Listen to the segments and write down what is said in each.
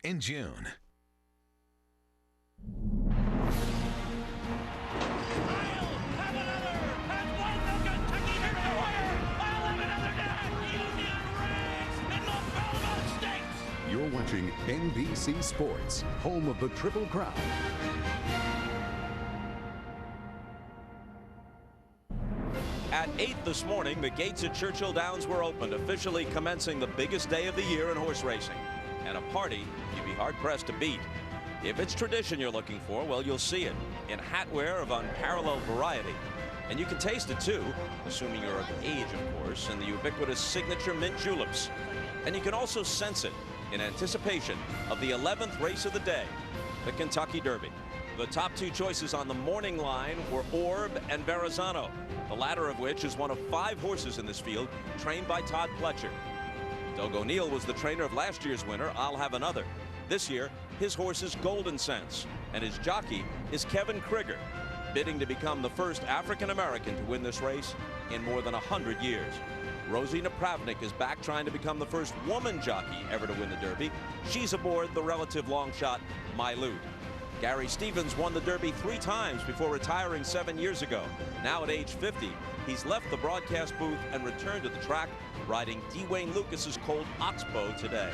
in June. You're watching NBC Sports, home of the Triple Crown. At 8 this morning, the gates at Churchill Downs were opened, officially commencing the biggest day of the year in horse racing. And a party you'd be hard-pressed to beat. If it's tradition you're looking for, well, you'll see it in hatwear of unparalleled variety. And you can taste it, too, assuming you're of age, of course, in the ubiquitous signature mint juleps. And you can also sense it in anticipation of the 11th race of the day, the Kentucky Derby. The top two choices on the morning line were Orb and Verrazano, the latter of which is one of 5 horses in this field trained by Todd Pletcher. Doug O'Neill was the trainer of last year's winner, I'll Have Another. This year, his horse is Golden Sense, and his jockey is Kevin Krigger, bidding to become the first African-American to win this race in more than 100 years. Rosie Napravnik is back trying to become the first woman jockey ever to win the Derby. She's aboard the relative long shot, My Lute. Gary Stevens won the Derby 3 times before retiring 7 years ago. Now at age 50, he's left the broadcast booth and returned to the track, riding Dwayne Lucas's Colt Oxbow today.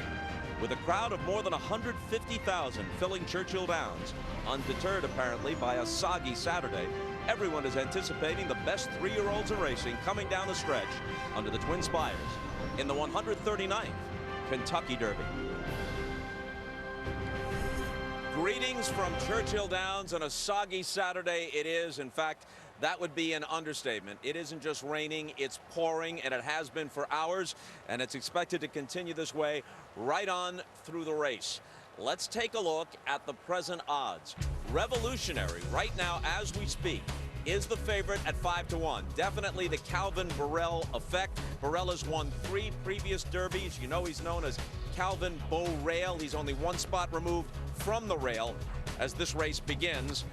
With a crowd of more than 150,000 filling Churchill Downs, undeterred apparently by a soggy Saturday, everyone is anticipating the best 3-year-olds in racing coming down the stretch under the Twin Spires in the 139th Kentucky Derby. Greetings from Churchill Downs on a soggy Saturday. It is, in fact, that would be an understatement. It isn't just raining, it's pouring, and it has been for hours, and it's expected to continue this way right on through the race. Let's take a look at the present odds. Revolutionary, right now as we speak, is the favorite at 5-1. Definitely the Calvin Burrell effect. Burrell has won 3 previous derbies. You know he's known as Calvin Beau Rail. He's only 1 spot removed from the rail as this race begins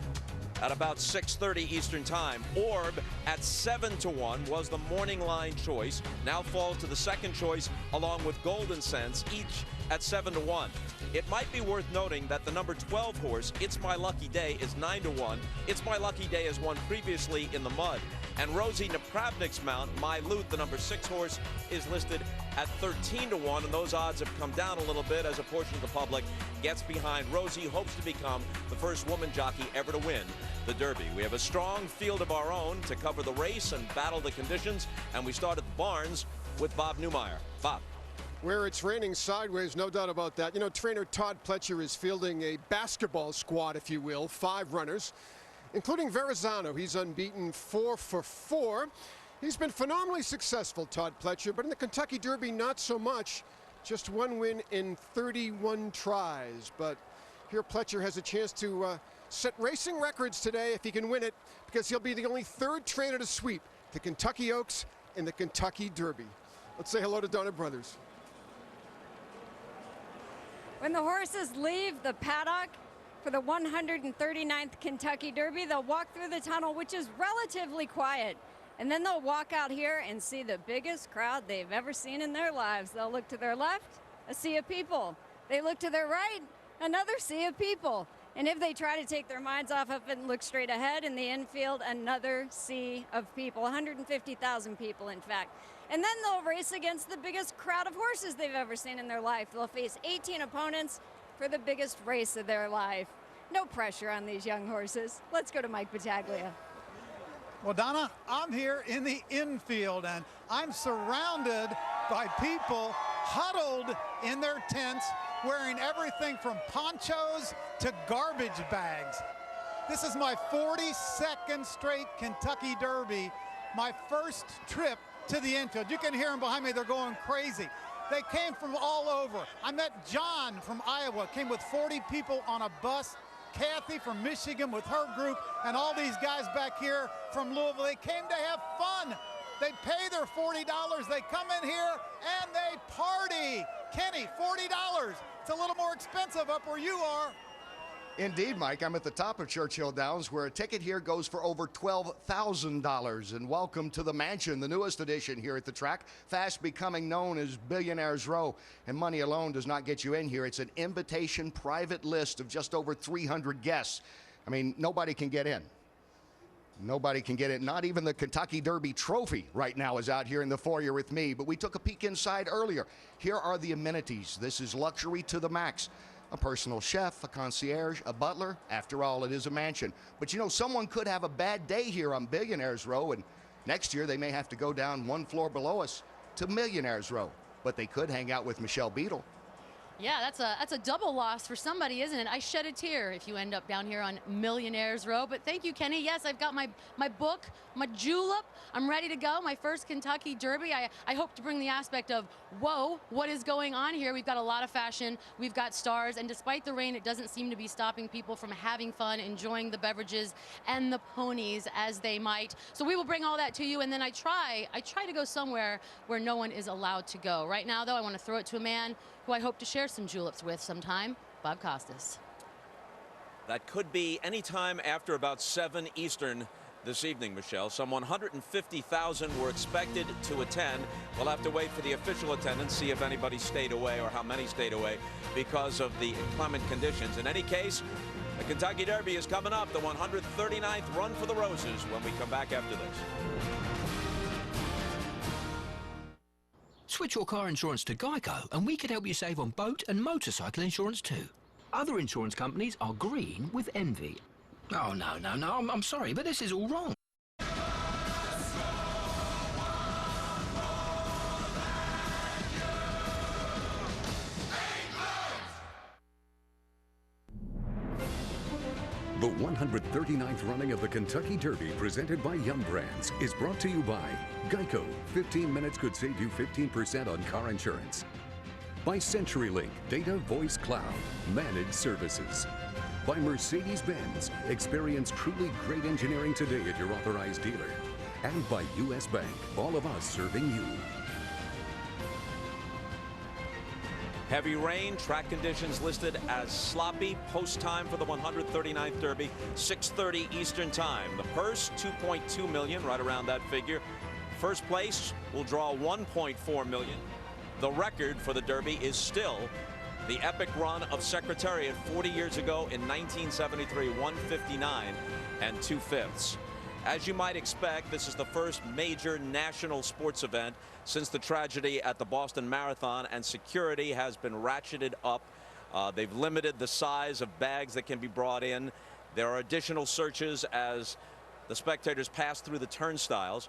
at about 6:30 Eastern Time. Orb at 7-1 was the morning line choice. Now falls to the second choice along with Golden Sense, each at 7-1. It might be worth noting that the number 12 horse, It's My Lucky Day, is 9-1. It's My Lucky Day has won previously in the mud. And Rosie Napravnik's mount, My Lute, the number 6 horse, is listed at 13-1, and those odds have come down a little bit as a portion of the public gets behind Rosie, hopes to become the first woman jockey ever to win the Derby. We have a strong field of our own to cover the race and battle the conditions, and we start at the barns with Bob Newmeyer. Bob. Where it's raining sideways, no doubt about that. You know, trainer Todd Pletcher is fielding a basketball squad, if you will, 5 runners, including Verrazano. He's unbeaten 4 for 4. He's been phenomenally successful, Todd Pletcher, but in the Kentucky Derby, not so much. Just 1 win in 31 tries. But here Pletcher has a chance to set racing records today if he can win it, because he'll be the only 3rd trainer to sweep the Kentucky Oaks in the Kentucky Derby. Let's say hello to Donna Brothers. When the horses leave the paddock for the 139th Kentucky Derby, they'll walk through the tunnel, which is relatively quiet. And then they'll walk out here and see the biggest crowd they've ever seen in their lives. They'll look to their left, a sea of people. They look to their right, another sea of people. And if they try to take their minds off of it and look straight ahead in the infield, another sea of people, 150,000 people, in fact. And then they'll race against the biggest crowd of horses they've ever seen in their life. They'll face 18 opponents for the biggest race of their life. No pressure on these young horses. Let's go to Mike Battaglia. Well, Donna, I'm here in the infield, and I'm surrounded by people huddled in their tents, wearing everything from ponchos to garbage bags. This is my 42nd straight Kentucky Derby, my first trip to the infield. You can hear them behind me, they're going crazy. They came from all over. I met John from Iowa, came with 40 people on a bus. Kathy from Michigan with her group, and all these guys back here from Louisville. They came to have fun. They pay their $40. They come in here and they party. Kenny, $40. It's a little more expensive up where you are. Indeed, Mike. I'm at the top of Churchill Downs, where a ticket here goes for over $12,000. And welcome to the Mansion, the newest addition here at the track, fast becoming known as Billionaires Row. And money alone does not get you in here. It's an invitation private list of just over 300 guests. I mean, nobody can get in. Nobody can get it. Not even the Kentucky Derby trophy right now is out here in the foyer with me. But we took a peek inside earlier. Here are the amenities. This is luxury to the max. A personal chef, a concierge, a butler. After all, it is a mansion. But you know, someone could have a bad day here on Billionaires Row, and next year they may have to go down one floor below us to Millionaires Row. But they could hang out with Michelle Beadle. Yeah, that's a double loss for somebody, isn't it? I shed a tear if you end up down here on Millionaires Row. But thank you, Kenny. Yes, I've got my book, my julep. I'm ready to go. My first Kentucky Derby. I hope to bring the aspect of, whoa, what is going on here? We've got a lot of fashion. We've got stars. And despite the rain, it doesn't seem to be stopping people from having fun, enjoying the beverages and the ponies as they might. So we will bring all that to you. And then I try to go somewhere where no one is allowed to go. Right now, though, I want to throw it to a man who I hope to share some juleps with sometime, Bob Costas. That could be any time after about 7 Eastern this evening, Michelle. Some 150,000 were expected to attend. We'll have to wait for the official attendance, see if anybody stayed away or how many stayed away because of the inclement conditions. In any case, the Kentucky Derby is coming up, the 139th Run for the Roses, when we come back after this. Switch your car insurance to Geico and we could help you save on boat and motorcycle insurance too. Other insurance companies are green with envy. Oh, no, I'm sorry, but this is all wrong. The 139th running of the Kentucky Derby, presented by Yum Brands, is brought to you by Geico. 15 minutes could save you 15% on car insurance. By CenturyLink, Data Voice Cloud, Managed Services. By Mercedes-Benz, experience truly great engineering today at your authorized dealer. And by U.S. Bank, all of us serving you. Heavy rain, track conditions listed as sloppy. Post time for the 139th Derby, 6:30 Eastern time. The purse, $2.2 million, right around that figure. First place will draw $1.4 million. The record for the Derby is still the epic run of Secretariat 40 years ago in 1973, 159 2/5. As you might expect, this is the first major national sports event since the tragedy at the Boston Marathon, and security has been ratcheted up. They've limited the size of bags that can be brought in. There are additional searches as the spectators pass through the turnstiles.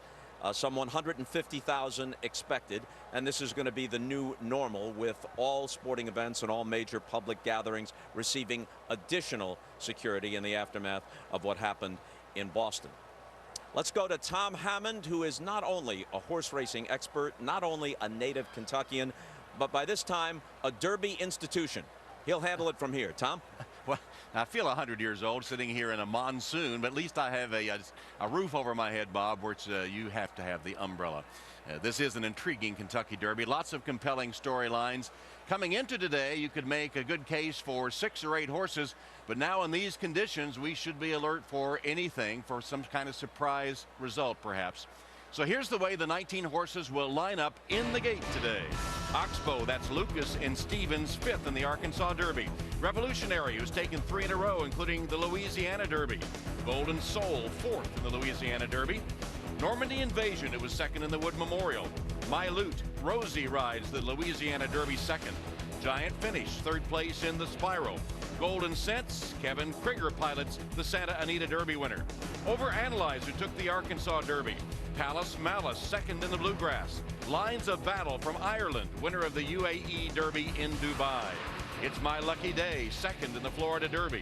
Some 150,000 expected, and this is going to be the new normal, with all sporting events and all major public gatherings receiving additional security in the aftermath of what happened in Boston. Let's go to Tom Hammond, who is not only a horse racing expert, not only a native Kentuckian, but by this time a Derby institution. He'll handle it from here. Tom? Well, I feel 100 years old sitting here in a monsoon, but at least I have a roof over my head, Bob, which you have to have the umbrella. This is an intriguing Kentucky Derby. Lots of compelling storylines. Coming into today, you could make a good case for 6 or 8 horses, but now in these conditions, we should be alert for anything, for some kind of surprise result, perhaps. So here's the way the 19 horses will line up in the gate today. Oxbow, that's Lucas and Stevens, 5th in the Arkansas Derby. Revolutionary, who's taken 3 in a row, including the Louisiana Derby. Golden Soul, 4th in the Louisiana Derby. Normandy Invasion, it was 2nd in the Wood Memorial. My Loot, Rosie rides the Louisiana Derby 2nd. Giant Finish, 3rd place in the Spiral. Golden Sense, Kevin Krieger pilots the Santa Anita Derby winner. Overanalyze, who took the Arkansas Derby. Palace Malice, 2nd in the Bluegrass. Lines of Battle from Ireland, winner of the UAE Derby in Dubai. It's My Lucky Day, 2nd in the Florida Derby.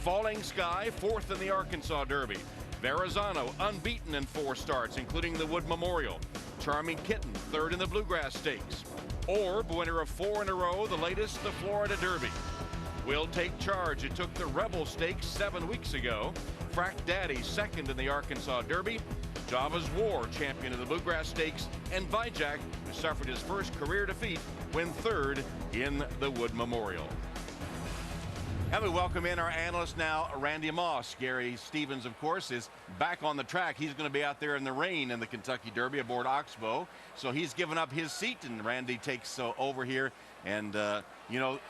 Falling Sky, 4th in the Arkansas Derby. Verrazano, unbeaten in 4 starts, including the Wood Memorial. Charming Kitten, 3rd in the Bluegrass Stakes. Orb, winner of 4 in a row, the latest, the Florida Derby. Will Take Charge, it took the Rebel Stakes 7 weeks ago. Frack Daddy, 2nd in the Arkansas Derby. Java's War, champion of the Bluegrass Stakes. And Vijak, who suffered his first career defeat, went 3rd in the Wood Memorial. And we welcome in our analyst now, Randy Moss. Gary Stevens, of course, is back on the track. He's going to be out there in the rain in the Kentucky Derby aboard Oxbow. So he's given up his seat, and Randy takes over here. And, you know,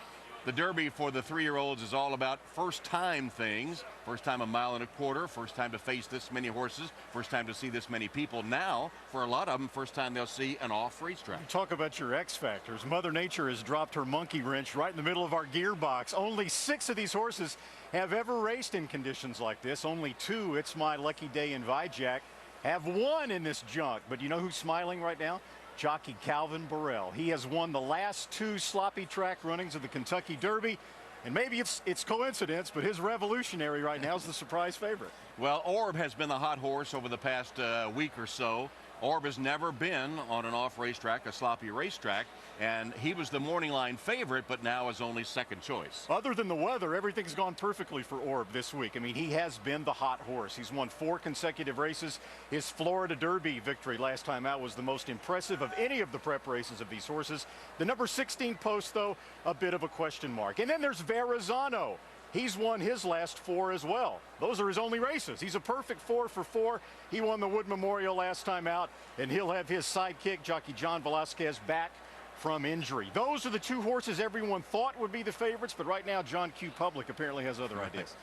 the Derby for the 3-year-olds is all about first-time things. First time a mile and a quarter, first time to face this many horses, first time to see this many people. Now, for a lot of them, first time they'll see an off racetrack. You talk about your X factors. Mother Nature has dropped her monkey wrench right in the middle of our gearbox. Only 6 of these horses have ever raced in conditions like this. Only 2, It's My Lucky Day and Vijack, have won in this junk. But you know who's smiling right now? Jockey Calvin Burrell. He has won the last 2 sloppy track runnings of the Kentucky Derby. And maybe it's coincidence, but his Revolutionary right now is the surprise favorite. Well, Orb has been the hot horse over the past week or so. Orb has never been on an off racetrack, a sloppy racetrack, and he was the morning line favorite, but now is only second choice. Other than the weather, everything's gone perfectly for Orb this week. I mean, he has been the hot horse. He's won 4 consecutive races. His Florida Derby victory last time out was the most impressive of any of the prep races of these horses. The number 16 post, though, a bit of a question mark. And then there's Verrazano. He's won his last 4 as well. Those are his only races. He's a perfect 4 for 4. He won the Wood Memorial last time out, and he'll have his sidekick, jockey John Velasquez, back from injury. Those are the 2 horses everyone thought would be the favorites, but right now John Q. Public apparently has other ideas.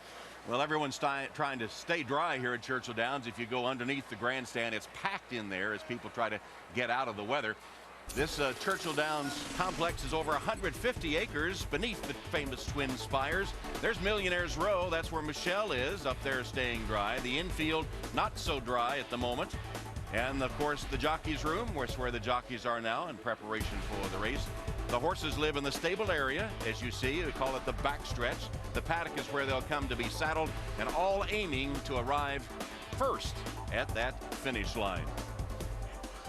Well, everyone's trying to stay dry here at Churchill Downs. If you go underneath the grandstand, it's packed in there as people try to get out of the weather. This Churchill Downs complex is over 150 acres beneath the famous Twin Spires. There's Millionaire's Row. That's where Michelle is, up there staying dry. The infield, not so dry at the moment. And, of course, the jockey's room, where the jockeys are now in preparation for the race. The horses live in the stable area, as you see. We call it the backstretch. The paddock is where they'll come to be saddled, and all aiming to arrive first at that finish line.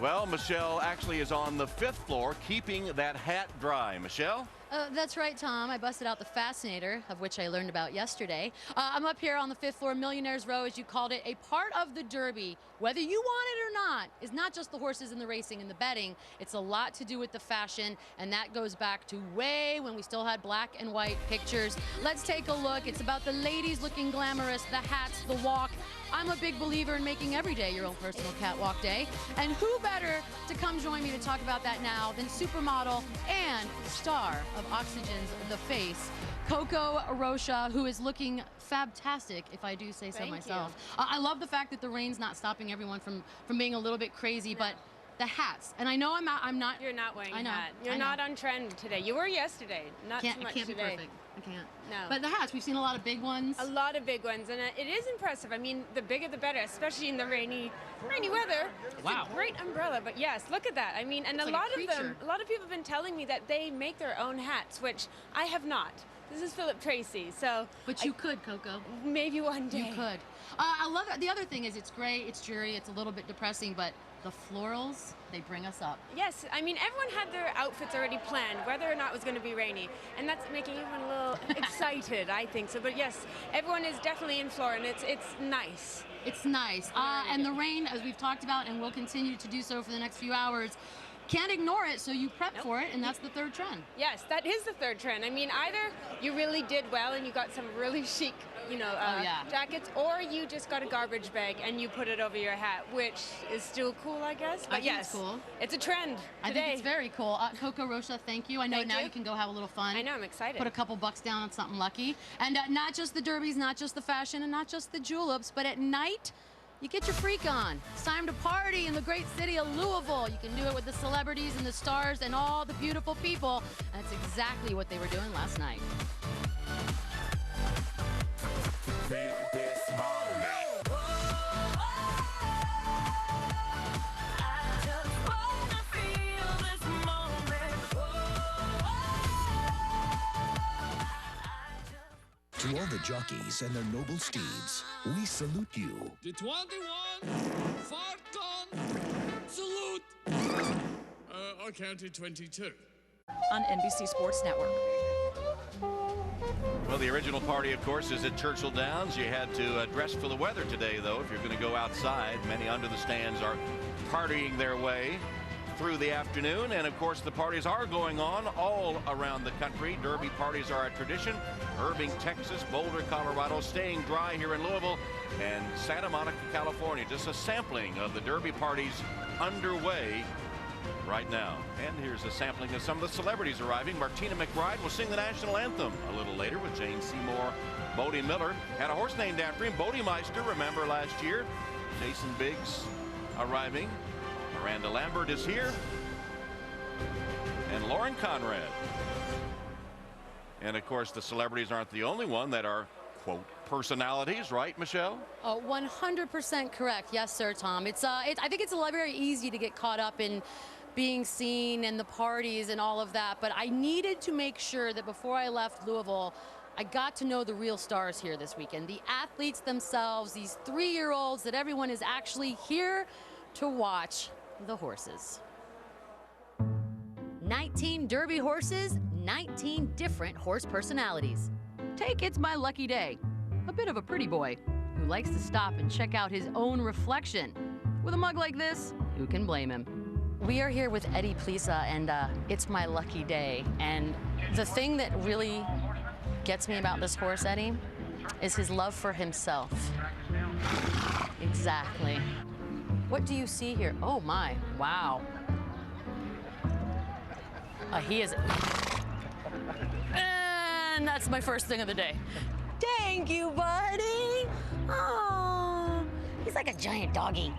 Well, Michelle actually is on the 5th floor, keeping that hat dry. Michelle? That's right, Tom. I busted out the Fascinator, of which I learned about yesterday. I'm up here on the 5th floor, Millionaire's Row, as you called it. A part of the Derby, whether you want it or not, is not just the horses and the racing and the betting. It's a lot to do with the fashion, and that goes back to way when we still had black and white pictures. Let's take a look. It's about the ladies looking glamorous, the hats, the walk. I'm a big believer in making every day your own personal catwalk day. And who better to come join me to talk about that now than supermodel and star of Oxygen's The Face, Coco Rocha, who is looking fabtastic, if I do say so myself. I love the fact that the rain's not stopping everyone from being a little bit crazy, but the hats, and I know I'm not. You're not wearing a hat. You're not on trend today. You were yesterday. Not too much can't today. Be perfect. I can't. No. But the hats, we've seen a lot of big ones. A lot of big ones, and it is impressive. I mean, the bigger the better, especially in the rainy weather. Wow. It's a great umbrella, but yes, look at that. I mean, and a lot of people have been telling me that they make their own hats, which I have not. This is Philip Tracy, so. But you could, Coco. Maybe one day. You could. I love it. The other thing is it's gray, it's dreary, it's a little bit depressing, but the florals, they bring us up. Yes, I mean, everyone had their outfits already planned, whether or not it was going to be rainy, and that's making everyone a little excited, I think so. But yes, everyone is definitely in floor, and it's nice. It's nice. And the rain, as we've talked about, and will continue to do so for the next few hours, can't ignore it, so you prep for it, and that's the 3rd trend. Yes, that is the 3rd trend. I mean, either you really did well and you got some really chic, jackets, or you just got a garbage bag and you put it over your hat, which is still cool, I guess. But yes, it's cool. It's a trend today. I think it's very cool. Coco Rocha, thank you. I know now you can go have a little fun. I know, I'm excited. Put a couple bucks down on something lucky. And not just the derbies, not just the fashion, and not just the juleps, but at night, you get your freak on. It's time to party in the great city of Louisville. You can do it with the celebrities and the stars and all the beautiful people. And that's exactly what they were doing last night. To all the jockeys and their noble steeds, we salute you. The 21, Farton, salute! I counted 22. On NBC Sports Network. Well, the original party, of course, is at Churchill Downs. You had to dress for the weather today, though, if you're going to go outside. Many under the stands are partying their way through the afternoon. And of course, the parties are going on all around the country. Derby parties are a tradition. Irving, Texas, Boulder, Colorado, staying dry here in Louisville, and Santa Monica, California. Just a sampling of the Derby parties underway right now. And here's a sampling of some of the celebrities arriving. Martina McBride will sing the national anthem a little later with Jane Seymour. Bodie Miller had a horse named after him, Bodie Meister, remember last year. Jason Biggs arriving. Miranda Lambert is here. And Lauren Conrad. And of course, the celebrities aren't the only one that are, quote, personalities, right, Michelle? Oh, 100% correct. Yes, sir, Tom. I think it's very easy to get caught up in being seen and the parties and all of that, but I needed to make sure that before I left Louisville, I got to know the real stars here this weekend, the athletes themselves, these 3-year-olds that everyone is actually here to watch the horses. 19 Derby horses, 19 different horse personalities. Take It's My Lucky Day, a bit of a pretty boy who likes to stop and check out his own reflection. With a mug like this, who can blame him? We are here with Eddie Plisa, and It's My Lucky Day. And the thing that really gets me about this horse, Eddie, is his love for himself. Exactly. What do you see here? Oh my, wow. He is, and that's my first thing of the day. Thank you, buddy. Oh, he's like a giant doggy.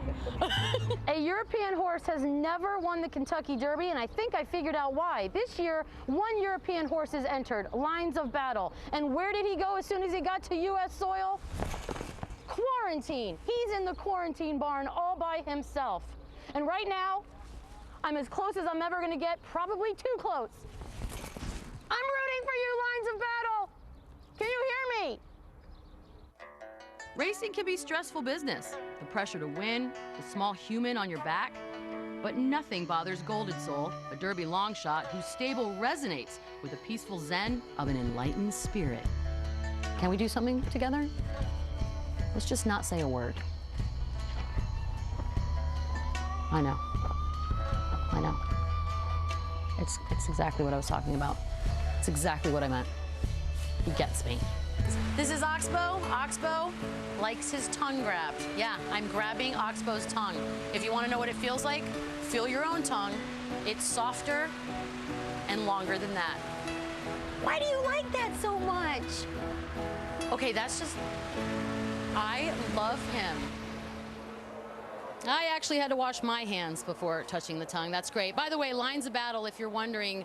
A European horse has never won the Kentucky Derby, and I think I figured out why. This year, 1 European horse has entered, Lines of Battle. And where did he go as soon as he got to U.S. soil? Quarantine. He's in the quarantine barn all by himself. And right now, I'm as close as I'm ever going to get, probably too close. I'm rooting for you, Lines of Battle. Can you hear me? Racing can be stressful business. The pressure to win, the small human on your back. But nothing bothers Golden Soul, a Derby long shot whose stable resonates with the peaceful zen of an enlightened spirit. Can we do something together? Let's just not say a word. I know. I know. It's exactly what I was talking about. It's exactly what I meant. He gets me. This is Oxbow. Oxbow likes his tongue grabbed. Yeah, I'm grabbing Oxbow's tongue. If you want to know what it feels like, feel your own tongue. It's softer and longer than that. Why do you like that so much? Okay, that's just... I love him. I actually had to wash my hands before touching the tongue. That's great. By the way, Lines of Battle, if you're wondering,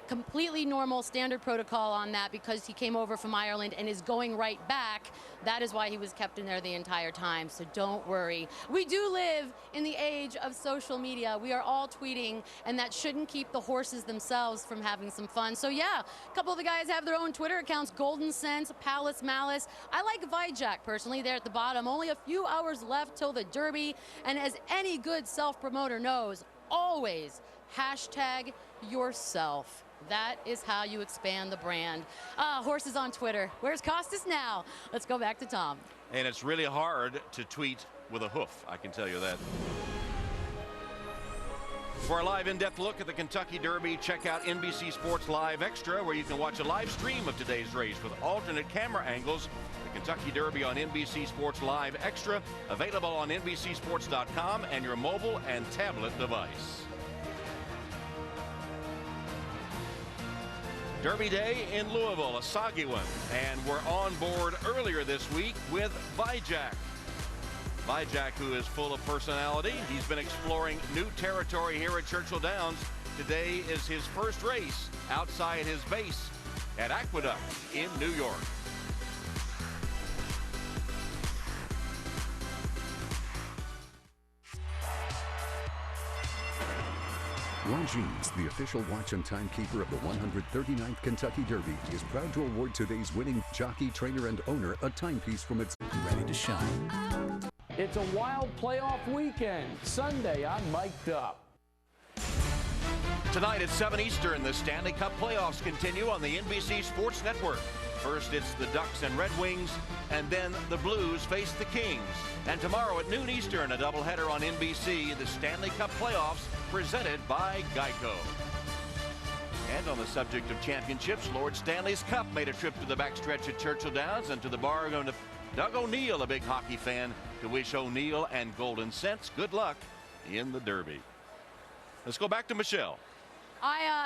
completely normal standard protocol on that because he came over from Ireland and is going right back. That is why he was kept in there the entire time, so don't worry. We do live in the age of social media. We are all tweeting, and that shouldn't keep the horses themselves from having some fun. So yeah, a couple of the guys have their own Twitter accounts, Golden Sense, Palace Malice. I like Vijak personally there at the bottom. Only a few hours left till the Derby, and as any good self-promoter knows, always hashtag yourself. That is how you expand the brand. Horses on Twitter. Where's Costas now? Let's go back to Tom. And it's really hard to tweet with a hoof, I can tell you that. For a live in-depth look at the Kentucky Derby, check out NBC Sports Live Extra, where you can watch a live stream of today's race with alternate camera angles. The Kentucky Derby on NBC Sports Live Extra, available on NBCSports.com and your mobile and tablet device. Derby Day in Louisville, a soggy one, and we're on board earlier this week with Vijak. Vijak, who is full of personality. He's been exploring new territory here at Churchill Downs. Today is his first race outside his base at Aqueduct in New York. Longines, the official watch and timekeeper of the 139th Kentucky Derby, is proud to award today's winning jockey, trainer, and owner a timepiece from its Ready to shine. It's a wild playoff weekend. Sunday, I'm mic'd up. Tonight at 7 Eastern, the Stanley Cup playoffs continue on the NBC Sports Network. First, it's the Ducks and Red Wings, and then the Blues face the Kings. And tomorrow at noon Eastern, a doubleheader on NBC, the Stanley Cup playoffs presented by Geico. And on the subject of championships, Lord Stanley's Cup made a trip to the backstretch at Churchill Downs, and to the bar going to Doug O'Neill, a big hockey fan, to wish O'Neill and Golden Cents good luck in the Derby. Let's go back to Michelle.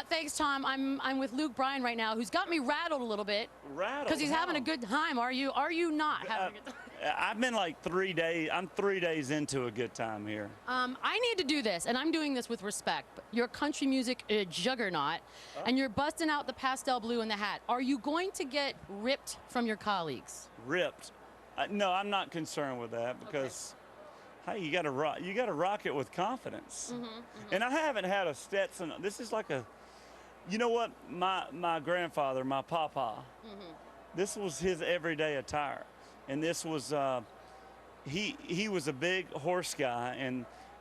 Thanks, Tom. I'm with Luke Bryan right now, who's got me rattled a little bit. Rattled? Because he's having a good time. Are you not having a good time? I've been like 3 days. I'm 3 days into a good time here. I need to do this, and I'm doing this with respect. You're a country music juggernaut, and you're busting out the pastel blue in the hat. Are you going to get ripped from your colleagues? Ripped? No, I'm not concerned with that because, hey, you got to rock it with confidence. And I haven't had a Stetson. This is like a, you know what? My grandfather, my papa, this was his everyday attire. And this was, he was a big horse guy,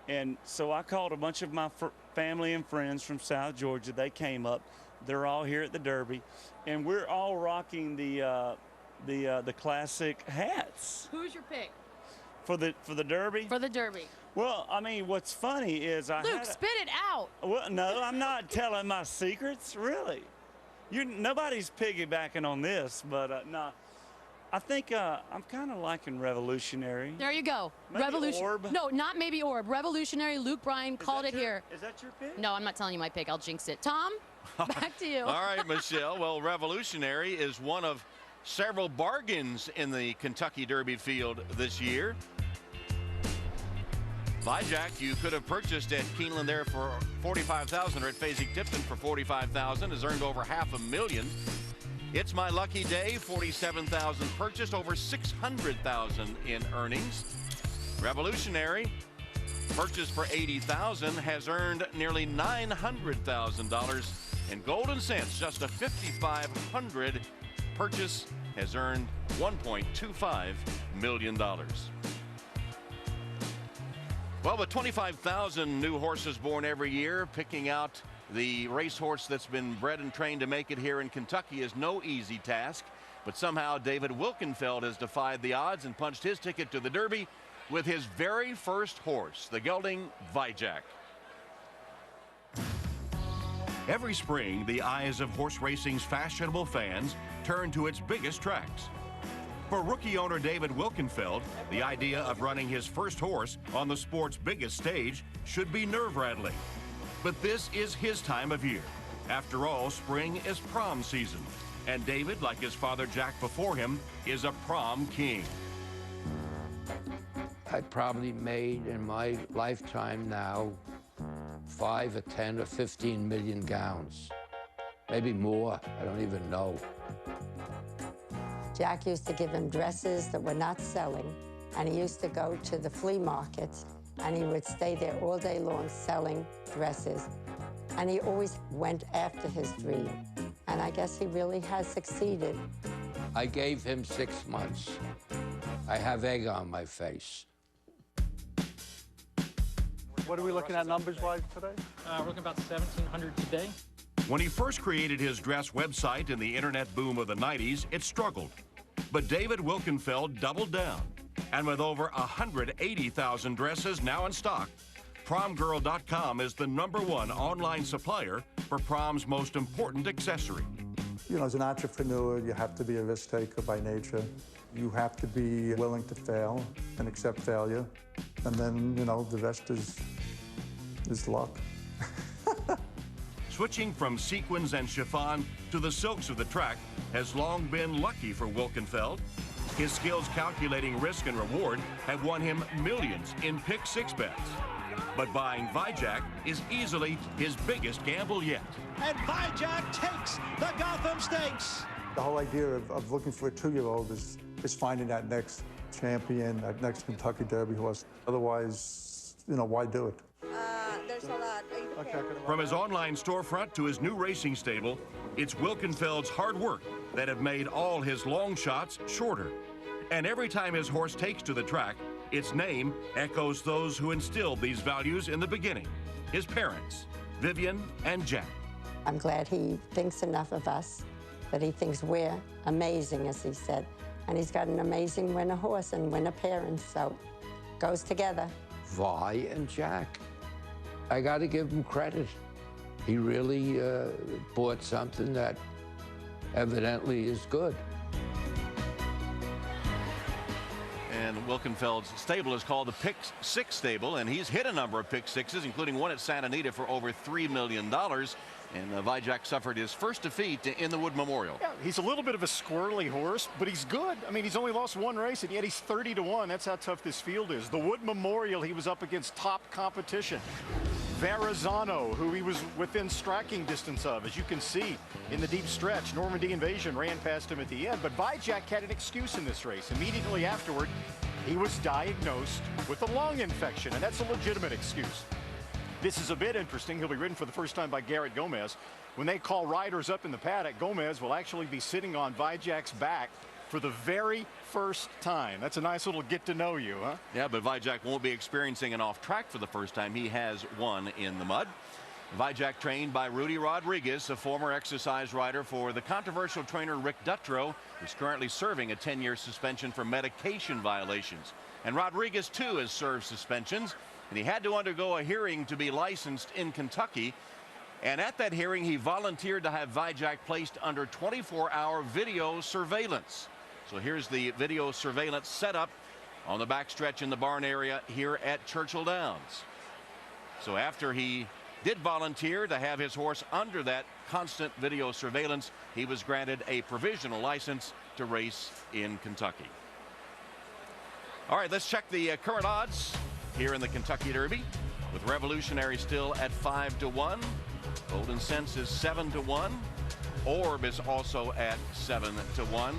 and so I called a bunch of my family and friends from South Georgia. They came up. They're all here at the Derby, and we're all rocking the classic hats. Who's your pick? For the Derby? For the Derby. Well, I mean, what's funny is Luke, spit it out. Well, no, I'm not telling my secrets, really. Nobody's piggybacking on this, but no. I think I'm kind of liking Revolutionary. There you go. Maybe Orb? No, not maybe Orb. Revolutionary. Luke Bryan called it here. Is that your pick? No, I'm not telling you my pick. I'll jinx it. Tom, back to you. All right, Michelle. Well, Revolutionary is one of several bargains in the Kentucky Derby field this year. Vijack, you could have purchased at Keeneland there for $45,000, or at Fasig-Tipton for $45,000, has earned over $500,000. It's My Lucky Day, $47,000 purchased, over $600,000 in earnings. Revolutionary, purchased for $80,000, has earned nearly $900,000. And Golden Cents, just a $5,500 purchase, has earned $1.25 million. Well, with 25,000 new horses born every year, picking out the racehorse that's been bred and trained to make it here in Kentucky is no easy task. But somehow David Wilkenfeld has defied the odds and punched his ticket to the Derby with his very first horse, the gelding Vijack. Every spring, the eyes of horse racing's fashionable fans turn to its biggest tracks. For rookie owner David Wilkenfeld, the idea of running his first horse on the sport's biggest stage should be nerve-rattling. But this is his time of year. After all, spring is prom season. And David, like his father Jack before him, is a prom king. I probably made in my lifetime now 5 or 10 or 15 million gowns. Maybe more, I don't even know. Jack used to give him dresses that were not selling, and he used to go to the flea markets, and he would stay there all day long selling dresses. And he always went after his dream. And I guess he really has succeeded. I gave him 6 months. I have egg on my face. What are we looking at numbers-wise today? We're looking about 1,700 today. When he first created his dress website in the internet boom of the 90s, it struggled. But David Wilkenfeld doubled down. And with over 180,000 dresses now in stock, PromGirl.com is the #1 online supplier for prom's most important accessory. You know, as an entrepreneur, you have to be a risk taker by nature. You have to be willing to fail and accept failure. And then, you know, the rest is luck. Switching from sequins and chiffon to the silks of the track has long been lucky for Wilkenfeld. His skills calculating risk and reward have won him millions in pick six bets. But buying Vijack is easily his biggest gamble yet. And Vijack takes the Gotham Stakes. The whole idea of looking for a 2-year-old is finding that next champion, that next Kentucky Derby horse. Otherwise, you know, why do it? There's a lot. From his online storefront to his new racing stable, it's Wilkenfeld's hard work that have made all his long shots shorter. And every time his horse takes to the track, its name echoes those who instilled these values in the beginning, his parents, Vivian and Jack. I'm glad he thinks enough of us that he thinks we're amazing, as he said. And he's got an amazing winner horse and winner parents, so goes together. Vi and Jack. I got to give him credit. He really bought something that evidently is good. And Wilkenfeld's stable is called the Pick Six Stable, and he's hit a number of pick sixes, including one at Santa Anita for over $3 million. And Vijay suffered his first defeat in the Wood Memorial. Yeah, he's a little bit of a squirrely horse, but he's good. I mean, he's only lost one race, and yet he's 30-1. That's how tough this field is. The Wood Memorial, he was up against top competition. Verrazano, who he was within striking distance of, as you can see in the deep stretch. Normandy Invasion ran past him at the end, but Vijay had an excuse in this race. Immediately afterward, he was diagnosed with a lung infection, and that's a legitimate excuse. This is a bit interesting. He'll be ridden for the first time by Garrett Gomez. When they call riders up in the paddock, Gomez will actually be sitting on Vijay's back for the very first time. That's a nice little get to know you, huh? Yeah, but Vijay won't be experiencing an off track for the first time. He has won in the mud. Vijay trained by Rudy Rodriguez, a former exercise rider for the controversial trainer Rick Dutrow, who's currently serving a 10-year suspension for medication violations. And Rodriguez, too, has served suspensions, and he had to undergo a hearing to be licensed in Kentucky. And at that hearing, he volunteered to have Vijay placed under 24-hour video surveillance. So here's the video surveillance setup on the backstretch in the barn area here at Churchill Downs. So after he did volunteer to have his horse under that constant video surveillance, he was granted a provisional license to race in Kentucky. All right, let's check the current odds here in the Kentucky Derby, with Revolutionary still at 5-1. Golden Sense is 7-1. Orb is also at 7-1.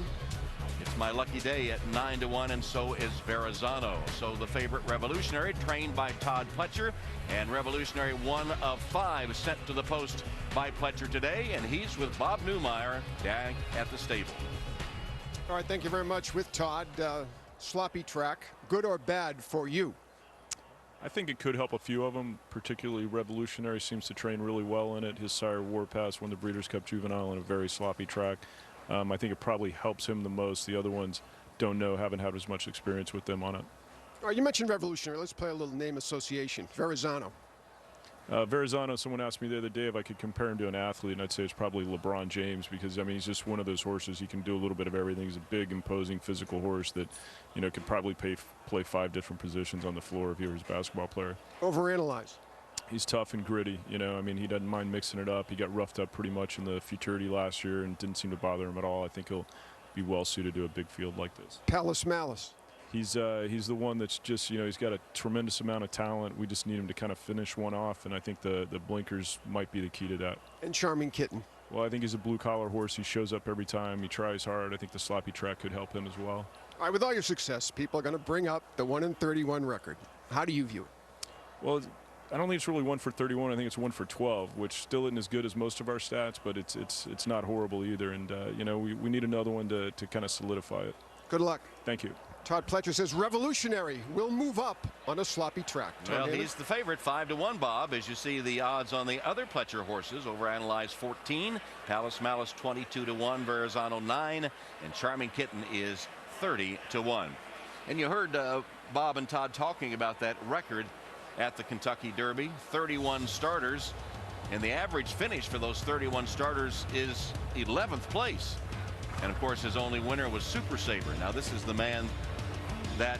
It's My Lucky Day at 9-1, and so is Verrazano. So the favorite Revolutionary, trained by Todd Pletcher, and Revolutionary 1 of 5 sent to the post by Pletcher today, and he's with Bob Newmeyer down at the stable. All right, thank you very much. With Todd, sloppy track, good or bad for you? I think it could help a few of them, particularly Revolutionary seems to train really well in it. His sire Warpass won the Breeders' Cup Juvenile in a very sloppy track. I think it probably helps him the most. The other ones don't know, haven't had as much experience with them on it. All right, you mentioned Revolutionary. Let's play a little name association. Verrazano. Verrazano, someone asked me the other day if I could compare him to an athlete, and I'd say it's probably LeBron James, because, I mean, he's just one of those horses. He can do a little bit of everything. He's a big, imposing, physical horse that, you know, could probably play 5 different positions on the floor if he was a basketball player. Overanalyze. He's tough and gritty, you know. I mean, he doesn't mind mixing it up. He got roughed up pretty much in the futurity last year and didn't seem to bother him at all. I think he'll be well suited to a big field like this. Palace Malice. He's the one that's just, you know, he's got a tremendous amount of talent. We just need him to kind of finish one off, and I think the blinkers might be the key to that. And Charming Kitten. Well, I think he's a blue-collar horse. He shows up every time. He tries hard. I think the sloppy track could help him as well. All right, with all your success, people are going to bring up the 1-31 record. How do you view it? Well, I don't think it's really 1 for 31. I think it's 1 for 12, which still isn't as good as most of our stats, but it's not horrible either. And you know, we need another one to kind of solidify it. Good luck. Thank you. Todd Pletcher says Revolutionary will move up on a sloppy track. Well, he's the favorite, 5-1, Bob. As you see the odds on the other Pletcher horses, Overanalyze 14, Palace Malice 22-1, Verrazano 9, and Charming Kitten is 30-1. And you heard Bob and Todd talking about that record at the Kentucky Derby, 31 starters, and the average finish for those 31 starters is 11th place. And of course, his only winner was Super Sabre. Now, this is the man that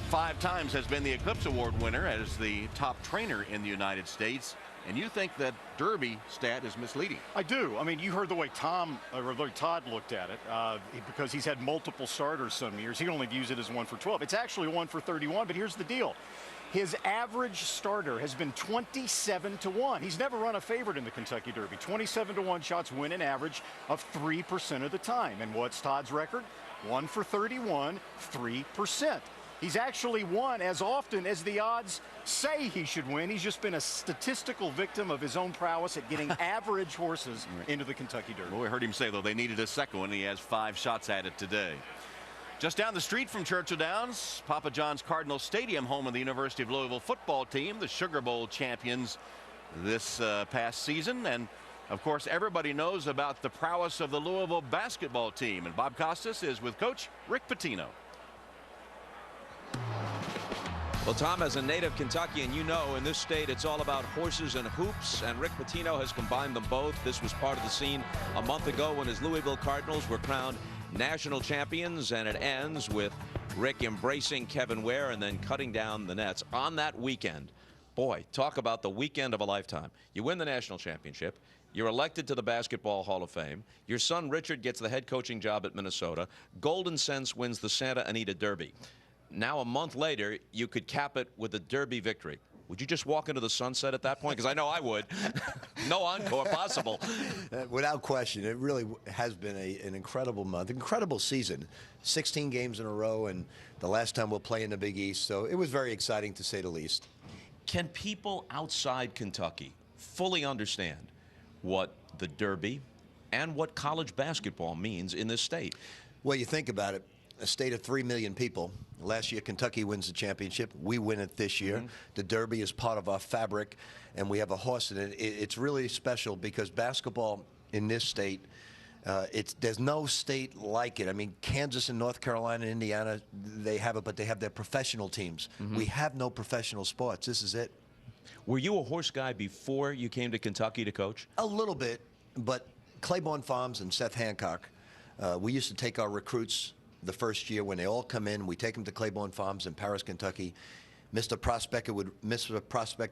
5 times has been the Eclipse Award winner as the top trainer in the United States. And you think that Derby stat is misleading? I do. I mean, you heard the way Todd looked at it, because he's had multiple starters some years. He only views it as 1 for 12. It's actually 1 for 31, but here's the deal. His average starter has been 27-1. He's never run a favorite in the Kentucky Derby. 27-1 shots win an average of 3% of the time. And what's Todd's record? 1 for 31, 3%. He's actually won as often as the odds say he should win. He's just been a statistical victim of his own prowess at getting average horses into the Kentucky Derby. Well, we heard him say, though, they needed a second one. He has 5 shots at it today. Just down the street from Churchill Downs, Papa John's Cardinal Stadium, home of the University of Louisville football team, the Sugar Bowl champions this past season. And Of course, everybody knows about the prowess of the Louisville basketball team, and Bob Costas is with Coach Rick Pitino. Well, Tom, as a native Kentuckian, you know in this state it's all about horses and hoops, and Rick Pitino has combined them both. This was part of the scene a month ago when his Louisville Cardinals were crowned national champions, and it ends with Rick embracing Kevin Ware and then cutting down the nets on that weekend. Boy, talk about the weekend of a lifetime. You win the national championship. You're elected to the Basketball Hall of Fame. Your son Richard gets the head coaching job at Minnesota. Golden Sense wins the Santa Anita Derby. Now, a month later, you could cap it with a Derby victory. Would you just walk into the sunset at that point? Because I know I would. No encore possible. Without question, it really has been an incredible month, incredible season. 16 games in a row, and the last time we'll play in the Big East. So it was very exciting, to say the least. Can people outside Kentucky fully understand what the Derby and what college basketball means in this state? Well, you think about it. A state of 3 million people. Last year, Kentucky wins the championship. We win it this year. The Derby is part of our fabric, and we have a horse in it. It's really special because basketball in this state, there's no state like it. I mean, Kansas and North Carolina and Indiana, they have it, but they have their professional teams. We have no professional sports. This is it. Were you a horse guy before you came to Kentucky to coach? A little bit, but Claiborne Farms and Seth Hancock, we used to take our recruits the first year when they all come in. We take them to Claiborne Farms in Paris, Kentucky. Mr. Prospector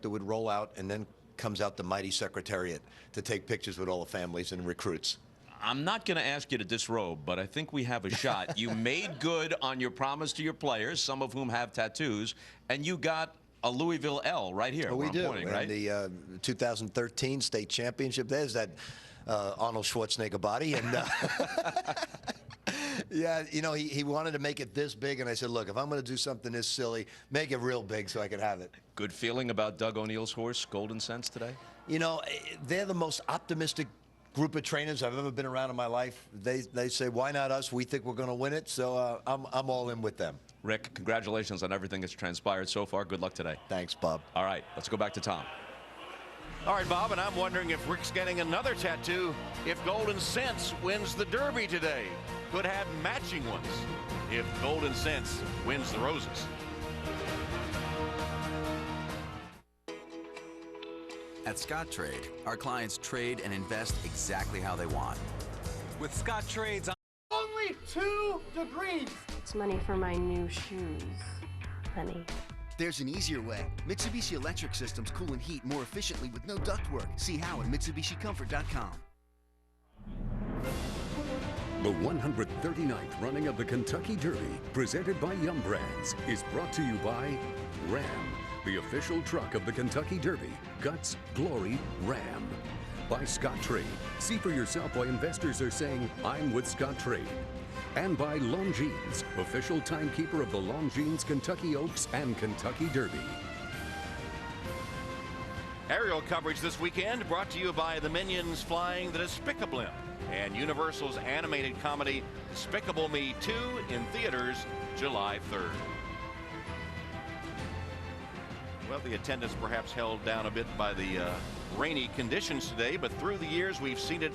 would roll out, and then comes out the mighty Secretariat to take pictures with all the families and recruits. I'm not going to ask you to disrobe, but I think we have a shot. You made good on your promise to your players, some of whom have tattoos, and you got a Louisville L right here. Oh, we do. Pointing, right? The 2013 state championship, there's that Arnold Schwarzenegger body. And yeah, you know, he wanted to make it this big, and I said, look, if I'm going to do something this silly, make it real big so I can have it. Good feeling about Doug O'Neill's horse, Golden Sense, today? You know, they're the most optimistic group of trainers I've ever been around in my life. They say, why not us? We think we're going to win it, so I'm all in with them. Rick, congratulations on everything that's transpired so far. Good luck today. Thanks, Bob. All right, let's go back to Tom. All right, Bob, and I'm wondering if Rick's getting another tattoo if Golden Sense wins the Derby today. Could have matching ones if Golden Sense wins the Roses. At Scottrade, our clients trade and invest exactly how they want. With Scottrade's only 2 degrees. It's money for my new shoes, honey. There's an easier way. Mitsubishi Electric Systems cool and heat more efficiently with no ductwork. See how at MitsubishiComfort.com. The 139th running of the Kentucky Derby, presented by Yum Brands, is brought to you by Ram, the official truck of the Kentucky Derby. Guts, glory, Ram. By Scottrade. See for yourself why investors are saying, I'm with Scottrade. And by Longines, official timekeeper of the Longines Kentucky Oaks and Kentucky Derby. Aerial coverage this weekend brought to you by the Minions flying the Despicable and Universal's animated comedy Despicable Me 2 in theaters July 3rd. Well, the attendance perhaps held down a bit by the rainy conditions today, but through the years we've seen it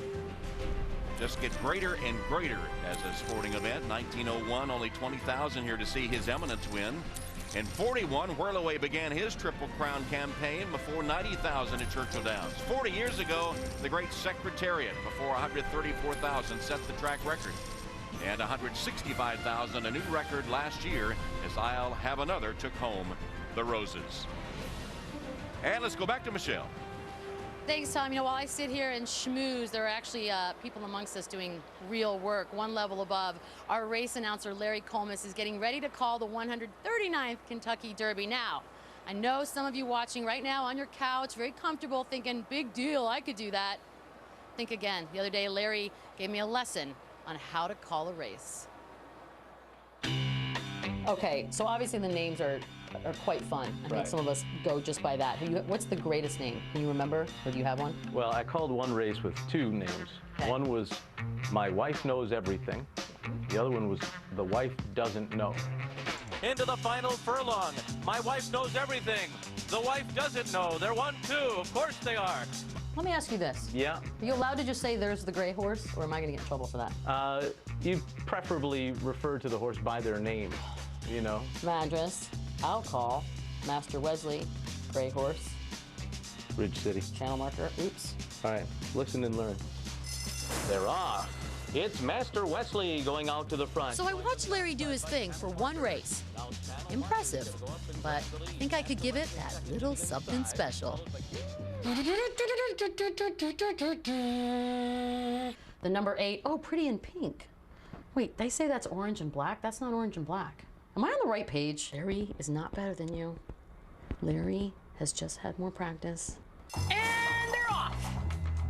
just get greater and greater as a sporting event. 1901, only 20,000 here to see His Eminence win. In 41, Whirlaway began his Triple Crown campaign before 90,000 at Churchill Downs. 40 years ago, the great Secretariat before 134,000 set the track record. And 165,000, a new record last year, as I'll Have Another took home the Roses. And let's go back to Michelle. Thanks, Tom. You know, while I sit here and schmooze, there are actually people amongst us doing real work. One level above, our race announcer, Larry Colmus, is getting ready to call the 139th Kentucky Derby. Now, I know some of you watching right now on your couch, very comfortable, thinking, big deal, I could do that. Think again. The other day, Larry gave me a lesson on how to call a race. Okay, so obviously the names are quite fun. I think some of us go just by that. What's the greatest name? Can you remember, or do you have one? Well, I called one race with 2 names. Okay. One was My Wife Knows Everything. The other one was The Wife Doesn't Know. Into the final furlong. My wife knows everything. The wife doesn't know. They're 1-2. Of course they are. Let me ask you this. Yeah. Are you allowed to just say there's the gray horse, or am I going to get in trouble for that? You preferably refer to the horse by their name, you know. Madras, I'll call Master Wesley, gray horse. Ridge City. Channel marker, oops. All right, listen and learn. They're off. It's Master Wesley going out to the front. So I watched Larry do his thing for one race. Impressive, but I think I could give it that little something special. The number 8, oh, pretty in pink. Wait, they say that's orange and black? That's not orange and black. Am I on the right page? Larry is not better than you. Larry has just had more practice. And they're off!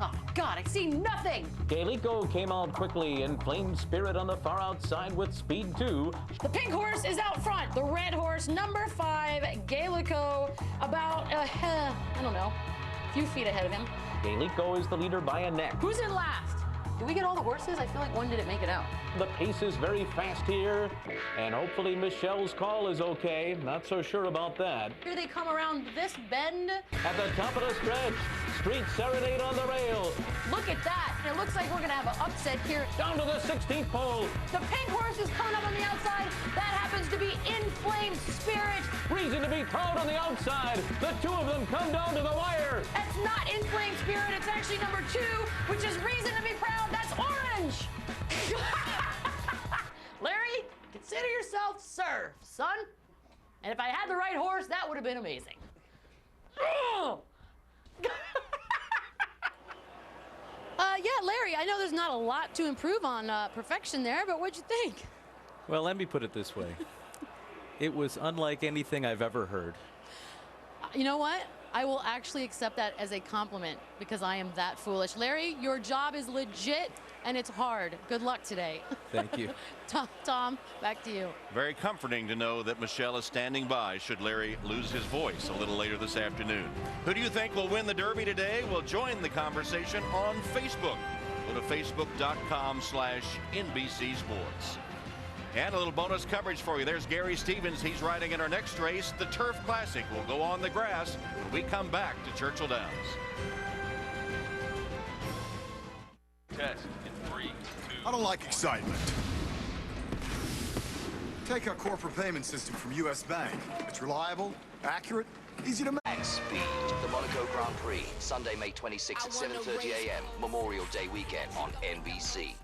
Oh, God, I see nothing! Gaelico came out quickly and Flame Spirit on the far outside with speed 2. The pink horse is out front. The red horse, number 5, Gaelico, about, I don't know, a few feet ahead of him. Gaelico is the leader by a neck. Who's in last? Did we get all the horses? I feel like one didn't make it out. The pace is very fast here, and hopefully Michelle's call is okay. Not so sure about that. Here they come around this bend. At the top of the stretch, Street Serenade on the rail. Look at that. It looks like we're going to have an upset here. Down to the 16th pole. The pink horse is coming up on the outside. That happens to be Inflamed Spirit. Reason to be proud on the outside. The two of them come down to the wire. That's not Inflamed Spirit. It's actually number 2, which is Reason to be Proud. That's orange. Larry, consider yourself served, son. And if I had the right horse, that would have been amazing. Yeah, Larry, I know there's not a lot to improve on perfection there, but what'd you think? Well, let me put it this way. It was unlike anything I've ever heard. You know what? I will actually accept that as a compliment because I am that foolish. Larry, your job is legit and it's hard. Good luck today. Thank you. Tom, back to you. Very comforting to know that Michelle is standing by should Larry lose his voice a little later this afternoon. Who do you think will win the Derby today? Well, join the conversation on Facebook. Go to facebook.com/NBC Sports. And a little bonus coverage for you. There's Gary Stevens. He's riding in our next race. The Turf Classic will go on the grass when we come back to Churchill Downs. Test in 3, 2. I don't like excitement. Take our corporate payment system from US Bank. It's reliable, accurate, easy to manage. And speed. The Monaco Grand Prix, Sunday, May 26 at 7:30 a.m. Memorial Day weekend on NBC.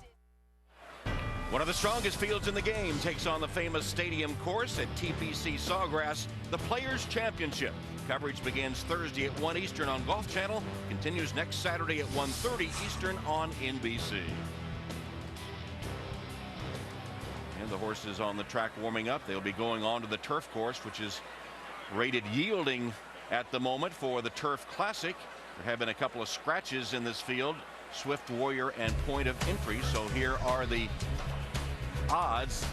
One of the strongest fields in the game takes on the famous stadium course at TPC Sawgrass, the Players' Championship. Coverage begins Thursday at 1 Eastern on Golf Channel, continues next Saturday at 1:30 Eastern on NBC. And the horses on the track warming up. They'll be going on to the turf course, which is rated yielding at the moment for the Turf Classic. There have been a couple of scratches in this field, Swift Warrior and Point of Entry. So here are the odds.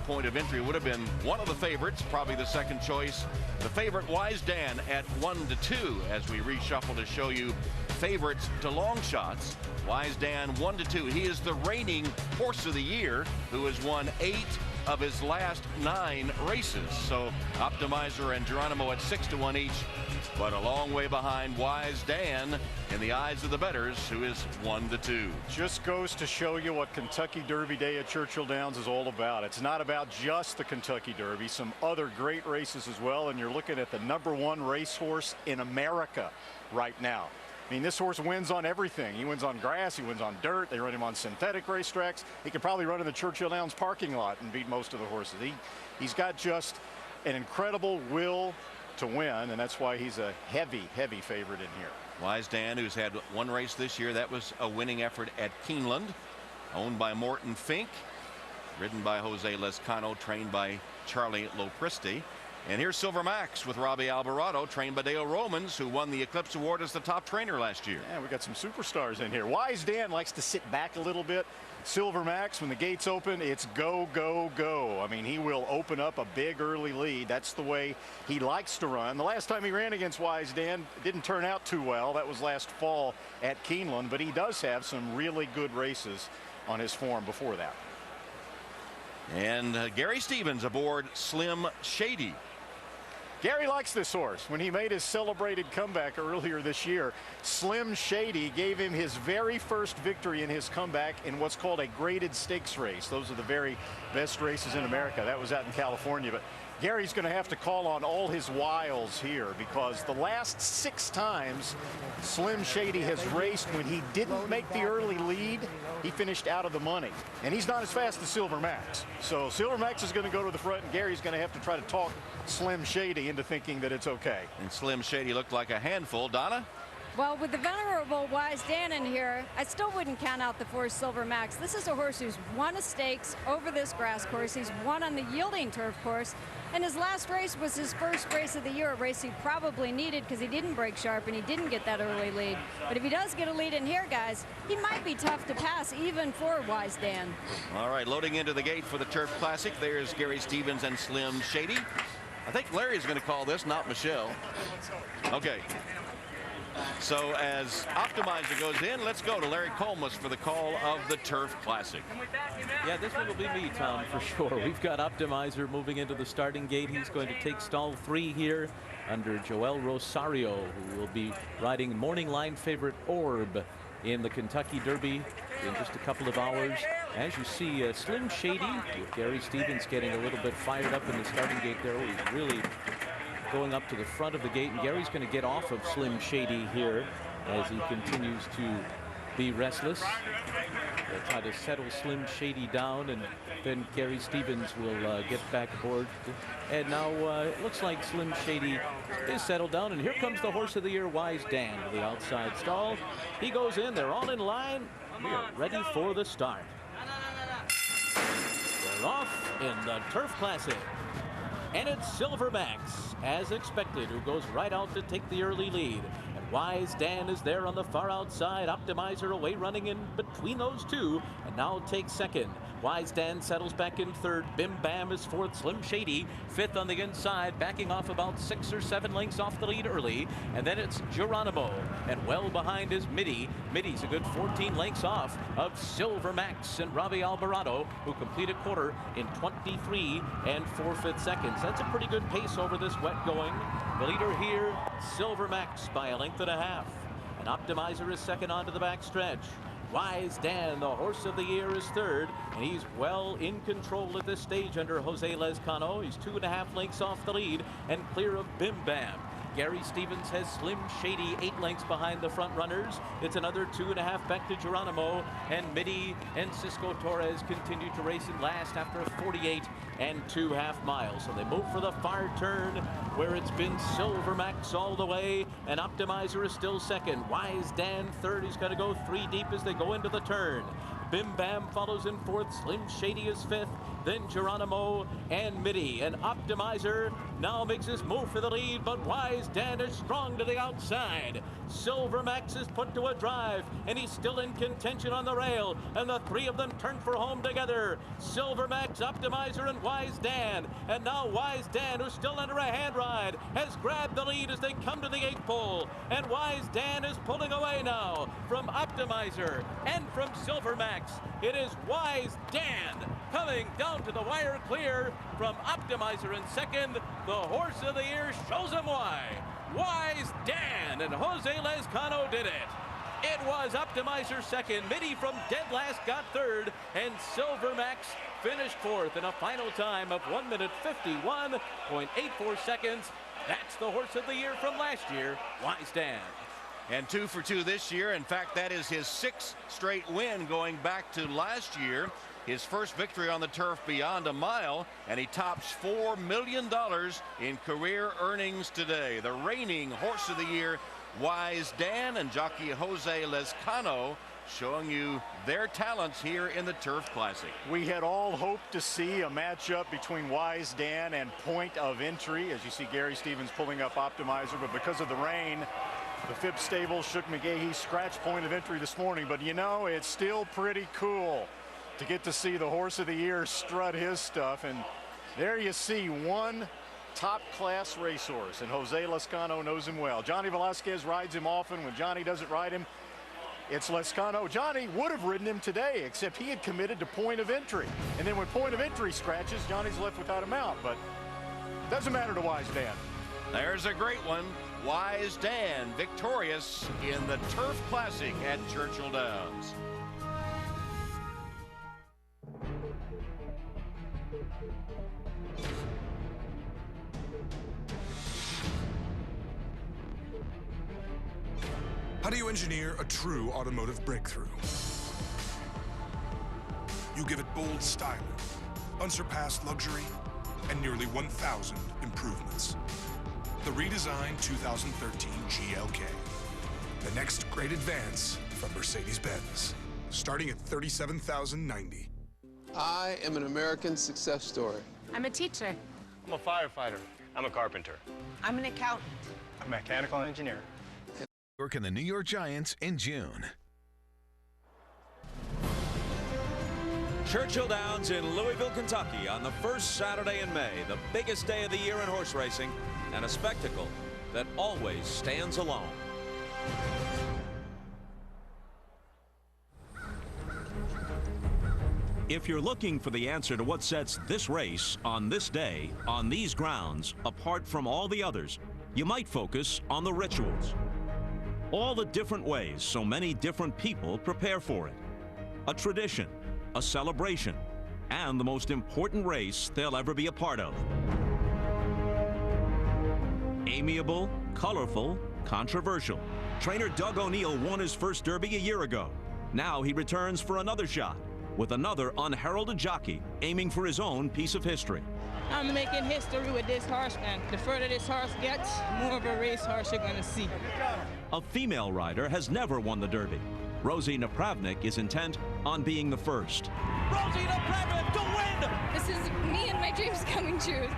Point of Entry would have been one of the favorites, probably the second choice. The favorite, Wise Dan, at 1-2 as we reshuffle to show you favorites to long shots. Wise Dan 1-2. He is the reigning horse of the year who has won 8 of his last 9 races. So Optimizer and Geronimo at 6-1 each, but a long way behind Wise Dan in the eyes of the bettors, who is 1-2. Just goes to show you what Kentucky Derby Day at Churchill Downs is all about. It's not about just the Kentucky Derby, some other great races as well, and you're looking at the #1 racehorse in America right now. I mean, this horse wins on everything. He wins on grass, he wins on dirt, they run him on synthetic racetracks. He could probably run in the Churchill Downs parking lot and beat most of the horses. He's got just an incredible will to win, and that's why he's a heavy favorite in here. Wise Dan, who's had 1 race this year, that was a winning effort at Keeneland, owned by Morton Fink, ridden by Jose Lescano, trained by Charlie Lopristi. And here's Silver Max with Robbie Alvarado, trained by Dale Romans, who won the Eclipse Award as the top trainer last year. Yeah, we got some superstars in here. Wise Dan likes to sit back a little bit. Silver Max, when the gates open, it's go, go, go. I mean, he will open up a big early lead. That's the way he likes to run. The last time he ran against Wise Dan, it didn't turn out too well. That was last fall at Keeneland, but he does have some really good races on his form before that. And Gary Stevens aboard Slim Shady. Gary likes this horse. When he made his celebrated comeback earlier this year, Slim Shady gave him his very first victory in his comeback in what's called a graded stakes race. Those are the very best races in America. That was out in California. But Gary's going to have to call on all his wiles here, because the last 6 times Slim Shady has raced, when he didn't make the early lead, he finished out of the money. And he's not as fast as Silver Max. So Silver Max is going to go to the front, and Gary's going to have to try to talk Slim Shady into thinking that it's okay. And Slim Shady looked like a handful. Donna? Well, with the venerable Wise Dan in here, I still wouldn't count out the 4 Silver Max. This is a horse who's won a stakes over this grass course. He's won on the yielding turf course. And his last race was his first race of the year, a race he probably needed because he didn't break sharp and he didn't get that early lead. But if he does get a lead in here, guys, he might be tough to pass even for Wise Dan. All right, loading into the gate for the Turf Classic. There's Gary Stevens and Slim Shady. I think Larry's going to call this, not Michelle. Okay. So as Optimizer goes in, let's go to Larry Colmus for the call of the Turf Classic. Yeah, this one will be me, Tom, for sure. We've got Optimizer moving into the starting gate. He's going to take stall 3 here under Joel Rosario, who will be riding morning line favorite Orb in the Kentucky Derby in just a couple of hours. As you see, Slim Shady with Gary Stevens getting a little bit fired up in the starting gate there. He's really going up to the front of the gate, and Gary's going to get off of Slim Shady here as he continues to be restless. They'll try to settle Slim Shady down, and then Gary Stevens will get back aboard. And now it looks like Slim Shady is settled down, and here comes the horse of the year, Wise Dan, to the outside stall. He goes in. They're all in line. We are ready for the start. We're off in the Turf Classic. And it's Silver Max, as expected, who goes right out to take the early lead. And Wise Dan is there on the far outside. Optimizer away running in between those two, and now takes second. Wise Dan settles back in third. Bim Bam is fourth. Slim Shady fifth on the inside, backing off about 6 or 7 lengths off the lead early. And then it's Geronimo, and well behind is Mitty. Mitty's a good 14 lengths off of Silver Max and Robbie Alvarado, who complete a quarter in 23 4/5 seconds. That's a pretty good pace over this wet going. The leader here, Silver Max, by a length and a half. And Optimizer is second onto the back stretch. Wise Dan, the horse of the year, is third, and he's well in control at this stage under Jose Lezcano. He's 2.5 lengths off the lead and clear of Bim Bam. Gary Stevens has Slim Shady 8 lengths behind the front runners. It's another 2.5 back to Geronimo, and Mitty and Cisco Torres continue to race in last after 48 2.5 miles. So they move for the far turn, where it's been Silver Max all the way, and Optimizer is still second. Wise Dan third. He's going to go 3 deep as they go into the turn. Bim Bam follows in fourth. Slim Shady is fifth. Then Geronimo and Mitty. And Optimizer now makes his move for the lead, but Wise Dan is strong to the outside. Silver Max is put to a drive, and he's still in contention on the rail, and the 3 of them turn for home together. Silver Max, Optimizer, and Wise Dan. And now Wise Dan, who's still under a hand ride, has grabbed the lead as they come to the 8th pole. And Wise Dan is pulling away now from Optimizer and from Silver Max. It is Wise Dan coming down to the wire clear from Optimizer in second. The horse of the year shows him why. Wise Dan, and Jose Lezcano did it. It was Optimizer second. Mitty from dead last got third, and Silver Max finished fourth in a final time of 1 minute 51.84 seconds. That's the horse of the year from last year, Wise Dan. And 2 for 2 this year. In fact, that is his 6th straight win going back to last year. His first victory on the turf beyond a mile, and he tops $4 million in career earnings today. The reigning horse of the year, Wise Dan, and jockey Jose Lezcano showing you their talents here in the Turf Classic. We had all hoped to see a matchup between Wise Dan and Point of Entry, as you see Gary Stevens pulling up Optimizer, but because of the rain, the Phipps stable shook McGahee scratch Point of Entry this morning. But you know, it's still pretty cool to get to see the horse of the year strut his stuff. And there you see one top-class racehorse, and Jose Lezcano knows him well. Johnny Velasquez rides him often. When Johnny doesn't ride him, it's Lezcano. Johnny would have ridden him today, except he had committed to Point of Entry. And then when Point of Entry scratches, Johnny's left without a mount. But doesn't matter to Wise Dan. There's a great one. Wise Dan victorious in the Turf Classic at Churchill Downs. How do you engineer a true automotive breakthrough? You give it bold styling, unsurpassed luxury, and nearly 1,000 improvements. The redesigned 2013 GLK. The next great advance from Mercedes-Benz, starting at $37,090. I am an American success story. I'm a teacher. I'm a firefighter. I'm a carpenter. I'm an accountant. I'm a mechanical engineer. Work in the New York Giants in June. Churchill Downs in Louisville, Kentucky on the first Saturday in May, the biggest day of the year in horse racing, and a spectacle that always stands alone. If you're looking for the answer to what sets this race on this day, on these grounds, apart from all the others, you might focus on the rituals. All the different ways so many different people prepare for it. A tradition, a celebration, and the most important race they'll ever be a part of. Amiable, colorful, controversial. Trainer Doug O'Neill won his first Derby a year ago. Now he returns for another shot with another unheralded jockey aiming for his own piece of history. I'm making history with this horse, and the further this horse gets, more of a race horse you're going to see. A female rider has never won the Derby. Rosie Napravnik is intent on being the first. Rosie Napravnik to win! This is me and my dreams coming true.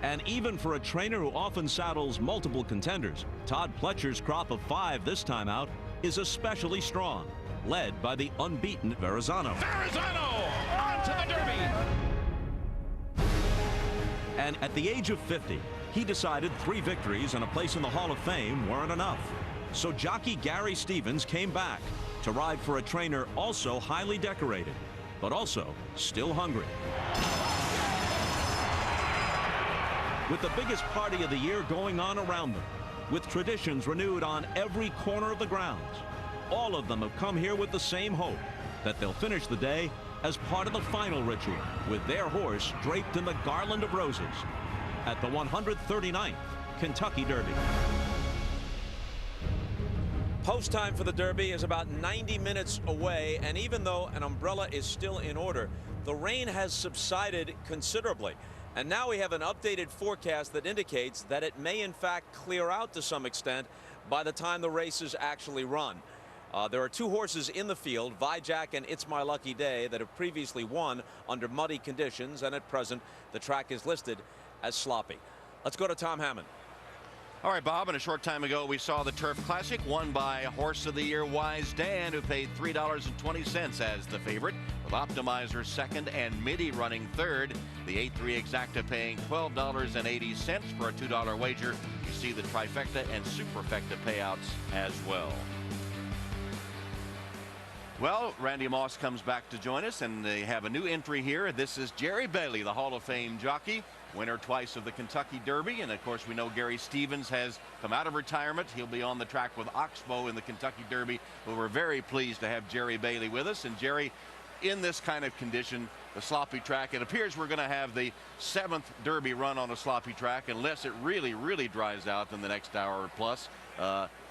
And even for a trainer who often saddles multiple contenders, Todd Pletcher's crop of 5 this time out is especially strong, led by the unbeaten Verrazano. Verrazano on to the Derby! And at the age of 50, he decided 3 victories and a place in the Hall of Fame weren't enough. So jockey Gary Stevens came back to ride for a trainer also highly decorated, but also still hungry. With the biggest party of the year going on around them, with traditions renewed on every corner of the grounds, all of them have come here with the same hope that they'll finish the day as part of the final ritual with their horse draped in the garland of roses at the 139th Kentucky Derby. Post time for the Derby is about 90 minutes away, and even though an umbrella is still in order, the rain has subsided considerably. And now we have an updated forecast that indicates that it may in fact clear out to some extent by the time the races actually run. There are 2 horses in the field, Vijack and It's My Lucky Day, that have previously won under muddy conditions, and at present the track is listed as sloppy. Let's go to Tom Hammond. All right, Bob, and a short time ago we saw the Turf Classic won by Horse of the Year Wise Dan, who paid $3.20 as the favorite, with Optimizer second and Midi running third. The 8-3 Exacta paying $12.80 for a $2 wager. You see the trifecta and superfecta payouts as well. Well, Randy Moss comes back to join us, and they have a new entry here. This is Jerry Bailey, the Hall of Fame jockey, winner twice of the Kentucky Derby. And of course, we know Gary Stevens has come out of retirement. He'll be on the track with Oxbow in the Kentucky Derby. But we're very pleased to have Jerry Bailey with us. And Jerry, in this kind of condition, the sloppy track, it appears we're going to have the 7th Derby run on a sloppy track, unless it really, really dries out in the next hour or plus.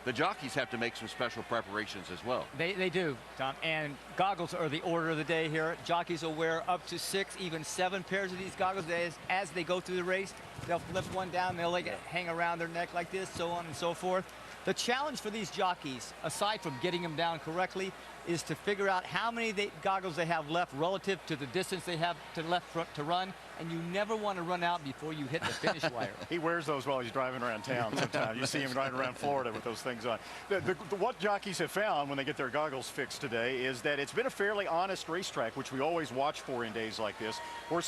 The jockeys have to make some special preparations as well. They do, Tom. And goggles are the order of the day here. Jockeys will wear up to 6, even 7 pairs of these goggles as they go through the race. They'll flip one down, they'll let it hang around their neck like this, so on and so forth. The challenge for these jockeys, aside from getting them down correctly, is to figure out how many goggles they have left relative to the distance they have to left front to run. And you never want to run out before you hit the finish wire. He wears those while he's driving around town sometimes. You see him riding around Florida with those things on. What jockeys have found when they get their goggles fixed today is that it's been a fairly honest racetrack, which we always watch for in days like this.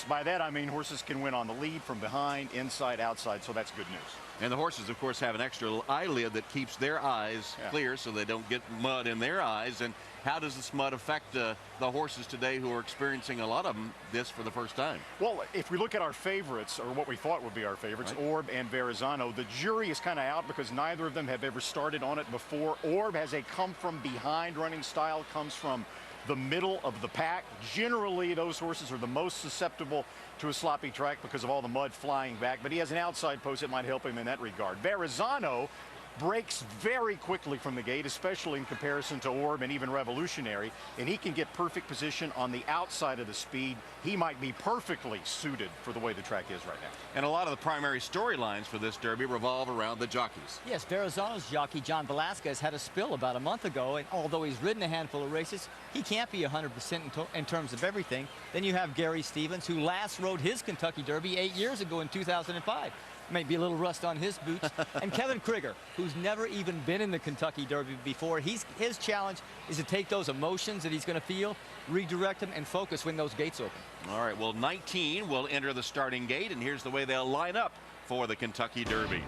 By that I mean horses can win on the lead, from behind, inside, outside, so that's good news. And the horses, of course, have an extra eyelid that keeps their eyes clear so they don't get mud in their eyes. And How does this mud affect the horses today who are experiencing a lot of this for the first time? Well, if we look at our favorites, or what we thought would be our favorites, right, Orb and Verrazano, the jury is kind of out because neither of them have ever started on it before. Orb has a come-from-behind running style, comes from the middle of the pack. Generally, those horses are the most susceptible to a sloppy track because of all the mud flying back, but he has an outside post that might help him in that regard. Verrazano breaks very quickly from the gate, especially in comparison to Orb and even Revolutionary, and he can get perfect position on the outside of the speed. He might be perfectly suited for the way the track is right now. And a lot of the primary storylines for this Derby revolve around the jockeys. Yes, Verrazano's jockey, John Velasquez, had a spill about a month ago, and although he's ridden a handful of races, he can't be 100% in terms of everything. Then you have Gary Stevens, who last rode his Kentucky Derby 8 years ago in 2005. Maybe a little rust on his boots. And Kevin Krieger, who's never even been in the Kentucky Derby before. His challenge is to take those emotions that he's going to feel, redirect them, and focus when those gates open. All right, well, 19 will enter the starting gate, and here's the way they'll line up for the Kentucky Derby.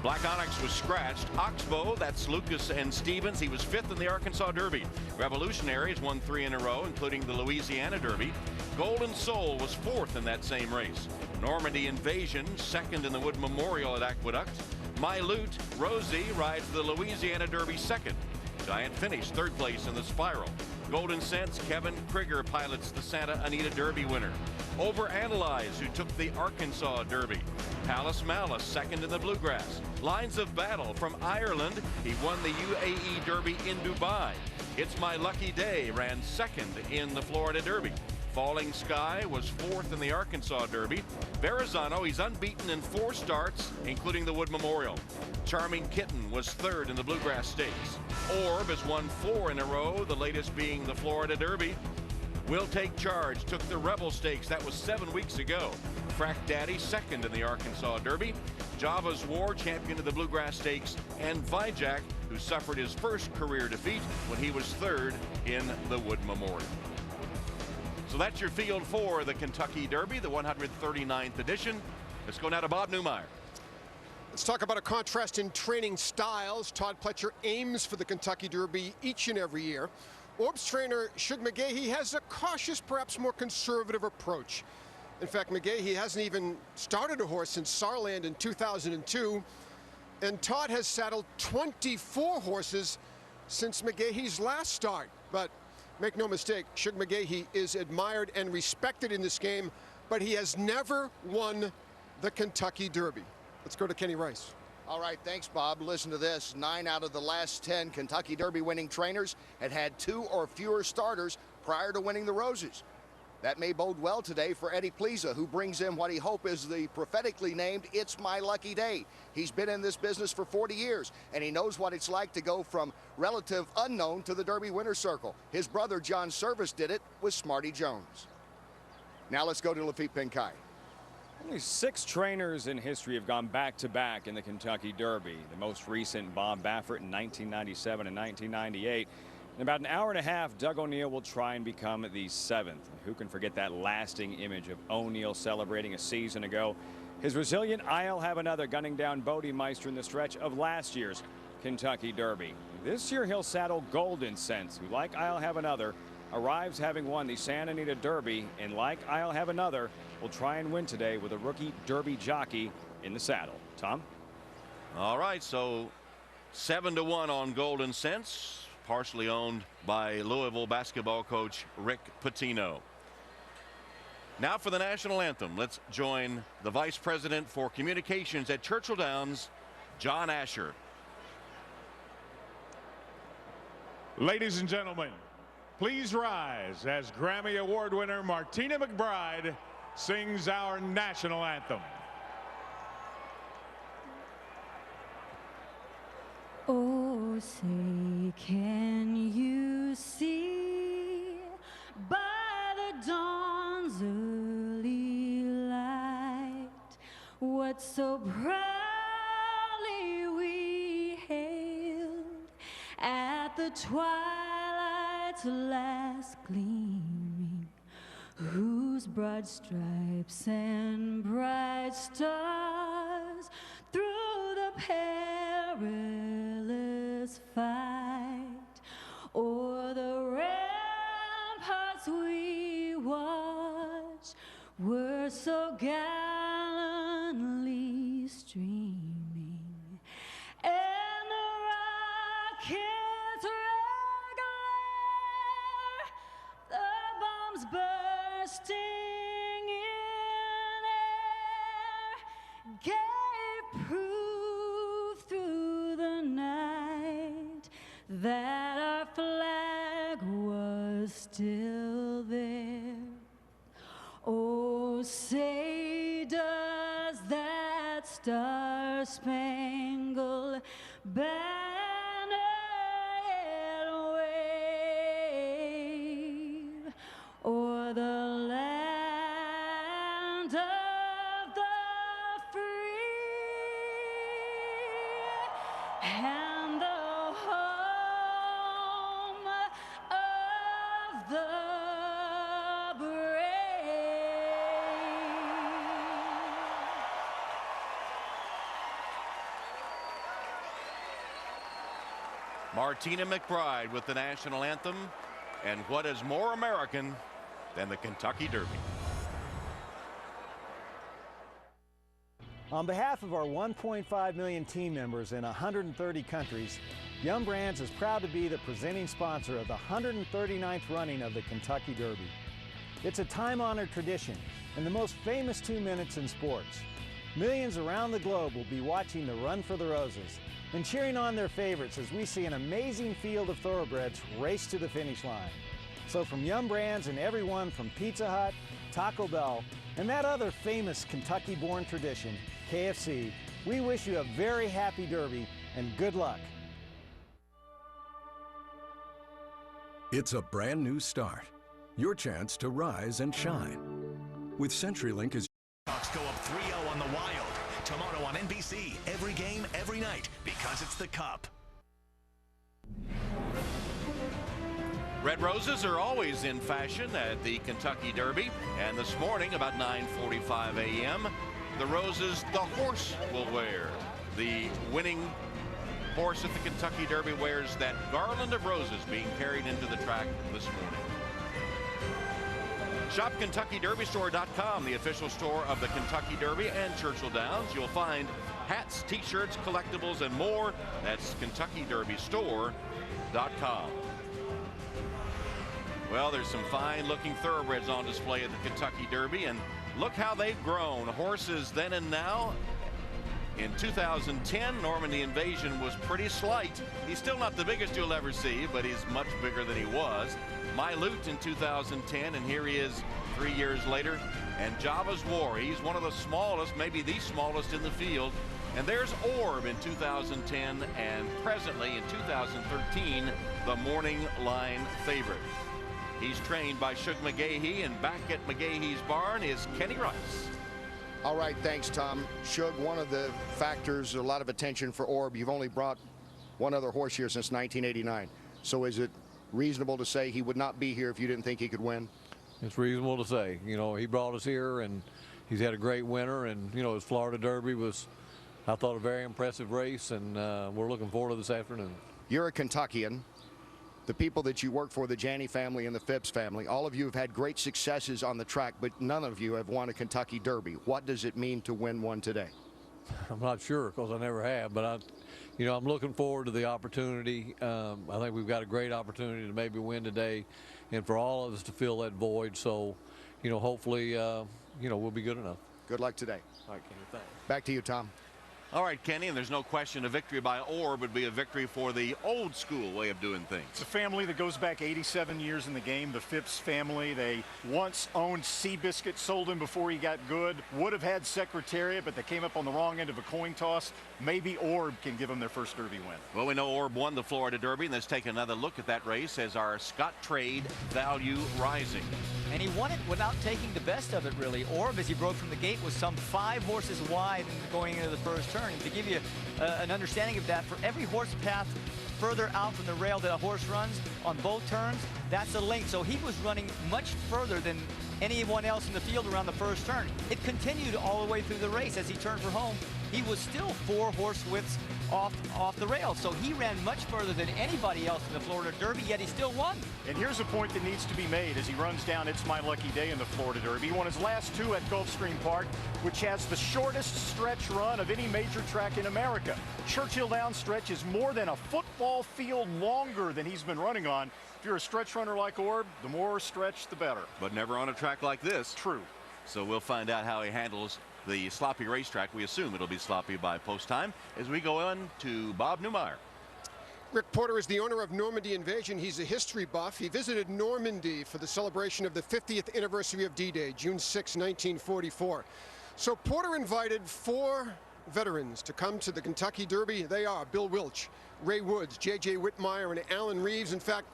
Black Onyx was scratched. Oxbow, that's Lucas and Stevens. He was 5th in the Arkansas Derby. Revolutionary has won 3 in a row, including the Louisiana Derby. Golden Soul was 4th in that same race. Normandy Invasion, 2nd in the Wood Memorial at Aqueduct. My Loot, Rosie, rides the Louisiana Derby 2nd. Giant Finish, 3rd place in the Spiral. Golden Sense, Kevin Krieger pilots the Santa Anita Derby winner. Overanalyze, who took the Arkansas Derby. Palace Malice, 2nd in the Bluegrass. Lines of Battle from Ireland. He won the UAE Derby in Dubai. It's My Lucky Day ran 2nd in the Florida Derby. Falling Sky was 4th in the Arkansas Derby. Verrazano, he's unbeaten in 4 starts, including the Wood Memorial. Charming Kitten was 3rd in the Bluegrass Stakes. Orb has won 4 in a row, the latest being the Florida Derby. Will Take Charge took the Rebel Stakes. That was 7 weeks ago. Frack Daddy, 2nd in the Arkansas Derby. Java's War, champion of the Bluegrass Stakes. And Vijak, who suffered his first career defeat when he was 3rd in the Wood Memorial. So that's your field for the Kentucky Derby, the 139th edition. Let's go now to Bob Newmeyer. Let's talk about a contrast in training styles. Todd Pletcher aims for the Kentucky Derby each and every year. Orb's trainer, Shug McGahee, has a cautious, perhaps more conservative approach. In fact, McGahee hasn't even started a horse since Saarland in 2002. And Todd has saddled 24 horses since McGahee's last start. But make no mistake, Shug McGahee is admired and respected in this game, but he has never won the Kentucky Derby. Let's go to Kenny Rice. All right, thanks, Bob. Listen to this. 9 out of the last 10 Kentucky Derby winning trainers had 2 or fewer starters prior to winning the Roses. That may bode well today for Eddie Pliza, who brings in what he hopes is the prophetically named It's My Lucky Day. He's been in this business for 40 years, and he knows what it's like to go from relative unknown to the Derby winner's circle. His brother, John Service, did it with Smarty Jones. Now let's go to Lafitte Pinkai. Only 6 trainers in history have gone back-to-back in the Kentucky Derby. The most recent, Bob Baffert, in 1997 and 1998. In about an hour and a half, Doug O'Neill will try and become the 7th. Who can forget that lasting image of O'Neill celebrating a season ago? His resilient I'll Have Another gunning down Bodemeister in the stretch of last year's Kentucky Derby. This year he'll saddle Golden Sense, who, like I'll Have Another, arrives having won the Santa Anita Derby, and like I'll Have Another, will try and win today with a rookie Derby jockey in the saddle. Tom? All right, so 7-1 on Golden Sense, partially owned by Louisville basketball coach Rick Pitino. Now for the national anthem. Let's join the Vice President for Communications at Churchill Downs, John Asher. Ladies and gentlemen, please rise as Grammy Award winner Martina McBride sings our national anthem. Oh, say, can you see by the dawn's early light what so proudly we hailed at the twilight's last gleaming, whose broad stripes and bright stars through the perilous fight o'er the gallantly streaming, and the rockets regular, the bombs bursting in air, gave proof through the night that our flag was still there. Oh, say does that star-spangled banner yet wave o'er the land of the free and the home of the brave? Martina McBride with the national anthem, and what is more American than the Kentucky Derby? On behalf of our 1.5 million team members in 130 countries, Yum Brands is proud to be the presenting sponsor of the 139th running of the Kentucky Derby. It's a time-honored tradition and the most famous 2 minutes in sports. Millions around the globe will be watching the Run for the Roses and cheering on their favorites as we see an amazing field of thoroughbreds race to the finish line. So from Yum Brands and everyone from Pizza Hut, Taco Bell, and that other famous Kentucky-born tradition, KFC, we wish you a very happy Derby and good luck. It's a brand new start. Your chance to rise and shine. With CenturyLink as Sox go up 3-0 on the Wild. Tomorrow on NBC, every game, every night, because it's the Cup. Red roses are always in fashion at the Kentucky Derby, and this morning about 9:45 a.m. the roses the horse will wear. The winning horse at the Kentucky Derby wears that garland of roses being carried into the track this morning. Shop KentuckyDerbyStore.com, the official store of the Kentucky Derby and Churchill Downs. You'll find hats, t-shirts, collectibles, and more. That's KentuckyDerbyStore.com. Well, there's some fine-looking thoroughbreds on display at the Kentucky Derby, and look how they've grown. Horses then and now. In 2010, Norman the Invasion was pretty slight. He's still not the biggest you'll ever see, but he's much bigger than he was. My Loot in 2010, and here he is 3 years later. And Java's War, he's one of the smallest, maybe the smallest in the field. And there's Orb in 2010, and presently in 2013, the morning line favorite. He's trained by Shug McGahee, and back at McGahee's barn is Kenny Rice. All right, thanks, Tom. Shug, one of the factors, a lot of attention for Orb. You've only brought one other horse here since 1989. So is it reasonable to say he would not be here if you didn't think he could win? It's reasonable to say. You know, he brought us here, and he's had a great winter. And, you know, his Florida Derby was, I thought, a very impressive race, and we're looking forward to this afternoon. You're a Kentuckian. The people that you work for, the Janney family and the Phipps family, all of you have had great successes on the track, but none of you have won a Kentucky Derby. What does it mean to win one today? I'm not sure, because I never have, but I'm looking forward to the opportunity. I think we've got a great opportunity to maybe win today, and for all of us to fill that void. So, you know, hopefully, we'll be good enough. Good luck today. All right, Kenny, thanks. Back to you, Tom. All right, Kenny, and there's no question a victory by Orb would be a victory for the old school way of doing things. It's a family that goes back 87 years in the game, the Phipps family. They once owned Seabiscuit, sold him before he got good. Would have had Secretariat, but they came up on the wrong end of a coin toss. Maybe Orb can give them their first Derby win. Well, we know Orb won the Florida Derby, and let's take another look at that race as our Scott Trade value rising. And he won it without taking the best of it, really. Orb, as he broke from the gate, was some 5 horses wide going into the first turn. And to give you an understanding of that, for every horse path further out from the rail that a horse runs on both turns, that's a length. So he was running much further than anyone else in the field around the first turn. It continued all the way through the race. As he turned for home, he was still 4 horse widths off the rail. So he ran much further than anybody else in the Florida Derby, yet he still won. And here's a point that needs to be made as he runs down It's My Lucky Day in the Florida Derby. He won his last 2 at Gulfstream Park, which has the shortest stretch run of any major track in America. Churchill Downs stretch is more than a football field longer than he's been running on. If you're a stretch runner like Orb, the more stretch, the better. But never on a track like this. True. So we'll find out how he handles the sloppy racetrack. We assume it'll be sloppy by post time as we go on to Bob Newmeyer. Rick Porter is the owner of Normandy Invasion. He's a history buff. He visited Normandy for the celebration of the 50th anniversary of D-Day, June 6, 1944. So Porter invited 4 veterans to come to the Kentucky Derby. They are Bill Wilch, Ray Woods, J.J. Whitmire, and Alan Reeves. In fact,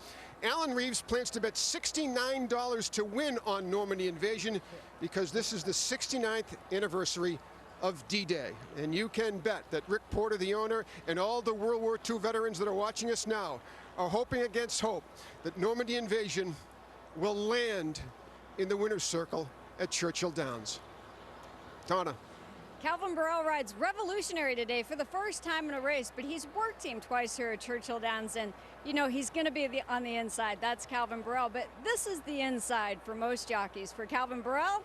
Alan Reeves plans to bet $69 to win on Normandy Invasion because this is the 69th anniversary of D-Day. And you can bet that Rick Porter, the owner, and all the World War II veterans that are watching us now are hoping against hope that Normandy Invasion will land in the winner's circle at Churchill Downs. Donna. Calvin Burrell rides revolutionary today for the first time in a race, but he's worked him twice here at Churchill Downs, and you know he's going to be on the inside. That's Calvin Burrell, but this is the inside for most jockeys. For Calvin Burrell,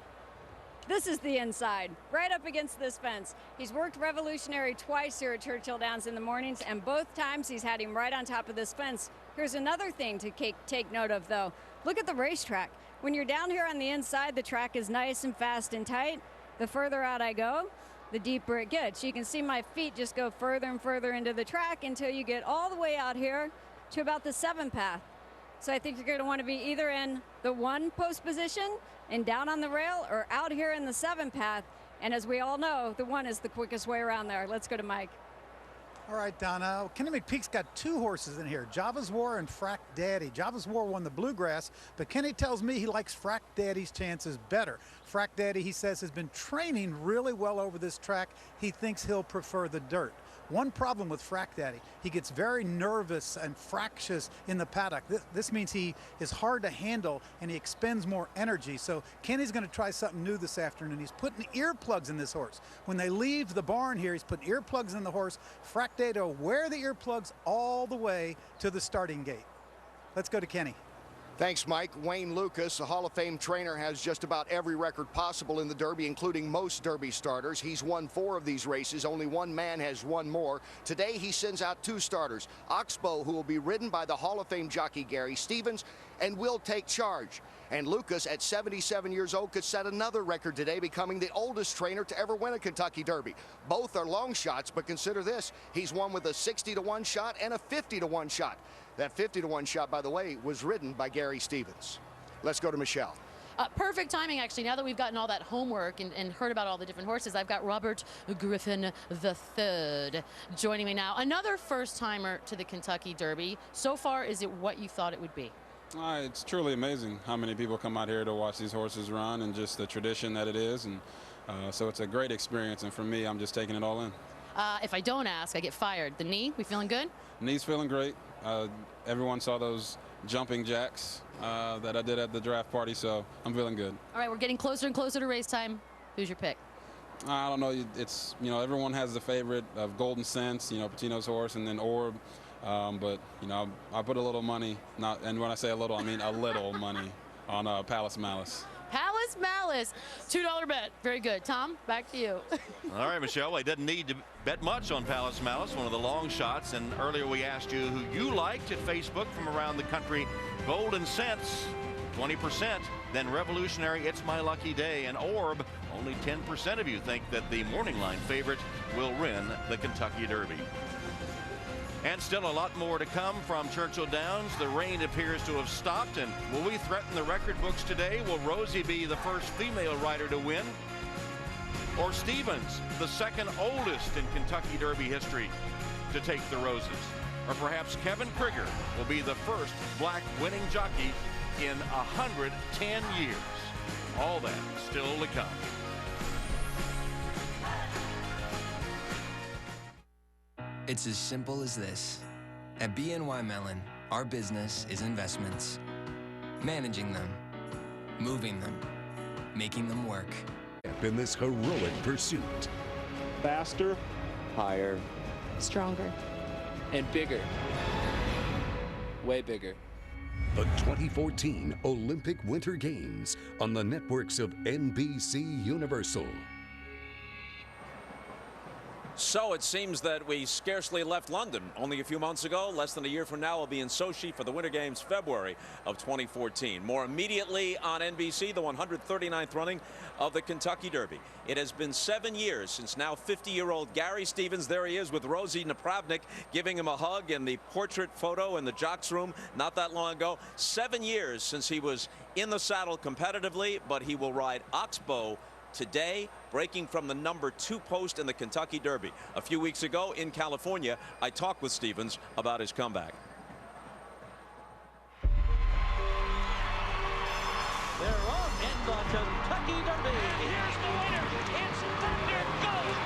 this is the inside, right up against this fence. He's worked revolutionary twice here at Churchill Downs in the mornings, and both times he's had him right on top of this fence. Here's another thing to take note of, though. Look at the racetrack. When you're down here on the inside, the track is nice and fast and tight. The further out I go, the deeper it gets. You can see my feet just go further and further into the track until you get all the way out here to about the 7 path. So I think you're going to want to be either in the 1 post position and down on the rail or out here in the 7 path. And as we all know, the 1 is the quickest way around there. Let's go to Mike. All right, Donna. Kenny McPeak's got 2 horses in here, Java's War and Frack Daddy. Java's War won the Bluegrass, but Kenny tells me he likes Frack Daddy's chances better. Frack Daddy, he says, has been training really well over this track. He thinks he'll prefer the dirt. One problem with Frack Daddy, he gets very nervous and fractious in the paddock. This means he is hard to handle and he expends more energy. So Kenny's going to try something new this afternoon. He's putting earplugs in this horse. When they leave the barn here, he's putting earplugs in the horse. Frack Daddy will wear the earplugs all the way to the starting gate. Let's go to Kenny. Thanks, Mike. Wayne Lucas, a Hall of Fame trainer, has just about every record possible in the Derby, including most Derby starters. He's won 4 of these races. Only one man has won more. Today, he sends out 2 starters. Oxbow, who will be ridden by the Hall of Fame jockey Gary Stevens, and will take charge. And Lucas, at 77 years old, could set another record today, becoming the oldest trainer to ever win a Kentucky Derby. Both are long shots, but consider this. He's won with a 60-to-1 shot and a 50-to-1 shot. That 50-to-1 shot, by the way, was ridden by Gary Stevens. Let's go to Michelle. Perfect timing, actually. Now that we've gotten all that homework and heard about all the different horses, I've got Robert Griffin III joining me now. Another first-timer to the Kentucky Derby. So far, is it what you thought it would be? It's truly amazing how many people come out here to watch these horses run and just the tradition that it is. And so it's a great experience. And for me, I'm just taking it all in. If I don't ask, I get fired. The knee, we feeling good? Knee's feeling great. Everyone saw those jumping jacks that I did at the draft party, so I'm feeling good. All right, we're getting closer and closer to race time. Who's your pick? I don't know. It's, you know, everyone has the favorite of Golden Sense, you know, Patino's horse, and then Orb. But, you know, I put a little money, and when I say a little, I mean a little money on Palace Malice. Palace Malice, $2 bet. Very good. Tom, back to you. All right, Michelle, well, he doesn't need to bet much on Palace Malice, one of the long shots. And earlier we asked you who you liked at Facebook from around the country. Golden Sense, 20%. Then Revolutionary, It's My Lucky Day. And Orb, only 10% of you think that the morning line favorite will win the Kentucky Derby. And still a lot more to come from Churchill Downs. The rain appears to have stopped. And will we threaten the record books today? Will Rosie be the first female rider to win? Or Stevens, the second oldest in Kentucky Derby history to take the roses? Or perhaps Kevin Krieger will be the first black winning jockey in 110 years? All that still to come. It's as simple as this. At BNY Mellon, our business is investments. Managing them, moving them, making them work. In this heroic pursuit. Faster, higher, stronger, and bigger. Way bigger. The 2014 Olympic Winter Games on the networks of NBC Universal. So it seems that we scarcely left London. Only a few months ago, less than a year from now, we'll be in Sochi for the Winter Games, February of 2014. More immediately on NBC, the 139th running of the Kentucky Derby. It has been 7 years since now 50-year-old Gary Stevens, there he is with Rosie Napravnik, giving him a hug in the portrait photo in the jocks room not that long ago. 7 years since he was in the saddle competitively, but he will ride Oxbow today, breaking from the #2 post in the Kentucky Derby. A few weeks ago in California, I talked with Stevens about his comeback. They're off in the Kentucky Derby. Here's the winner. It's Thunder Gold.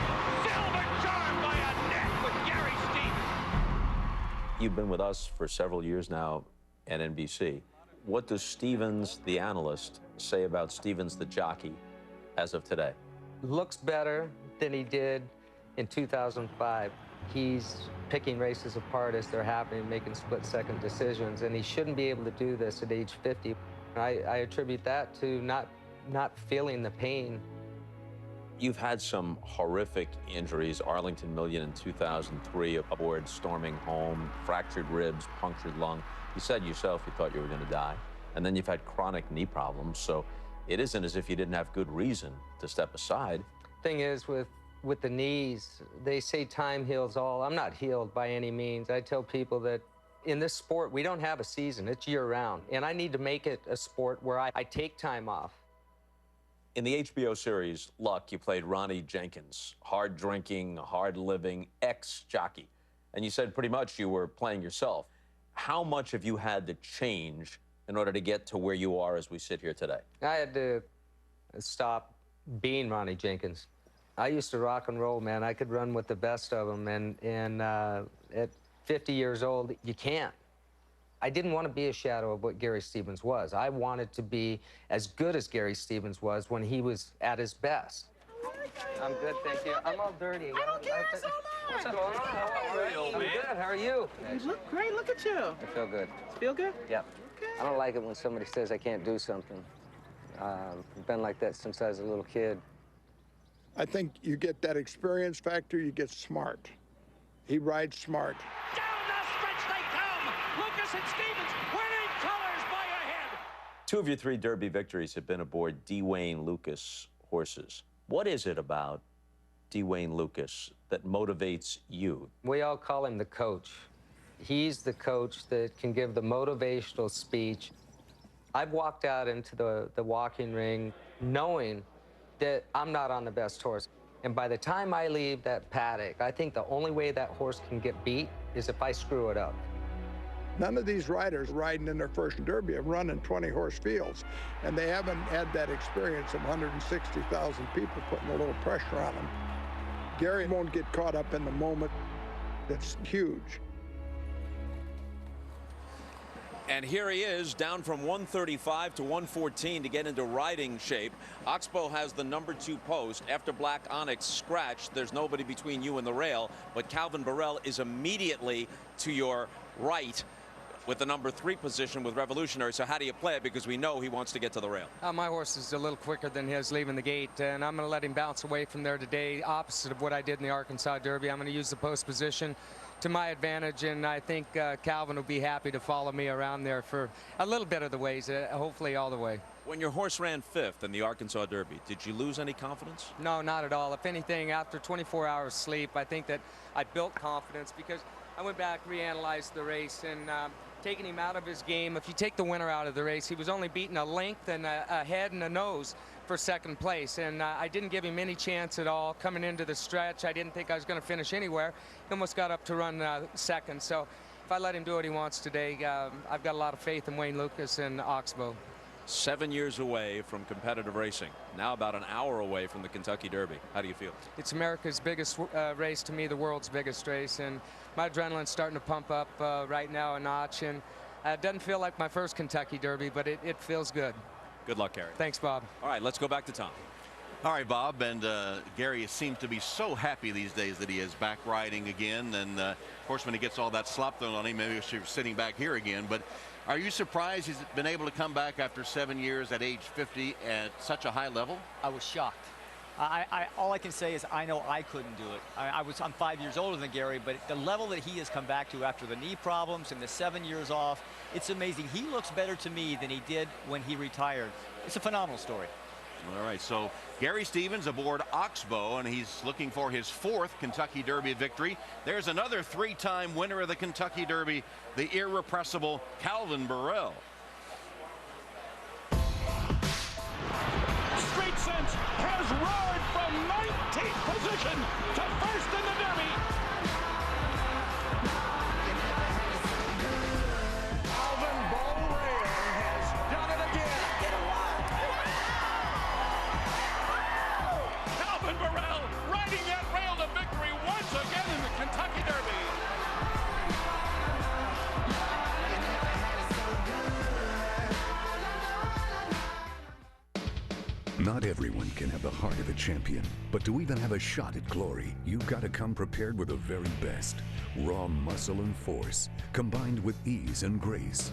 Silver charm by a neck with Gary Stevens. You've been with us for several years now at NBC. What does Stevens, the analyst, say about Stevens, the jockey, as of today? Looks better than he did in 2005. He's picking races apart as they're happening, making split-second decisions, and he shouldn't be able to do this at age 50. I attribute that to not feeling the pain. You've had some horrific injuries. Arlington Million in 2003, aboard storming home, fractured ribs, punctured lung. You said yourself you thought you were going to die. And then you've had chronic knee problems, so it isn't as if you didn't have good reason to step aside. Thing is, with the knees, they say time heals all. I'm not healed by any means. I tell people that in this sport, we don't have a season. It's year-round. And I need to make it a sport where I take time off. In the HBO series Luck, you played Ronnie Jenkins, hard-drinking, hard-living ex-jockey. And you said pretty much you were playing yourself. How much have you had to change in order to get to where you are as we sit here today? I had to stop being Ronnie Jenkins. I used to rock and roll, man. I could run with the best of them, and at 50 years old, you can't. I didn't want to be a shadow of what Gary Stevens was. I wanted to be as good as Gary Stevens was when he was at his best. I'm good, thank you. I'm all dirty. I don't care so much. What's going on? How are you, man? I'm good. How are you? You look great. Look at you. I feel good. Feel good? Yep. Okay. I don't like it when somebody says I can't do something. I've been like that since I was a little kid. I think you get that experience factor, you get smart. He rides smart. Down the stretch they come. Lucas and Stevens winning colors by a head. 2 of your 3 Derby victories have been aboard D. Wayne Lucas horses. What is it about D. Wayne Lucas that motivates you? We all call him the coach. He's the coach that can give the motivational speech. I've walked out into the walking ring knowing that I'm not on the best horse. And by the time I leave that paddock, I think the only way that horse can get beat is if I screw it up. None of these riders riding in their first Derby have run in 20-horse fields, and they haven't had that experience of 160,000 people putting a little pressure on them. Gary won't get caught up in the moment. That's huge. And here he is, down from 135 to 114 to get into riding shape. Oxbow has the #2 post. After Black Onyx scratched, there's nobody between you and the rail, but Calvin Burrell is immediately to your right with the #3 position with Revolutionary. So how do you play it? Because we know he wants to get to the rail. My horse is a little quicker than his leaving the gate, and I'm going to let him bounce away from there today, opposite of what I did in the Arkansas Derby. I'm going to use the post position to my advantage, and I think Calvin will be happy to follow me around there for a little bit of the ways, hopefully all the way. When your horse ran 5th in the Arkansas Derby, did you lose any confidence? No, not at all. If anything, after 24 hours sleep, I think that I built confidence because I went back, reanalyzed the race, and taking him out of his game. If you take the winner out of the race, he was only beaten a length and a head and a nose for 2nd place, and I didn't give him any chance at all coming into the stretch. I didn't think I was going to finish anywhere. He almost got up to run 2nd. So if I let him do what he wants today, I've got a lot of faith in Wayne Lucas and Oxbow. 7 years away from competitive racing, now about an hour away from the Kentucky Derby. How do you feel? It's America's biggest race, to me the world's biggest race, and my adrenaline's starting to pump up right now a notch, and it doesn't feel like my first Kentucky Derby, but it feels good. Good luck, Gary. Thanks, Bob. All right, let's go back to Tom. All right, Bob, and Gary seems to be so happy these days that he is back riding again. And of course, when he gets all that slop thrown on him, maybe he's sitting back here again. But are you surprised he's been able to come back after 7 years at age 50 at such a high level? I was shocked. All I can say is I know I couldn't do it. I'm 5 years older than Gary, but the level that he has come back to after the knee problems and the 7 years off, it's amazing. He looks better to me than he did when he retired. It's a phenomenal story. All right, so Gary Stevens aboard Oxbow, and he's looking for his 4th Kentucky Derby victory. There's another 3-time winner of the Kentucky Derby, the irrepressible Calvin Burrell. Street Sense has roared from 19th position to 1st in the Derby. Calvin Burrell has done it again. Calvin Burrell riding that rail to victory once again in the Kentucky Derby. Not everyone can have the heart of a champion, but to even have a shot at glory, you've got to come prepared with the very best. Raw muscle and force, combined with ease and grace.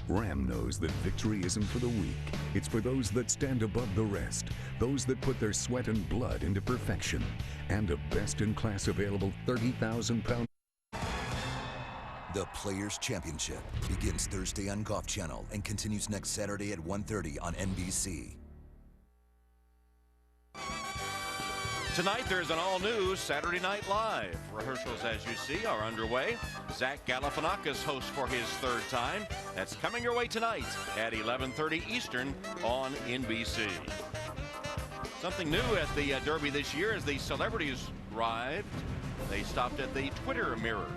Ram knows that victory isn't for the weak. It's for those that stand above the rest, those that put their sweat and blood into perfection, and a best-in-class available 30,000-pound. The Players' Championship begins Thursday on Golf Channel and continues next Saturday at 1:30 on NBC. Tonight, there's an all-new Saturday Night Live. Rehearsals, as you see, are underway. Zach Galifianakis hosts for his 3rd time. That's coming your way tonight at 11:30 Eastern on NBC. Something new at the Derby this year as the celebrities arrived. They stopped at the Twitter mirror.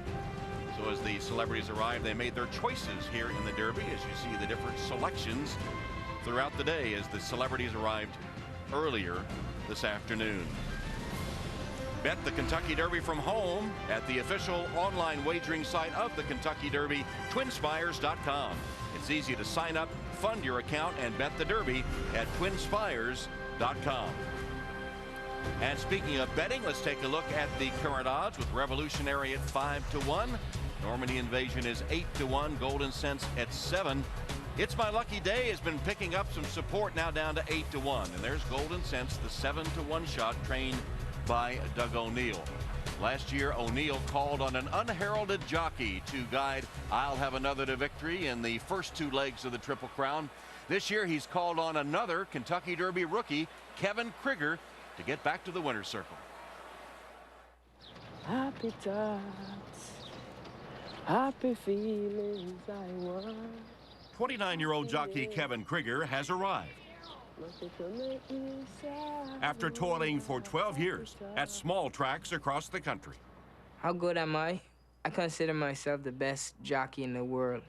So as the celebrities arrived, they made their choices here in the Derby, as you see the different selections throughout the day as the celebrities arrived earlier this afternoon. Bet the Kentucky Derby from home at the official online wagering site of the Kentucky Derby, TwinSpires.com. It's easy to sign up, fund your account, and bet the Derby at TwinSpires.com. And speaking of betting, let's take a look at the current odds with Revolutionary at 5-1. Normandy Invasion is 8-1. Golden Sense at 7. It's My Lucky Day has been picking up some support, now down to 8-1. And there's Golden Sense, the 7-1 shot, trained by Doug O'Neill. Last year, O'Neill called on an unheralded jockey to guide I'll Have Another to victory in the first 2 legs of the Triple Crown. This year, he's called on another Kentucky Derby rookie, Kevin Krigger, to get back to the winner's circle. Happy thoughts, happy feelings I want. 29-year-old jockey Kevin Krigger has arrived after toiling for 12 years at small tracks across the country. How good am I? I consider myself the best jockey in the world.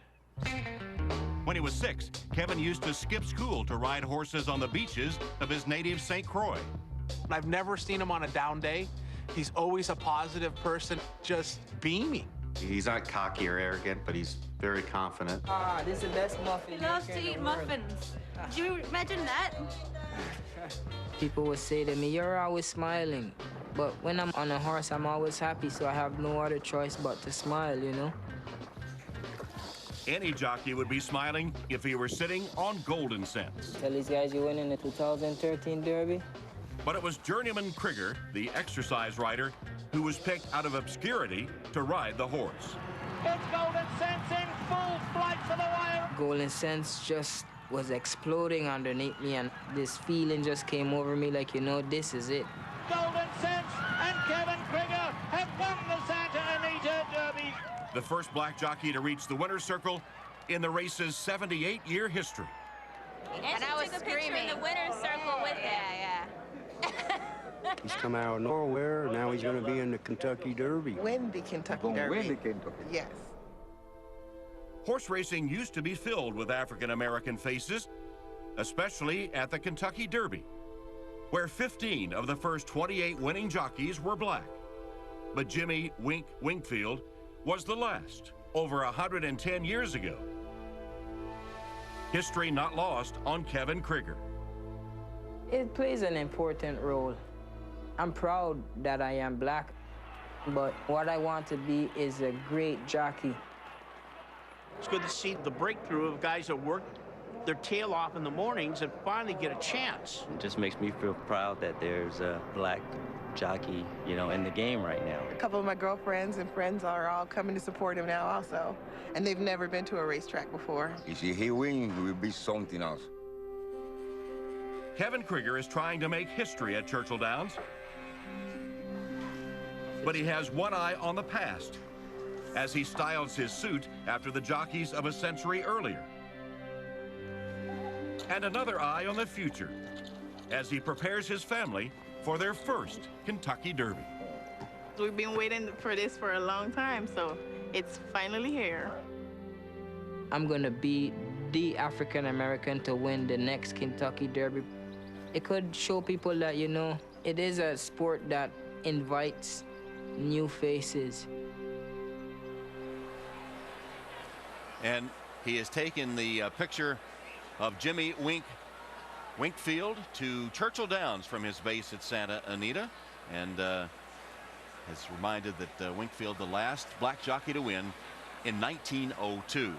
When he was 6, Kevin used to skip school to ride horses on the beaches of his native St. Croix. I've never seen him on a down day. He's always a positive person, just beaming. He's not cocky or arrogant, but he's very confident. Ah, this is the best muffin. He loves to eat muffins. Did you imagine that? People would say to me, you're always smiling. But when I'm on a horse, I'm always happy, so I have no other choice but to smile, you know? Any jockey would be smiling if he were sitting on Golden Sense. Tell these guys you're winning the 2013 Derby. But it was journeyman Krigger, the exercise rider, who was picked out of obscurity to ride the horse. It's Golden Sense in full flight for the wire. Golden Sense just was exploding underneath me, and this feeling just came over me like, you know, this is it. Golden Sense and Kevin Krigger have won the Santa Anita Derby. The first black jockey to reach the winner's circle in the race's 78-year history. And I was screaming in the winner's circle with him. He's come out of nowhere, now he's going to be in the Kentucky Derby. Win the Kentucky Derby. Win the Kentucky. Yes. Horse racing used to be filled with African-American faces, especially at the Kentucky Derby, where 15 of the first 28 winning jockeys were black. But Jimmy Wink Winkfield was the last, over 110 years ago. History not lost on Kevin Krieger. It plays an important role. I'm proud that I am black, but what I want to be is a great jockey. It's good to see the breakthrough of guys that work their tail off in the mornings and finally get a chance. It just makes me feel proud that there's a black jockey, you know, in the game right now. A couple of my girlfriends and friends are all coming to support him now also, and they've never been to a racetrack before. If he wins, it will be something else. Kevin Krieger is trying to make history at Churchill Downs, but he has one eye on the past as he styles his suit after the jockeys of a century earlier. And another eye on the future as he prepares his family for their first Kentucky Derby. We've been waiting for this for a long time, so it's finally here. I'm gonna be the African American to win the next Kentucky Derby. It could show people that, you know, it is a sport that invites new faces. And he has taken the picture of Jimmy Winkfield to Churchill Downs from his base at Santa Anita, and has reminded that Winkfield, the last black jockey to win in 1902.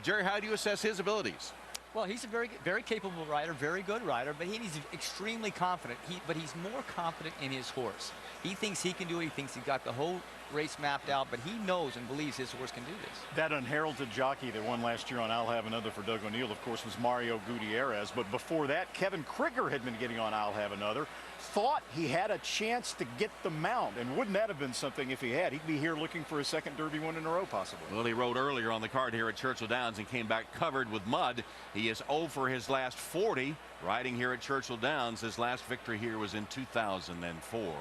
Jerry, how do you assess his abilities? Well, he's a very capable rider, very good rider, but he's extremely confident. But he's more confident in his horse. He thinks he can do it. He thinks he's got the whole race mapped out, but he knows and believes his horse can do this. That unheralded jockey that won last year on I'll Have Another for Doug O'Neill, of course, was Mario Gutierrez. But before that, Kevin Krieger had been getting on I'll Have Another. Thought he had a chance to get the mount, and wouldn't that have been something if he had? He'd be here looking for his second Derby win in a row, possibly. Well, he rode earlier on the card here at Churchill Downs and came back covered with mud. He is 0 for his last 40 riding here at Churchill Downs. His last victory here was in 2004.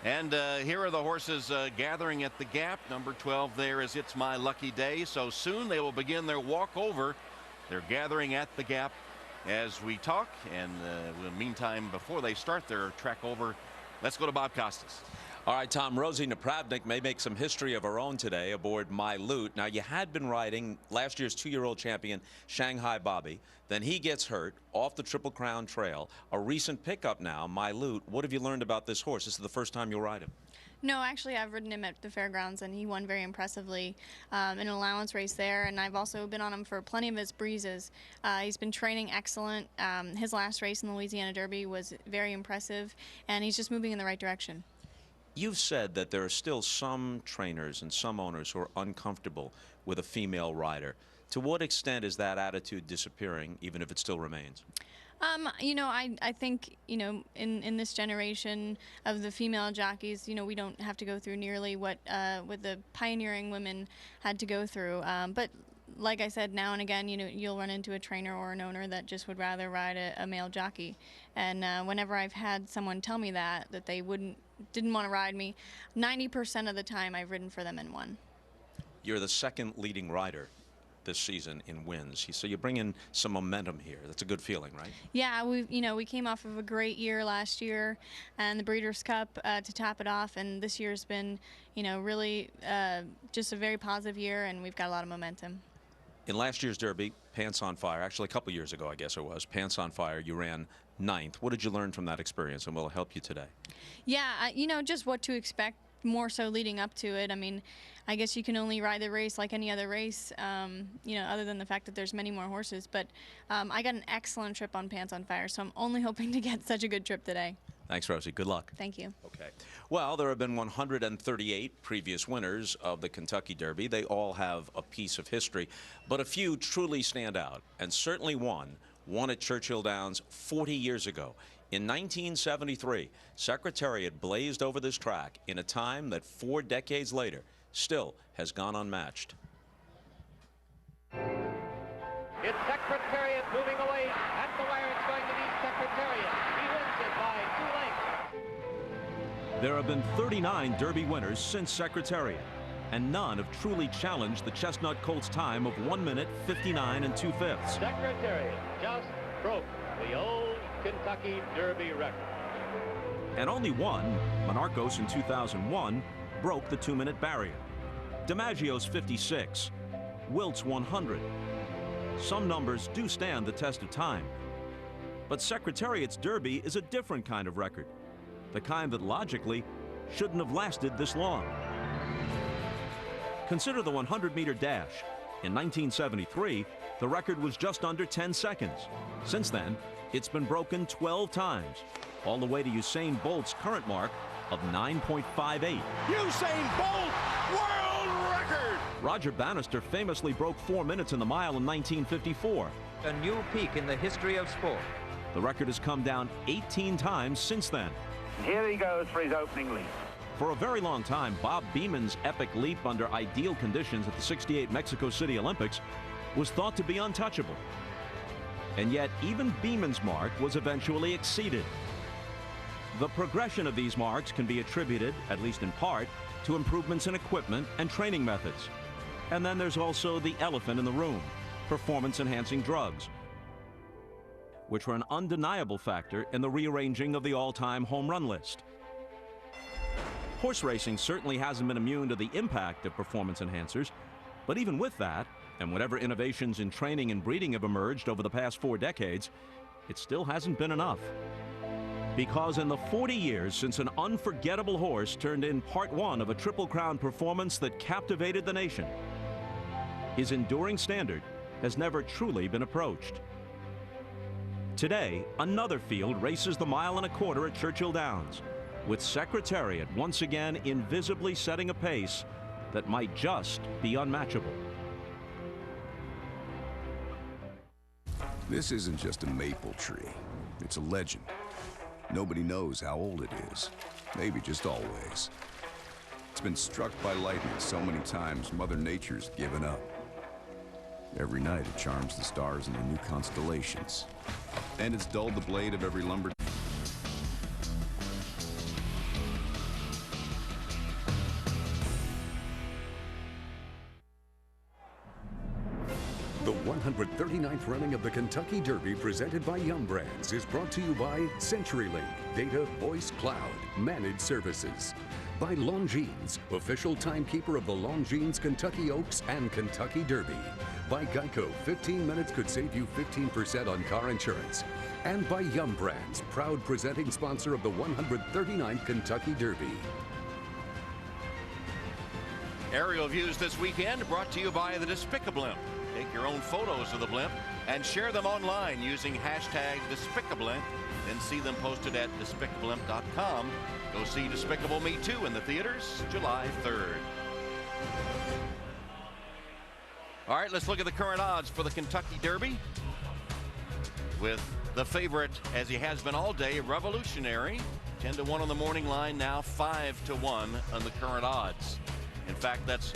And here are the horses gathering at the gap. Number 12 there is It's My Lucky Day. So soon they will begin their walkover. They're gathering at the gap as we talk, and in the meantime, before they start their track over, let's go to Bob Costas. All right, Tom, Rosie Napravnik may make some history of her own today aboard My Loot. Now, you had been riding last year's 2-year-old champion, Shanghai Bobby. Then he gets hurt off the Triple Crown Trail. A recent pickup now, My Loot. What have you learned about this horse? This is the first time you'll ride him. No, actually, I've ridden him at the fairgrounds, and he won very impressively in an allowance race there. And I've also been on him for plenty of his breezes. He's been training excellent. His last race in the Louisiana Derby was very impressive, and he's just moving in the right direction. You've said that there are still some trainers and some owners who are uncomfortable with a female rider. To what extent is that attitude disappearing, even if it still remains? You know, I think, you know, in this generation of the female jockeys, you know, we don't have to go through nearly what the pioneering women had to go through. But like I said, now and again, you know, you'll run into a trainer or an owner that just would rather ride a male jockey. And whenever I've had someone tell me that they didn't want to ride me, 90% of the time I've ridden for them and won. You're the second leading rider this season in wins, so you bring in some momentum here. That's a good feeling, right? Yeah, we came off of a great year last year, and the Breeders' Cup to top it off, and this year's been, you know, really just a very positive year, and we've got a lot of momentum. In last year's Derby, Pants on Fire, actually a couple years ago, I guess it was, Pants on Fire, you ran 9th. What did you learn from that experience, and will it help you today? Yeah, you know, just what to expect, more so leading up to it. I mean, I guess you can only ride the race like any other race, you know, other than the fact that there's many more horses. But I got an excellent trip on Pants on Fire, so I'm only hoping to get such a good trip today. Thanks, Rosie. Good luck. Thank you. Okay. Well, there have been 138 previous winners of the Kentucky Derby. They all have a piece of history, but a few truly stand out, and certainly one won at Churchill Downs 40 years ago. In 1973, Secretariat blazed over this track in a time that 4 decades later still has gone unmatched. It's Secretariat moving away at the wire. It's going to be Secretariat. He wins it by 2 lengths. There have been 39 Derby winners since Secretariat, and none have truly challenged the Chestnut Colt's time of 1 minute 59 2/5. Secretariat just broke the old Kentucky Derby record. And only one, Monarchos in 2001, broke the 2-minute barrier. DiMaggio's 56, Wilt's 100, Some numbers do stand the test of time. But Secretariat's Derby is a different kind of record, the kind that logically shouldn't have lasted this long. Consider the 100-meter dash. In 1973, the record was just under 10 seconds. Since then, it's been broken 12 times, all the way to Usain Bolt's current mark of 9.58. Usain Bolt, world record! Roger Bannister famously broke 4 minutes in the mile in 1954. A new peak in the history of sport. The record has come down 18 times since then. Here he goes for his opening leap. For a very long time, Bob Beeman's epic leap under ideal conditions at the '68 Mexico City Olympics was thought to be untouchable. And yet, even Beeman's mark was eventually exceeded. The progression of these marks can be attributed, at least in part, to improvements in equipment and training methods. And then there's also the elephant in the room, performance-enhancing drugs, which were an undeniable factor in the rearranging of the all-time home run list. Horse racing certainly hasn't been immune to the impact of performance enhancers, but even with that, and whatever innovations in training and breeding have emerged over the past 4 decades, it still hasn't been enough. Because in the 40 years since an unforgettable horse turned in part 1 of a Triple Crown performance that captivated the nation, his enduring standard has never truly been approached. Today, another field races the 1.25 miles at Churchill Downs, with Secretariat once again invisibly setting a pace that might just be unmatchable. This isn't just a maple tree. It's a legend. Nobody knows how old it is. Maybe just always. It's been struck by lightning so many times, Mother Nature's given up. Every night it charms the stars into new constellations. And it's dulled the blade of every lumber. The 139th running of the Kentucky Derby, presented by Yum Brands, is brought to you by CenturyLink, Data Voice Cloud, Managed Services. By Longines, official timekeeper of the Longines Kentucky Oaks and Kentucky Derby. By Geico, 15 minutes could save you 15% on car insurance. And by Yum Brands, proud presenting sponsor of the 139th Kentucky Derby. Aerial views this weekend brought to you by the Despicablimp. Take your own photos of the blimp and share them online using hashtag Despicablimp. Then see them posted at despicablimp.com. Go see Despicable Me 2 in the theaters July 3rd. All right, let's look at the current odds for the Kentucky Derby. With the favorite, as he has been all day, Revolutionary, 10-1 on the morning line, now 5-1 on the current odds. In fact, that's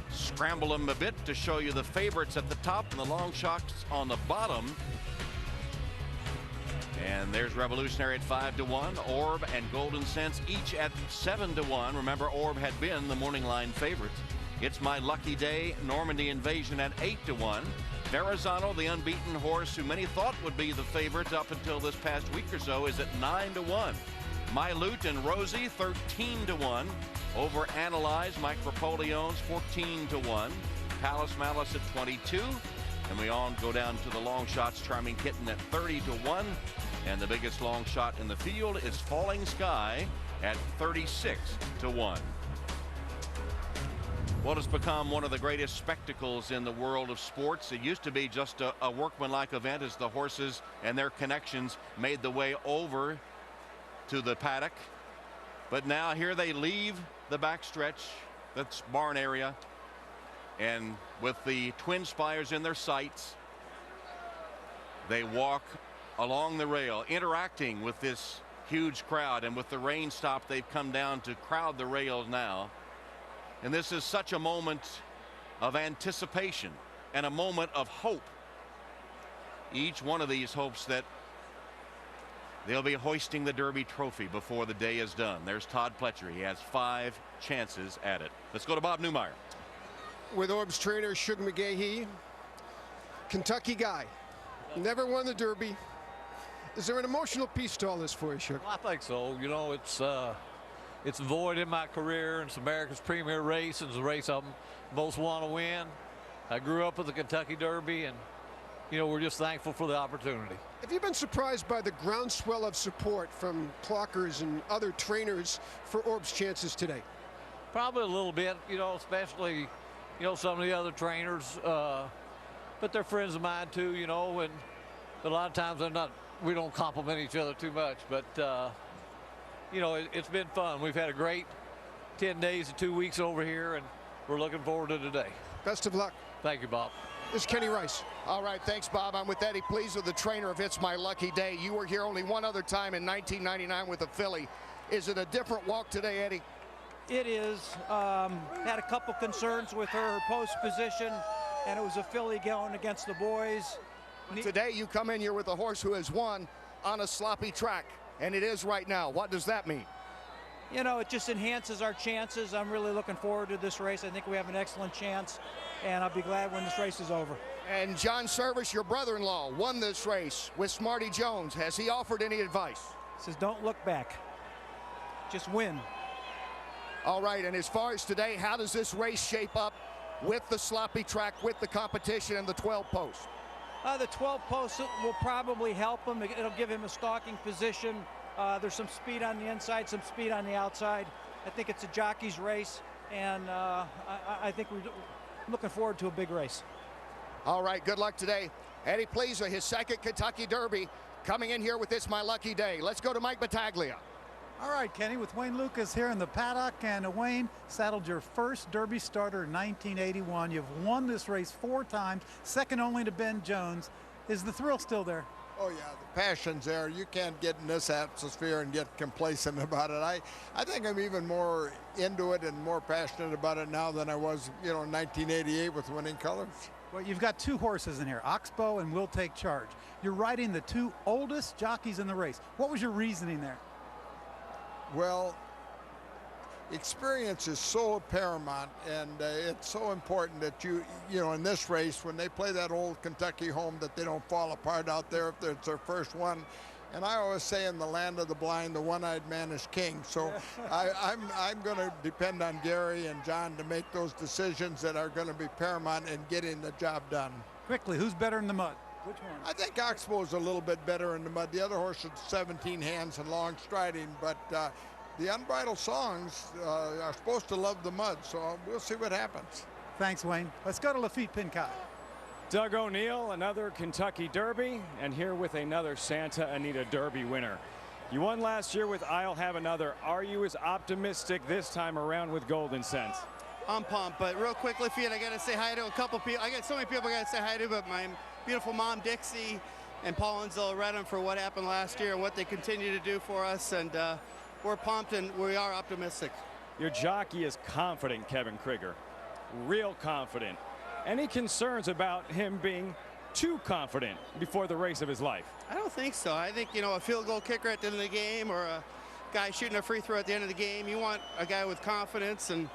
scramble them a bit to show you the favorites at the top and the long shots on the bottom. And there's Revolutionary at 5-1, Orb and Golden Sense each at 7-1. Remember, Orb had been the morning line favorites. It's My Lucky Day, Normandy Invasion at 8-1. Verrazano, the unbeaten horse who many thought would be the favorite up until this past week or so, is at 9-1. My Loot and Rosie, 13-1. Over Analyze, Mike Rapolione's 14-1. Palace Malice at 22. And we all go down to the long shots. Charming Kitten at 30-1. And the biggest long shot in the field is Falling Sky at 36-1. What has become one of the greatest spectacles in the world of sports. It used to be just a workmanlike event as the horses and their connections made the way over to the paddock. But now here they leave the backstretch, that's barn area, and with the Twin Spires in their sights, they walk along the rail, interacting with this huge crowd. And with the rain stop, they've come down to crowd the rails now. And this is such a moment of anticipation and a moment of hope. Each one of these hopes that they'll be hoisting the Derby trophy before the day is done. There's Todd Pletcher. He has 5 chances at it. Let's go to Bob Newmeyer. With Orb's trainer, Shug McGahee, Kentucky guy, never won the Derby. Is there an emotional piece to all this for you, Shug? Well, I think so. You know, it's void in my career, and it's America's premier race, and it's a race I most want to win. I grew up with the Kentucky Derby, and, you know, we're just thankful for the opportunity. Have you been surprised by the groundswell of support from clockers and other trainers for Orb's chances today? Probably a little bit, you know, especially, you know, some of the other trainers, but they're friends of mine too, you know, and a lot of times we don't compliment each other too much, but, you know, it's been fun. We've had a great 10 days and 2 weeks over here, and we're looking forward to today. Best of luck. Thank you, Bob. This is Kenny Rice. All right, thanks, Bob. I'm with Eddie Pleasler, the trainer of It's My Lucky Day. You were here only one other time in 1999 with a filly. Is it a different walk today, Eddie? It is. Had a couple concerns with her post position, and it was a filly going against the boys. Today you come in here with a horse who has won on a sloppy track, and it is right now. What does that mean? You know, it just enhances our chances. I'm really looking forward to this race. I think we have an excellent chance, and I'll be glad when this race is over. And John Service, your brother-in-law, won this race with Smarty Jones. Has he offered any advice? He says, don't look back. Just win. All right, and as far as today, how does this race shape up with the sloppy track, with the competition, and the 12 post? The 12 post will probably help him. It'll give him a stalking position. There's some speed on the inside, some speed on the outside. I think it's a jockey's race, and I think we're looking forward to a big race. All right, good luck today. Eddie Pleasler, his second Kentucky Derby, coming in here with It's My Lucky Day. Let's go to Mike Battaglia. All right, Kenny, with Wayne Lucas here in the paddock, and Wayne saddled your first Derby starter in 1981. You've won this race 4 times, second only to Ben Jones. Is the thrill still there? Oh, yeah, the passion's there. You can't get in this atmosphere and get complacent about it. I think I'm even more into it and more passionate about it now than I was, you know, in 1988 with Winning Colors. Well, you've got 2 horses in here, Oxbow and Will Take Charge. You're riding the 2 oldest jockeys in the race. What was your reasoning there? Well, experience is so paramount, and it's so important that you know, in this race, when they play that old Kentucky home, that they don't fall apart out there if it's their first one. And I always say, in the land of the blind, the one-eyed man is king. So I'm going to depend on Gary and John to make those decisions that are going to be paramount in getting the job done. Quickly, who's better in the mud? Which one? I think Oxbow is a little bit better in the mud. The other horse is 17 hands and long striding, but the Unbridled Songs are supposed to love the mud, so we'll see what happens. Thanks, Wayne. Let's go to Lafitte Pincott. Doug O'Neill, another Kentucky Derby, and here with another Santa Anita Derby winner. You won last year with I'll Have Another. Are you as optimistic this time around with Golden Sense? I'm pumped, but real quick, Lafitte, I got to say hi to a couple people. I got so many people I got to say hi to, but my beautiful mom, Dixie, and Paul and Zilla Redham for what happened last year and what they continue to do for us, and we're pumped and we are optimistic. Your jockey is confident, Kevin Krieger. Real confident. Any concerns about him being too confident before the race of his life? I don't think so. I think, you know, a field goal kicker at the end of the game or a guy shooting a free throw at the end of the game, you want a guy with confidence, and,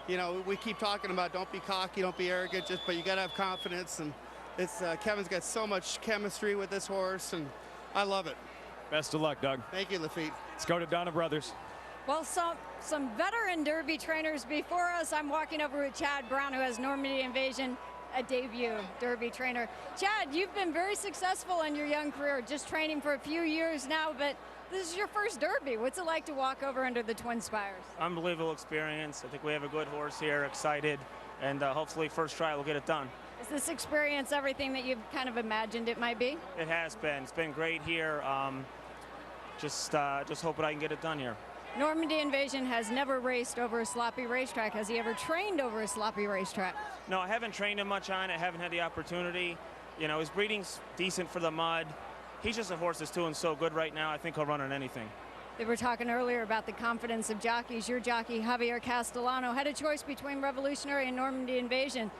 you know, we keep talking about don't be cocky, don't be arrogant, but you got to have confidence, and it's Kevin's got so much chemistry with this horse, and I love it. Best of luck, Doug. Thank you, Lafitte. Let's go to Donna Brothers. Well, some veteran Derby trainers before us. I'm walking over with Chad Brown, who has Normandy Invasion, a debut Derby trainer. Chad, you've been very successful in your young career, just training for a few years now, but this is your first Derby. What's it like to walk over under the Twin Spires? Unbelievable experience. I think we have a good horse here, excited, and hopefully first try we'll get it done. Is this experience everything that you've kind of imagined it might be? It has been. It's been great here. Just hoping I can get it done here. Normandy Invasion has never raced over a sloppy racetrack. Has he ever trained over a sloppy racetrack? No, I haven't trained him much on it. Haven't had the opportunity. You know, his breeding's decent for the mud. He's just a horse that's doing so good right now. I think he'll run on anything. They were talking earlier about the confidence of jockeys. Your jockey, Javier Castellano, had a choice between Revolutionary and Normandy Invasion.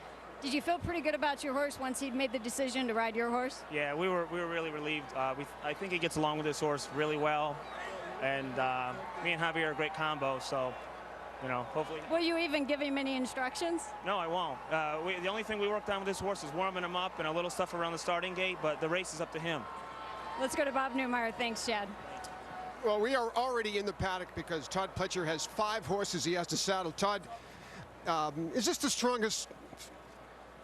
Did you feel pretty good about your horse once he'd made the decision to ride your horse? Yeah, we were really relieved. I think he gets along with this horse really well. And me and Javier are a great combo, so, you know, hopefully. Will you even give him any instructions? No, I won't. The only thing we worked on with this horse is warming him up and a little stuff around the starting gate, but the race is up to him. Let's go to Bob Newmeyer. Thanks, Chad. Well, we are already in the paddock because Todd Pletcher has 5 horses he has to saddle. Todd, is this the strongest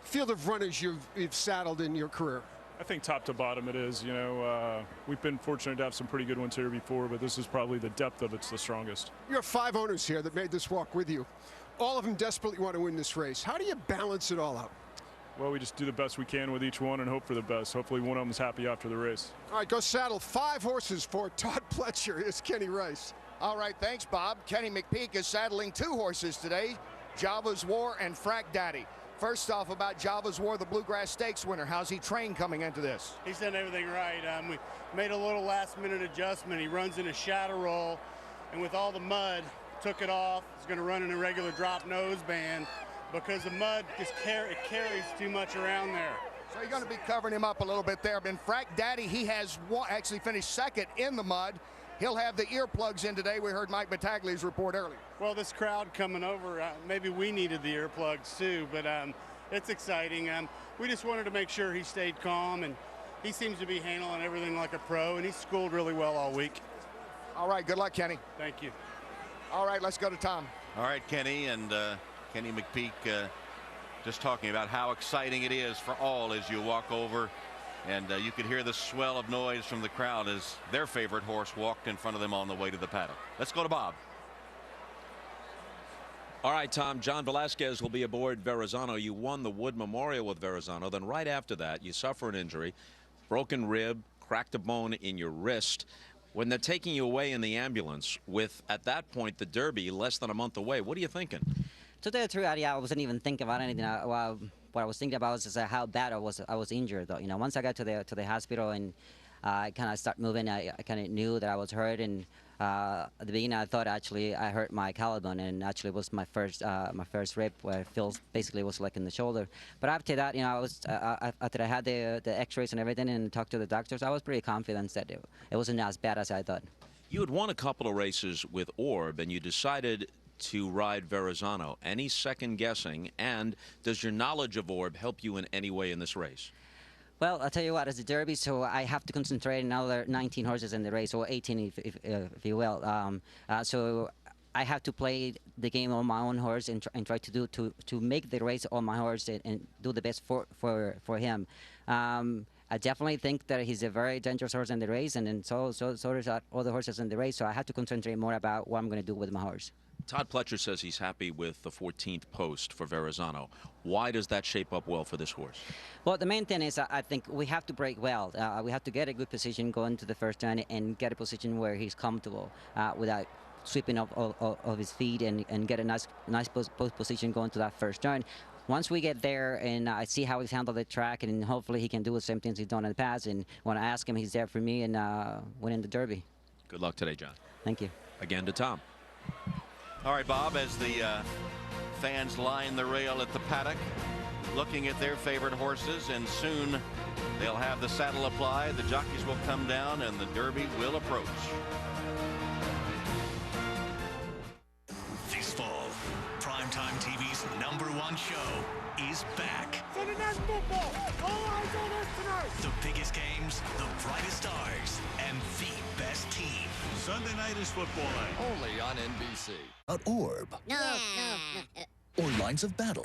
field of runners you've saddled in your career? I think top to bottom it is. You know, we've been fortunate to have some pretty good ones here before, but this is probably the depth of it's the strongest. You have 5 owners here that made this walk with you. All of them desperately want to win this race. How do you balance it all out? Well, we just do the best we can with each one and hope for the best. Hopefully one of them's happy after the race. All right, go saddle 5 horses for Todd Pletcher. Here's Kenny Rice. All right, thanks, Bob. Kenny McPeak is saddling 2 horses today, Java's War and Frack Daddy. First off, about Java's War, the Bluegrass Stakes winner. How's he trained coming into this? He's done everything right. We made a little last-minute adjustment. He runs in a shadow roll, and with all the mud, took it off. He's going to run in a regular drop nose band because the mud just carries too much around there. So you're going to be covering him up a little bit there. But Frack Daddy, he has actually finished second in the mud. He'll have the earplugs in today. We heard Mike Battaglia's report earlier. Well, this crowd coming over, maybe we needed the earplugs too, but it's exciting. We just wanted to make sure he stayed calm, and he seems to be handling everything like a pro, and he's schooled really well all week. All right, good luck, Kenny. Thank you. All right, let's go to Tom. All right, Kenny, and Kenny McPeak just talking about how exciting it is for all as you walk over. And you could hear the swell of noise from the crowd as their favorite horse walked in front of them on the way to the paddock. Let's go to Bob. All right, Tom. John Velasquez will be aboard Verrazano. You won the Wood Memorial with Verrazano. Then right after that, you suffer an injury, broken rib, cracked a bone in your wrist. When they're taking you away in the ambulance with, at that point, the Derby less than a month away, what are you thinking? To tell you the truth, I wasn't even thinking about anything. What I was thinking about was how bad I was injured, though. You know, once I got to the hospital and I kind of start moving, I kind of knew that I was hurt. And at the beginning, I thought actually I hurt my collarbone, and actually it was my first rib where it feels basically was like in the shoulder. But after that, you know, I was after I had the X-rays and everything and talked to the doctors, I was pretty confident that it wasn't as bad as I thought. You had won a couple of races with Orb, and you decided to ride Verrazano. Any second guessing? And does your knowledge of Orb help you in any way in this race? Well, I'll tell you what, it's a Derby, so I have to concentrate on another 19 horses in the race, or 18 if you will. So I have to play the game on my own horse and try to make the race on my horse and do the best for him. I definitely think that he's a very dangerous horse in the race, and then so does all the horses in the race. So I have to concentrate more about what I'm going to do with my horse. Todd Pletcher says he's happy with the 14th post for Verrazano. Why does that shape up well for this horse? Well, the main thing is I think we have to break well. We have to get a good position going to the first turn and get a position where he's comfortable without sweeping up of his feet and get a nice post position going to that first turn. Once we get there and I see how he's handled the track, and hopefully he can do the same things he's done in the past, and when I ask him, he's there for me and winning the Derby. Good luck today, John. Thank you. Again to Tom. All right, Bob, as the fans line the rail at the paddock, looking at their favorite horses, and soon they'll have the saddle applied, the jockeys will come down, and the Derby will approach. This fall, primetime TV's #1 show is back. Sunday Night Football, all eyes on us tonight. The biggest games, the brightest stars, and the best team. Sunday night is football night. Only on NBC. About Orb. No. Or Lines of Battle.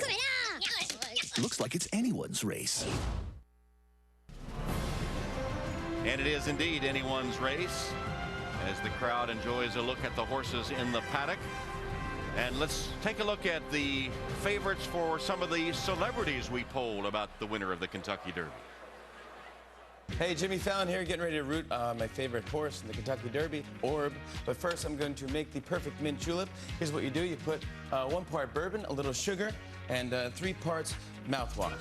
Looks like it's anyone's race. And it is indeed anyone's race as the crowd enjoys a look at the horses in the paddock. And let's take a look at the favorites for some of the celebrities we polled about the winner of the Kentucky Derby. Hey, Jimmy Fallon here, getting ready to root my favorite horse in the Kentucky Derby, Orb. But first, I'm going to make the perfect mint julep. Here's what you do. You put 1 part bourbon, a little sugar, and 3 parts mouthwash.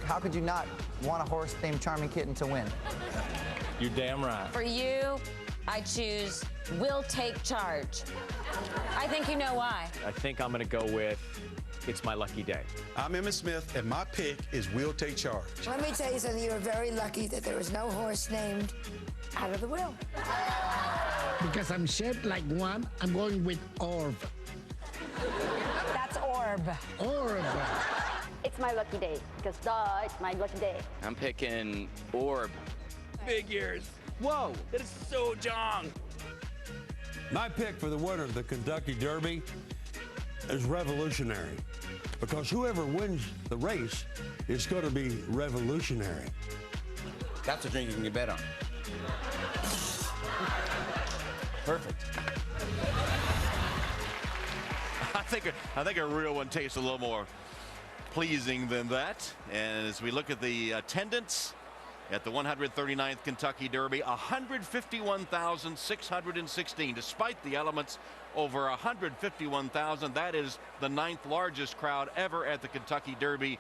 How could you not want a horse named Charming Kitten to win? You're damn right. For you, I choose Will Take Charge. I think you know why. I think I'm going to go with It's My Lucky Day. I'm Emmitt Smith, and my pick is Will Take Charge. Let me tell you something. You were very lucky that there was no horse named Out of the Will. Because I'm shaped like one, I'm going with Orb. That's Orb. Orb. It's my lucky day, because duh, it's my lucky day. I'm picking Orb. Big ears. Whoa, that is so John. My pick for the winner of the Kentucky Derby is Revolutionary. because whoever wins the race is going to be revolutionary. That's a drink you can bet on. Perfect. I think a real one tastes a little more pleasing than that. And as we look at the attendance at the 139th Kentucky Derby, 151,616. Despite the elements, over 151,000. That is the 9th largest crowd ever at the Kentucky Derby.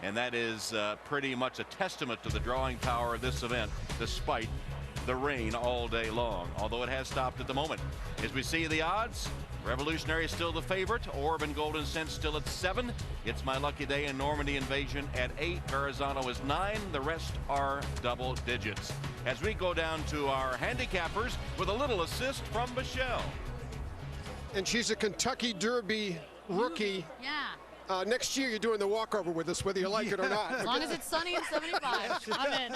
And that is pretty much a testament to the drawing power of this event, despite the rain all day long, although it has stopped at the moment. As we see the odds, Revolutionary is still the favorite. Orb and Golden Sense still at 7. It's My Lucky Day and Normandy Invasion at 8. Verrazano is 9. The rest are double digits. As we go down to our handicappers with a little assist from Michelle. And she's a Kentucky Derby rookie. Yeah. Next year, you're doing the walkover with us, whether you like it or not. As long as it's sunny and 75, I'm in.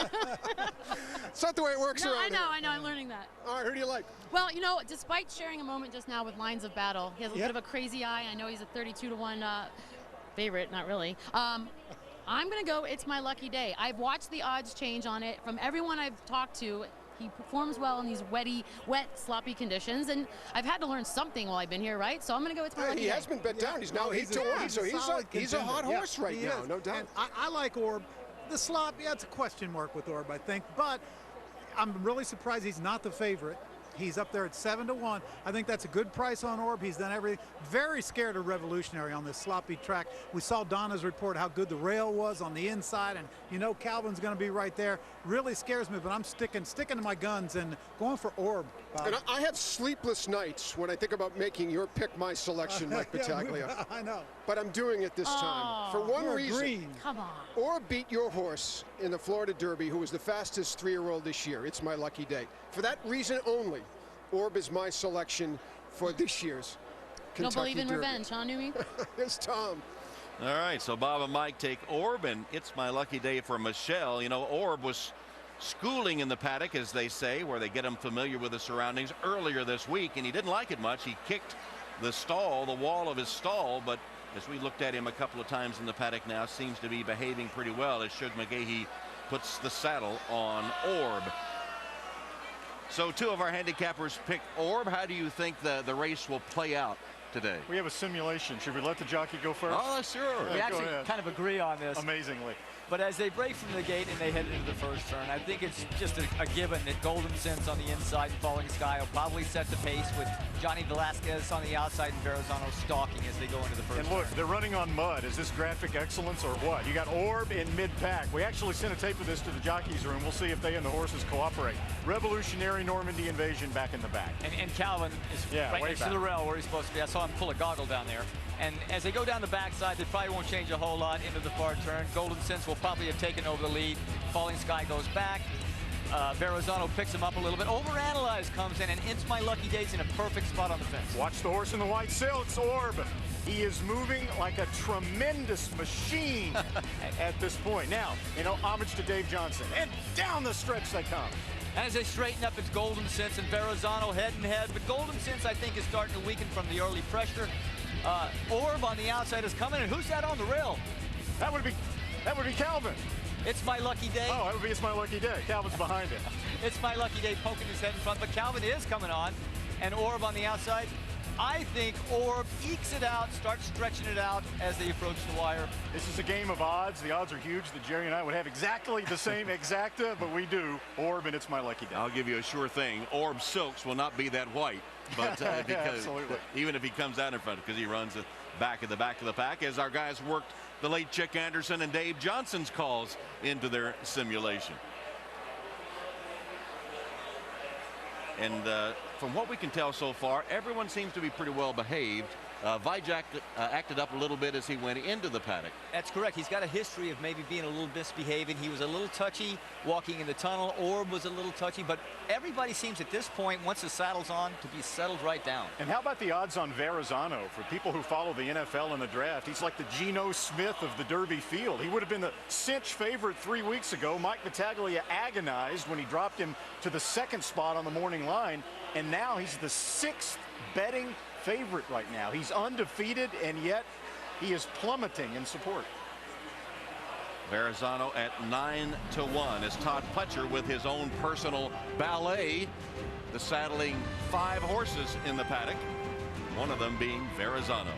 It's not the way it works around here. I know, I'm learning that. All right, who do you like? Well, you know, despite sharing a moment just now with Lines of Battle, he has a bit of a crazy eye. I know he's a 32-1 favorite, not really. I'm going to go It's My Lucky Day. I've watched the odds change on it. From everyone I've talked to, he performs well in these wet, sloppy conditions, and I've had to learn something while I've been here, right? So I'm going to go It's My Lucky Day. He has been bet down. He's now 8-1, so he's a hot horse right now, no doubt. And I like Orb. The slop, it's a question mark with Orb, I think, but I'm really surprised he's not the favorite. He's up there at 7-1. I think that's a good price on Orb. He's done everything. Very scared of Revolutionary on this sloppy track. We saw Donna's report how good the rail was on the inside, and you know Calvin's going to be right there. Really scares me, but I'm sticking to my guns and going for Orb. And I have sleepless nights when I think about making your pick my selection, Mike Battaglia. I know. But I'm doing it this time. For one reason. Green. Come on. Orb beat your horse in the Florida Derby, who was the fastest 3-year-old this year. It's My Lucky Day. For that reason only, Orb is my selection for this year's Kentucky Don't believe in Derby. revenge, huh, Newey? Here's Tom. All right, so Bob and Mike take Orb, and It's My Lucky Day for Michelle. You know, Orb was schooling in the paddock, as they say, where they get him familiar with the surroundings earlier this week, and he didn't like it much. He kicked the wall of his stall, but as we looked at him a couple of times in the paddock now, seems to be behaving pretty well as Shug McGahee puts the saddle on Orb. So 2 of our handicappers pick Orb. How do you think the race will play out today? We have a simulation. Should we let the jockey go first? Oh, sure. Yeah, we actually kind of agree on this. Amazingly. But as they break from the gate and they head into the first turn, I think it's just a given that Golden Sense on the inside and Falling Sky will probably set the pace with Johnny Velasquez on the outside and Verrazano stalking as they go into the first And look, turn. they're running on mud. Is this graphic excellence or what? You got Orb in mid-pack. We actually sent a tape of this to the jockeys room. We'll see if they and the horses cooperate. Revolutionary Normandy Invasion back in the back. And Calvin is right way next back to the rail where he's supposed to be. I saw him pull a goggle down there. And as they go down the backside, they probably won't change a whole lot into the far turn. Golden Sense will probably have taken over the lead. Falling Sky goes back. Verrazano picks him up a little bit. Overanalyze comes in, and It's My Lucky Day's in a perfect spot on the fence. Watch the horse in the white silks, Orb. He is moving like a tremendous machine at this point. Now, you know, homage to Dave Johnson. And down the stretch they come. As they straighten up, it's Golden Sense and Verrazano head and head. But Golden Sense, I think, is starting to weaken from the early pressure. Orb on the outside is coming, and who's that on the rail? That would be Calvin. It's My Lucky Day. Oh, that would be It's My Lucky Day. Calvin's behind it. It's My Lucky Day poking his head in front, but Calvin is coming on, and Orb on the outside. I think Orb ekes it out, starts stretching it out as they approach the wire. This is a game of odds. The odds are huge that Jerry and I would have exactly the same exacta, but we do. Orb, and It's My Lucky Day. I'll give you a sure thing. Orb silks will not be that white, but because even if he comes out in front, because he runs the back of the pack, as our guys worked the late Chick Anderson and Dave Johnson's calls into their simulation. And from what we can tell so far, everyone seems to be pretty well behaved. Vijay acted up a little bit as he went into the paddock. That's correct. He's got a history of maybe being a little misbehaving. He was a little touchy walking in the tunnel. Orb was a little touchy, but everybody seems at this point, once the saddle's on, to be settled right down. And how about the odds on Verrazano? For people who follow the NFL and the draft, he's like the Geno Smith of the Derby field. He would have been the cinch favorite 3 weeks ago. Mike Battaglia agonized when he dropped him to the 2nd spot on the morning line, and now he's the 6th betting favorite right now. He's undefeated, and yet he is plummeting in support. Verrazano at 9-1 as Todd Pletcher with his own personal ballet, the saddling 5 horses in the paddock, one of them being Verrazano.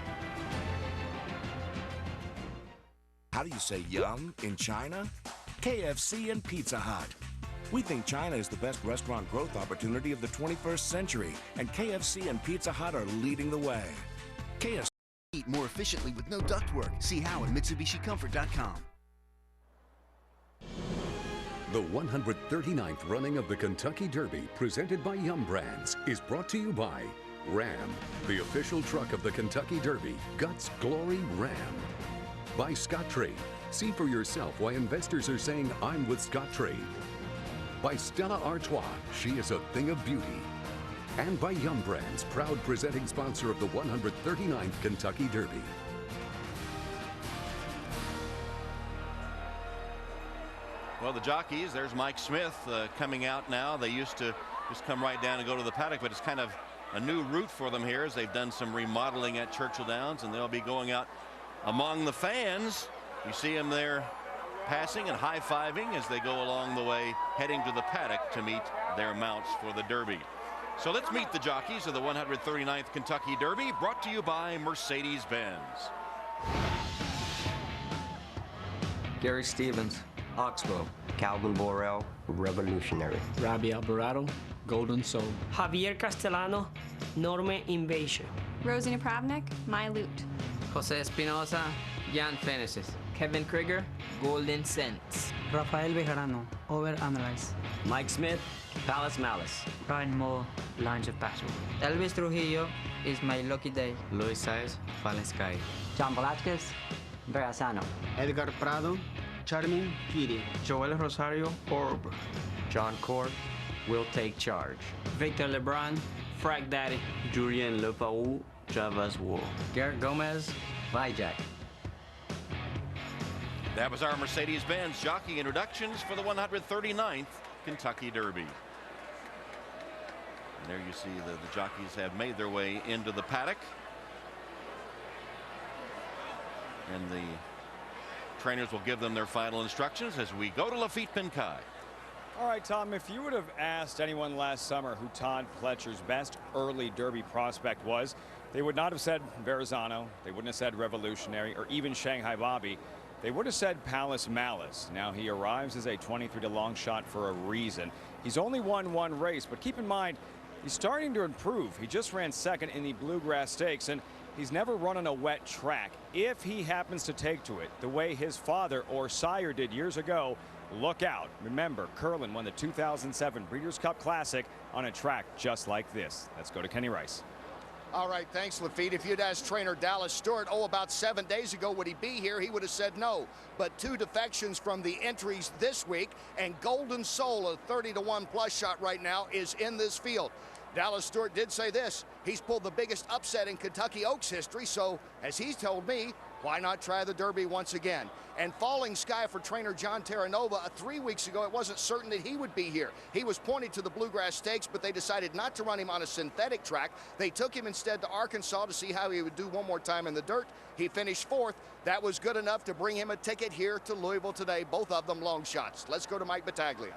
How do you say yum in China? KFC and Pizza Hut. We think China is the best restaurant growth opportunity of the 21st century, and KFC and Pizza Hut are leading the way. KFC. Eat more efficiently with no ductwork. See how at MitsubishiComfort.com. The 139th running of the Kentucky Derby, presented by Yum Brands, is brought to you by Ram, the official truck of the Kentucky Derby. Guts, glory, Ram. By Scottrade. See for yourself why investors are saying I'm with Scottrade. By Stella Artois. She is a thing of beauty. And by Yum Brands, proud presenting sponsor of the 139th Kentucky Derby. Well, the jockeys, there's Mike Smith coming out now. They used to just come right down and go to the paddock, but it's kind of a new route for them here as they've done some remodeling at Churchill Downs, and they'll be going out among the fans. You see them there passing and high-fiving as they go along the way, heading to the paddock to meet their mounts for the Derby. So let's meet the jockeys of the 139th Kentucky Derby, brought to you by Mercedes-Benz. Gary Stevens, Oxbow. Calvin Borel, Revolutionary. Robbie Alvarado, Golden Soul. Javier Castellano, Norme Invasion. Rosie Napravnik, My Loot. Jose Espinosa, Jan Fenesis. Kevin Krieger, Golden Sense. Rafael Bejarano, Overanalyze. Mike Smith, Palace Malice. Ryan Moore, Lines of Battle. Elvis Trujillo is My Lucky Day. Luis Saez, Fallen Sky. John Velazquez, Verrazano. Edgar Prado, Charming Kitty. Joel Rosario, Orb. John Court, Will Take Charge. Victor LeBron, Frag Daddy. Julien Lepaou, Javas War. Garrett Gomez, Vijack. That was our Mercedes-Benz jockey introductions for the 139th Kentucky Derby. And there you see the jockeys have made their way into the paddock. And the trainers will give them their final instructions as we go to Lafitte Pinkai. All right, Tom, if you would have asked anyone last summer who Todd Pletcher's best early Derby prospect was, they would not have said Verrazano, they wouldn't have said Revolutionary, or even Shanghai Bobby. They would have said Palace Malice. Now he arrives as a 23-to long shot for a reason. He's only won one race, but keep in mind, he's starting to improve. He just ran second in the Bluegrass Stakes, and he's never run on a wet track. If he happens to take to it the way his father or sire did years ago, look out. Remember, Curlin won the 2007 Breeders' Cup Classic on a track just like this. Let's go to Kenny Rice. All right, thanks, Lafitte. If you'd asked trainer Dallas Stewart, about 7 days ago, would he be here, he would have said no. But 2 defections from the entries this week, and Golden Soul, a 30-to-1 plus shot right now, is in this field. Dallas Stewart did say this: he's pulled the biggest upset in Kentucky Oaks history, so as he's told me, why not try the Derby once again? And Falling Sky for trainer John Terranova. 3 weeks ago, it wasn't certain that he would be here. He was pointed to the Bluegrass Stakes, but they decided not to run him on a synthetic track. They took him instead to Arkansas to see how he would do one more time in the dirt. He finished 4th. That was good enough to bring him a ticket here to Louisville today. Both of them long shots. Let's go to Mike Battaglia.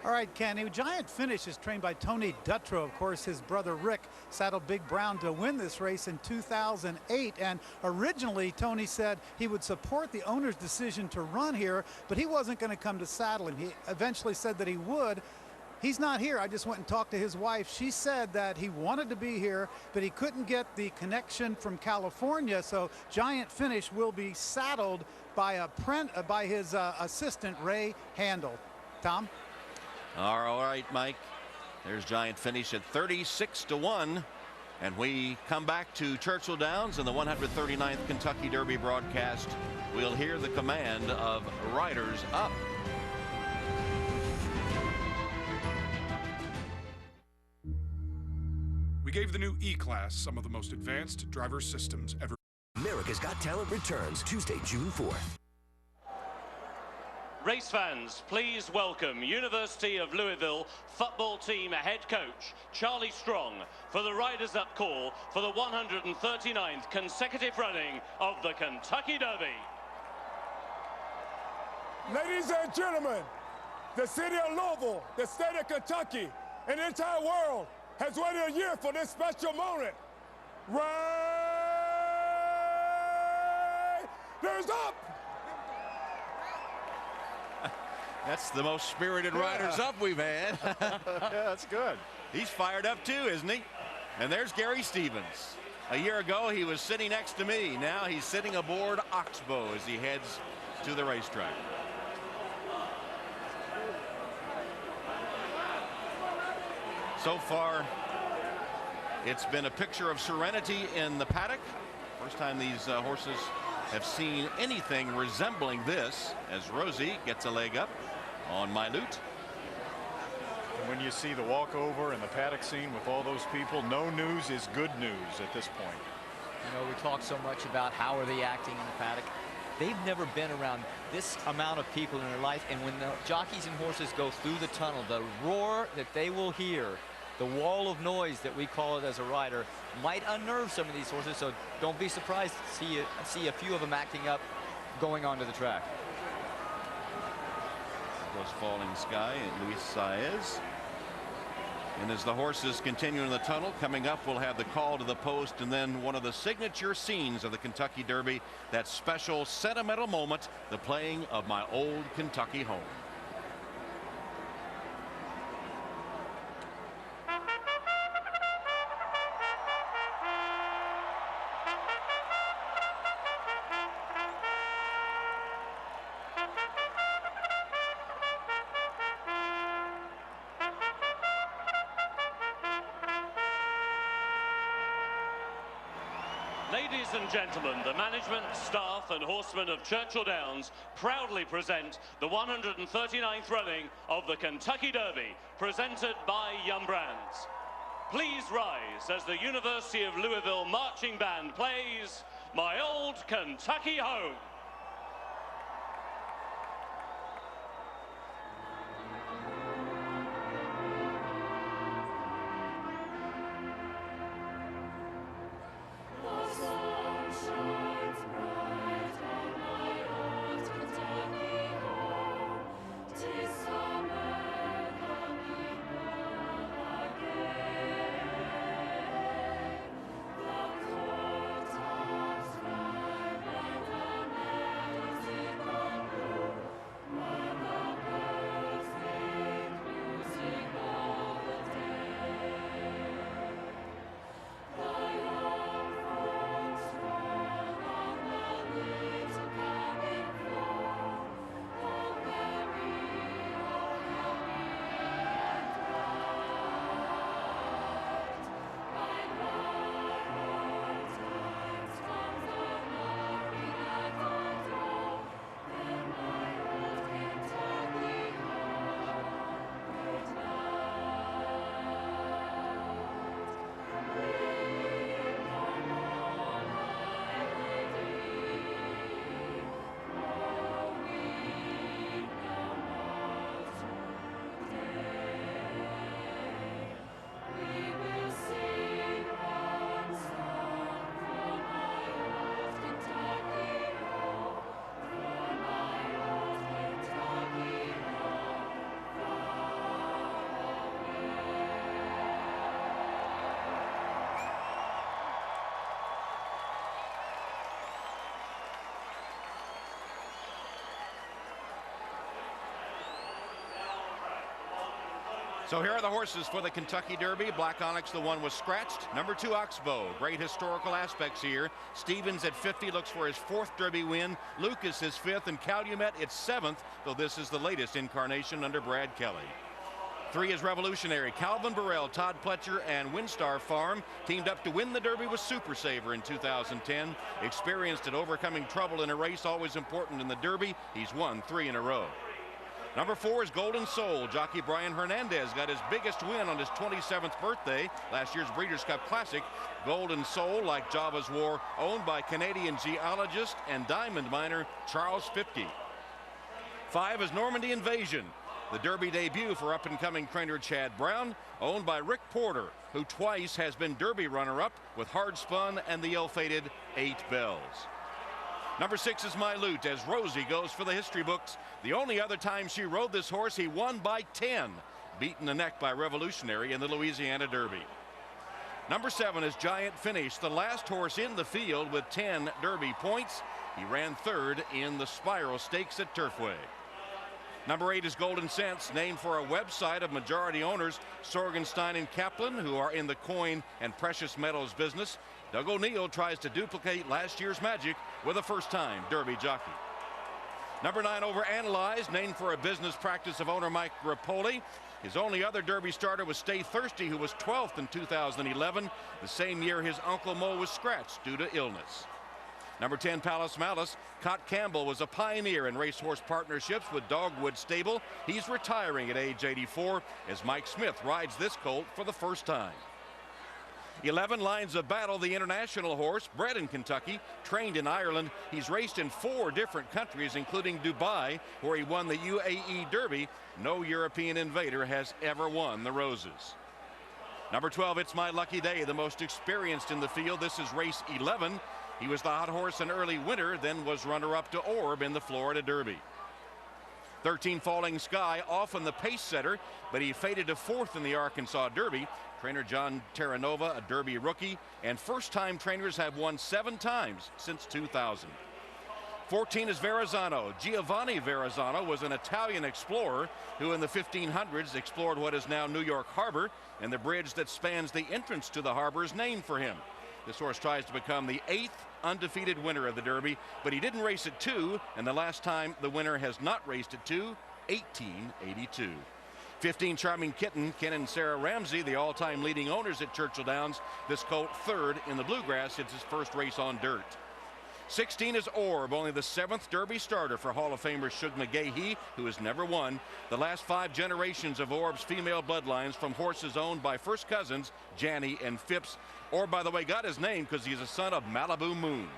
All right, Kenny. Giant Finish is trained by Tony Dutrow. Of course, his brother Rick saddled Big Brown to win this race in 2008. And originally, Tony said he would support the owner's decision to run here, but he wasn't going to come to saddle him. He eventually said that he would. He's not here. I just went and talked to his wife. She said that he wanted to be here, but he couldn't get the connection from California. So Giant Finish will be saddled by his assistant, Ray Handel. Tom? All right, Mike. There's Giant Finish at 36-to-1. And we come back to Churchill Downs and the 139th Kentucky Derby broadcast. We'll hear the command of Riders Up. We gave the new E-Class some of the most advanced driver systems ever. America's Got Talent returns Tuesday, June 4th. Race fans, please welcome University of Louisville football team head coach Charlie Strong for the Riders Up call for the 139th consecutive running of the Kentucky Derby. Ladies and gentlemen, the city of Louisville, the state of Kentucky, and the entire world has waited a year for this special moment. Riders Up! That's the most spirited Riders Up we've had. Yeah, that's good. He's fired up too, isn't he? And there's Gary Stevens. A year ago, he was sitting next to me. Now he's sitting aboard Oxbow as he heads to the racetrack. So far, it's been a picture of serenity in the paddock. First time these horses have seen anything resembling this, as Rosie gets a leg up on Milute. When you see the walkover and the paddock scene with all those people, no news is good news at this point. You know, we talk so much about how are they acting in the paddock. They've never been around this amount of people in their life, and when the jockeys and horses go through the tunnel, the roar that they will hear, the wall of noise that we call it as a rider, might unnerve some of these horses, so don't be surprised to see a few of them acting up going onto the track. There goes Falling Sky and Luis Saez. And as the horses continue in the tunnel, coming up we'll have the call to the post, and then one of the signature scenes of the Kentucky Derby, that special sentimental moment, the playing of My Old Kentucky Home. Ladies and gentlemen, the management, staff and horsemen of Churchill Downs proudly present the 139th running of the Kentucky Derby, presented by Yum Brands. Please rise as the University of Louisville Marching Band plays My Old Kentucky Home. So here are the horses for the Kentucky Derby. Black Onyx, the one was scratched. Number 2, Oxbow. Great historical aspects here. Stevens at 50 looks for his 4th Derby win. Lucas his 5th, and Calumet its 7th, though this is the latest incarnation under Brad Kelly. 3 is Revolutionary. Calvin Burrell, Todd Pletcher, and Windstar Farm teamed up to win the Derby with Super Saver in 2010. Experienced at overcoming trouble in a race, always important in the Derby. He's won 3 in a row. Number 4 is Golden Soul. Jockey Brian Hernandez got his biggest win on his 27th birthday, last year's Breeders' Cup Classic. Golden Soul, like Java's War, owned by Canadian geologist and diamond miner Charles 50. 5 is Normandy Invasion, the Derby debut for up-and-coming trainer Chad Brown, owned by Rick Porter, who twice has been Derby runner-up with Hard Spun and the ill-fated 8 Bells. Number 6 is My Loot, as Rosie goes for the history books. The only other time she rode this horse, he won by 10, beaten the neck by Revolutionary in the Louisiana Derby. Number 7 is Giant Finish, the last horse in the field with 10 Derby points. He ran 3rd in the Spiral Stakes at Turfway. Number 8 is Golden Cents, named for a website of majority owners Sorgenstein and Kaplan, who are in the coin and precious metals business. Doug O'Neill tries to duplicate last year's magic with a first-time Derby jockey. Number 9, Overanalyzed, named for a business practice of owner Mike Rapoli. His only other Derby starter was Stay Thirsty, who was 12th in 2011, the same year his Uncle Mo was scratched due to illness. Number 10, Palace Malice. Cott Campbell was a pioneer in racehorse partnerships with Dogwood Stable. He's retiring at age 84 as Mike Smith rides this colt for the first time. 11, Lines of Battle, the international horse, bred in Kentucky, trained in Ireland. He's raced in 4 different countries, including Dubai, where he won the UAE Derby. No European invader has ever won the Roses. Number 12, It's My Lucky Day, the most experienced in the field. This is race 11. He was the hot horse in early winter, then was runner-up to Orb in the Florida Derby. 13, Falling Sky, often the pace setter, but he faded to 4th in the Arkansas Derby. Trainer John Terranova, a Derby rookie, and first-time trainers have won 7 times since 2000. 14 is Verrazzano. Giovanni Verrazzano was an Italian explorer who in the 1500s explored what is now New York Harbor, and the bridge that spans the entrance to the harbor is named for him. This horse tries to become the 8th undefeated winner of the Derby, but he didn't race at 2, and the last time the winner has not raced at 2, 1882. 15, Charming Kitten, Ken and Sarah Ramsey, the all-time leading owners at Churchill Downs. This colt 3rd in the Bluegrass. It's his first race on dirt. 16 is Orb, only the 7th Derby starter for Hall of Famer Shug McGahee, who has never won. The last 5 generations of Orb's female bloodlines from horses owned by first cousins Janny and Phipps. Orb, by the way, got his name because he's a son of Malibu Moon.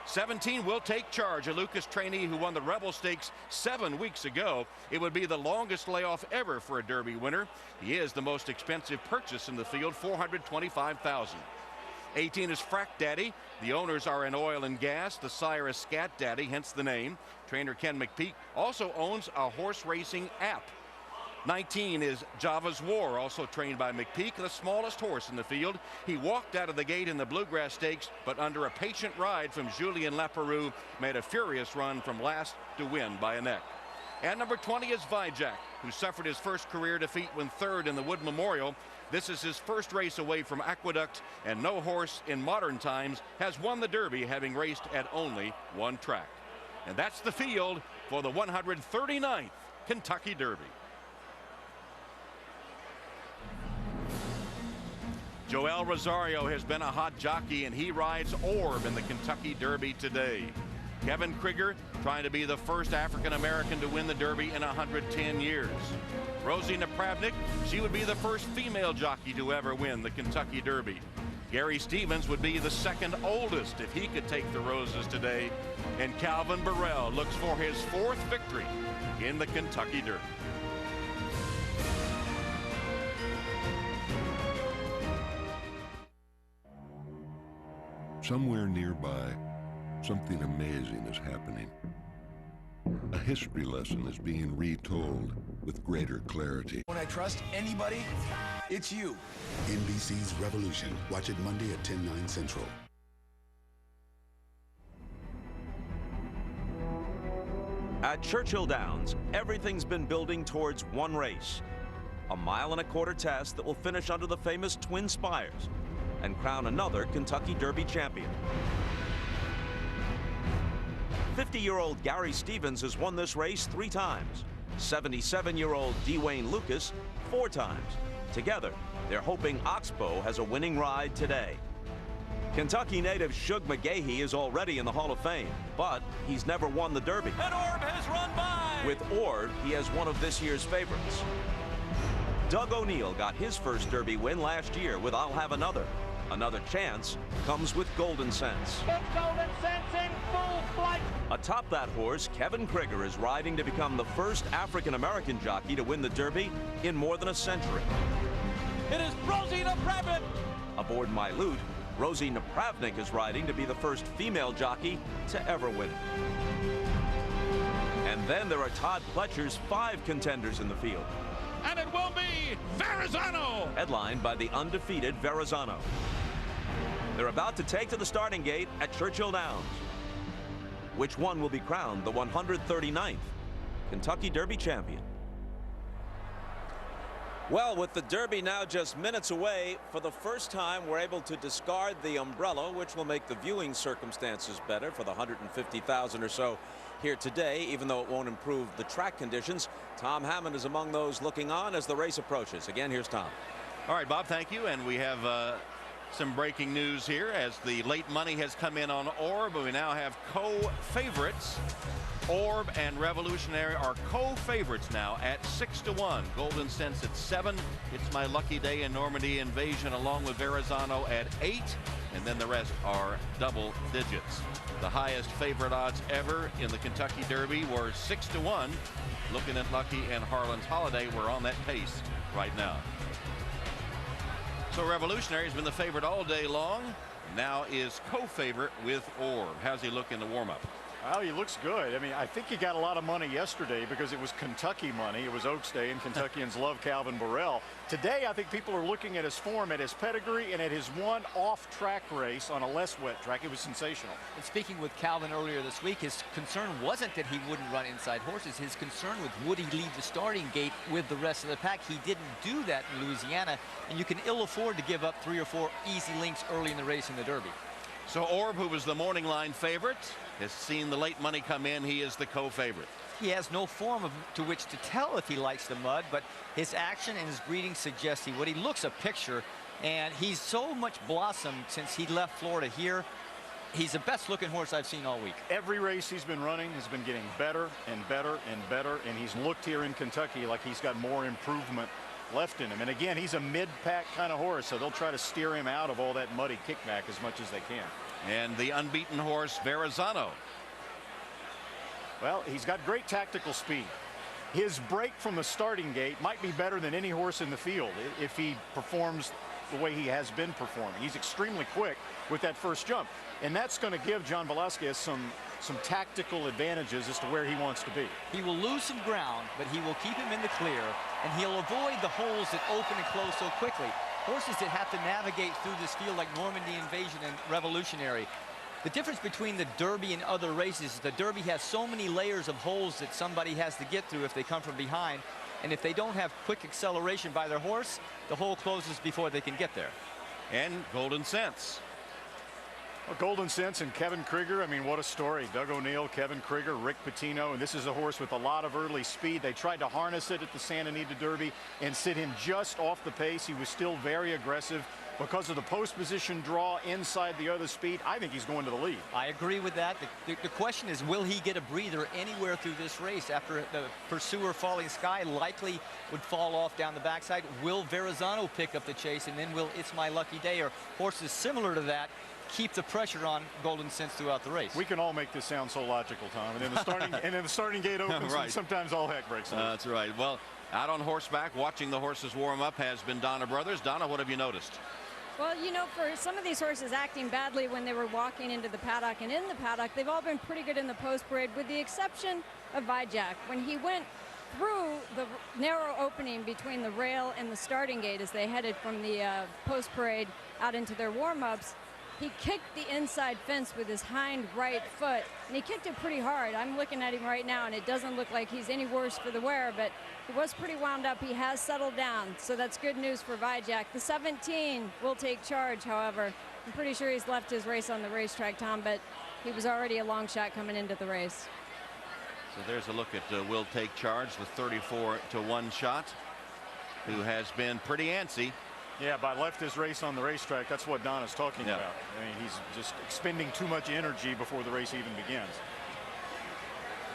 17, Will Take Charge, a Lucas trainee who won the Rebel Stakes 7 weeks ago. It would be the longest layoff ever for a Derby winner. He is the most expensive purchase in the field, $425,000. 18 is Frack Daddy. The owners are in oil and gas. The sire is Scat Daddy, hence the name. Trainer Ken McPeak also owns a horse racing app. 19 is Java's War, also trained by McPeak, the smallest horse in the field. He walked out of the gate in the Bluegrass Stakes, but under a patient ride from Julien Laperoux, made a furious run from last to win by a neck. And number 20 is Vijak, who suffered his first career defeat when 3rd in the Wood Memorial. This is his first race away from Aqueduct, and no horse in modern times has won the Derby, having raced at only 1 track. And that's the field for the 139th Kentucky Derby. Joel Rosario has been a hot jockey, and he rides Orb in the Kentucky Derby today. Kevin Krieger trying to be the first African-American to win the Derby in 110 years. Rosie Napravnik, she would be the first female jockey to ever win the Kentucky Derby. Gary Stevens would be the 2nd oldest if he could take the roses today. And Calvin Burrell looks for his 4th victory in the Kentucky Derby. Somewhere nearby, something amazing is happening. A history lesson is being retold with greater clarity. When I trust anybody, it's you. NBC's Revolution. Watch it Monday at 10/9 Central. At Churchill Downs, everything's been building towards one race. A 1.25-mile test that will finish under the famous Twin Spires and crown another Kentucky Derby champion. 50-year-old Gary Stevens has won this race 3 times. 77-year-old Dwayne Lucas 4 times. Together, they're hoping Oxbow has a winning ride today. Kentucky native Shug McGahee is already in the Hall of Fame, but he's never won the Derby. And Orb has run by! With Orb, he has one of this year's favorites. Doug O'Neill got his first Derby win last year with I'll Have Another. Another chance comes with Golden Sense. Golden Sense in full flight. Atop that horse, Kevin Krieger is riding to become the first African-American jockey to win the Derby in more than a century. It is Rosie Napravnik. Aboard My Loot, Rosie Napravnik is riding to be the first female jockey to ever win it. And then there are Todd Pletcher's 5 contenders in the field. And it will be Verrazano. Headlined by the undefeated Verrazano. They're about to take to the starting gate at Churchill Downs. Which one will be crowned the 139th Kentucky Derby champion? Well, with the Derby now just minutes away, for the first time we're able to discard the umbrella, which will make the viewing circumstances better for the 150,000 or so here today, even though it won't improve the track conditions. Tom Hammond is among those looking on as the race approaches. Again, here's Tom. All right, Bob, thank you. And we have some breaking news here as the late money has come in on Orb. We now have co-favorites. Orb and Revolutionary are co-favorites now at 6-1. Golden Sense at 7. It's My Lucky Day and Normandy Invasion along with Verrazano at 8. And then the rest are double digits. The highest favorite odds ever in the Kentucky Derby were 6-1. Looking at Lucky and Harlan's Holiday, we're on that pace right now. So Revolutionary has been the favorite all day long. Now is co-favorite with Orb. How's he look in the warm-up? Well, he looks good. I mean, I think he got a lot of money yesterday because it was Kentucky money. It was Oaks Day, and Kentuckians love Calvin Burrell. Today, I think people are looking at his form, at his pedigree, and at his one off-track race on a less wet track. It was sensational. And speaking with Calvin earlier this week, his concern wasn't that he wouldn't run inside horses. His concern was would he leave the starting gate with the rest of the pack. He didn't do that in Louisiana, and you can ill afford to give up 3 or 4 easy links early in the race in the Derby. So Orb, who was the morning line favorite, has seen the late money come in. He is the co-favorite. He has no form to which to tell if he likes the mud, but his action and his breeding suggest he would. He looks a picture, and he's so much blossomed since he left Florida here. He's the best looking horse I've seen all week. Every race he's been running has been getting better and better and better, and he's looked here in Kentucky like he's got more improvement left in him. And again, he's a mid-pack kind of horse, so they'll try to steer him out of all that muddy kickback as much as they can. And the unbeaten horse, Verrazano. Well, he's got great tactical speed. His break from the starting gate might be better than any horse in the field if he performs the way he has been performing. He's extremely quick with that first jump, and that's going to give John Velasquez some tactical advantages as to where he wants to be. He will lose some ground, but he will keep him in the clear, and he'll avoid the holes that open and close so quickly. Horses that have to navigate through this field like Normandy Invasion and Revolutionary. The difference between the Derby and other races is the Derby has so many layers of holes that somebody has to get through if they come from behind. And if they don't have quick acceleration by their horse, the hole closes before they can get there. And Golden Sense. Well, Golden Sense and Kevin Krieger, I mean, what a story. Doug O'Neill, Kevin Krieger, Rick Pitino, and this is a horse with a lot of early speed. They tried to harness it at the Santa Anita Derby and sit him just off the pace. He was still very aggressive. Because of the post position draw inside the other speed, I think he's going to the lead. I agree with that. The question is, will he get a breather anywhere through this race after the pursuer Falling Sky likely would fall off down the backside? Will Verrazano pick up the chase, and then will It's My Lucky Day or horses similar to that keep the pressure on Golden Sense throughout the race? We can all make this sound so logical, Tom. And then the starting gate opens, right. And sometimes all heck breaks loose. That's right. Well, out on horseback, watching the horses warm up has been Donna Brothers. Donna, what have you noticed? Well, you know, for some of these horses acting badly when they were walking into the paddock and in the paddock, they've all been pretty good in the post parade, with the exception of Vijak. When he went through the narrow opening between the rail and the starting gate as they headed from the post parade out into their warm-ups, he kicked the inside fence with his hind right foot, and he kicked it pretty hard. I'm looking at him right now, and it doesn't look like he's any worse for the wear, but he was pretty wound up. He has settled down, so that's good news for Vijak. The 17 will take charge, however. I'm pretty sure he's left his race on the racetrack, Tom, but he was already a long shot coming into the race. So there's a look at Will Take Charge, the 34-1 shot, who has been pretty antsy. Yeah, by left his race on the racetrack, that's what Donna's talking about. I mean, he's just expending too much energy before the race even begins.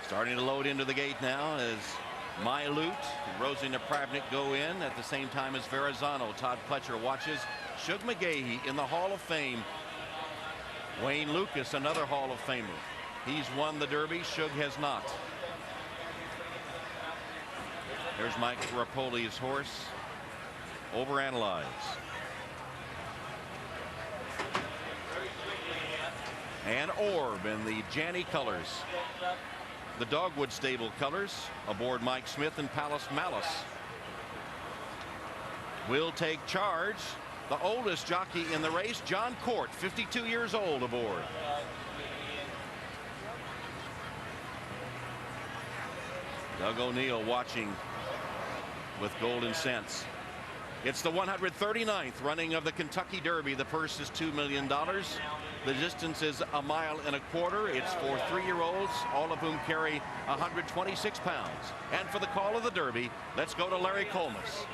Starting to load into the gate now as My Loot and Rosie Napravnik go in at the same time as Verrazano. Todd Pletcher watches. Shug McGahee in the Hall of Fame. Wayne Lucas, another Hall of Famer. He's won the Derby. Shug has not. There's Mike Rapoli's horse. Overanalyze. And Orb in the Janney colors. The Dogwood Stable colors aboard Mike Smith and Palace Malice. Will take charge. The oldest jockey in the race, John Court, 52 years old, aboard. Doug O'Neill watching with Golden Sense. It's the 139th running of the Kentucky Derby. The purse is $2 million. The distance is 1.25 miles. It's for 3-year-olds, all of whom carry 126 pounds. And for the call of the Derby, let's go to Larry Colmus.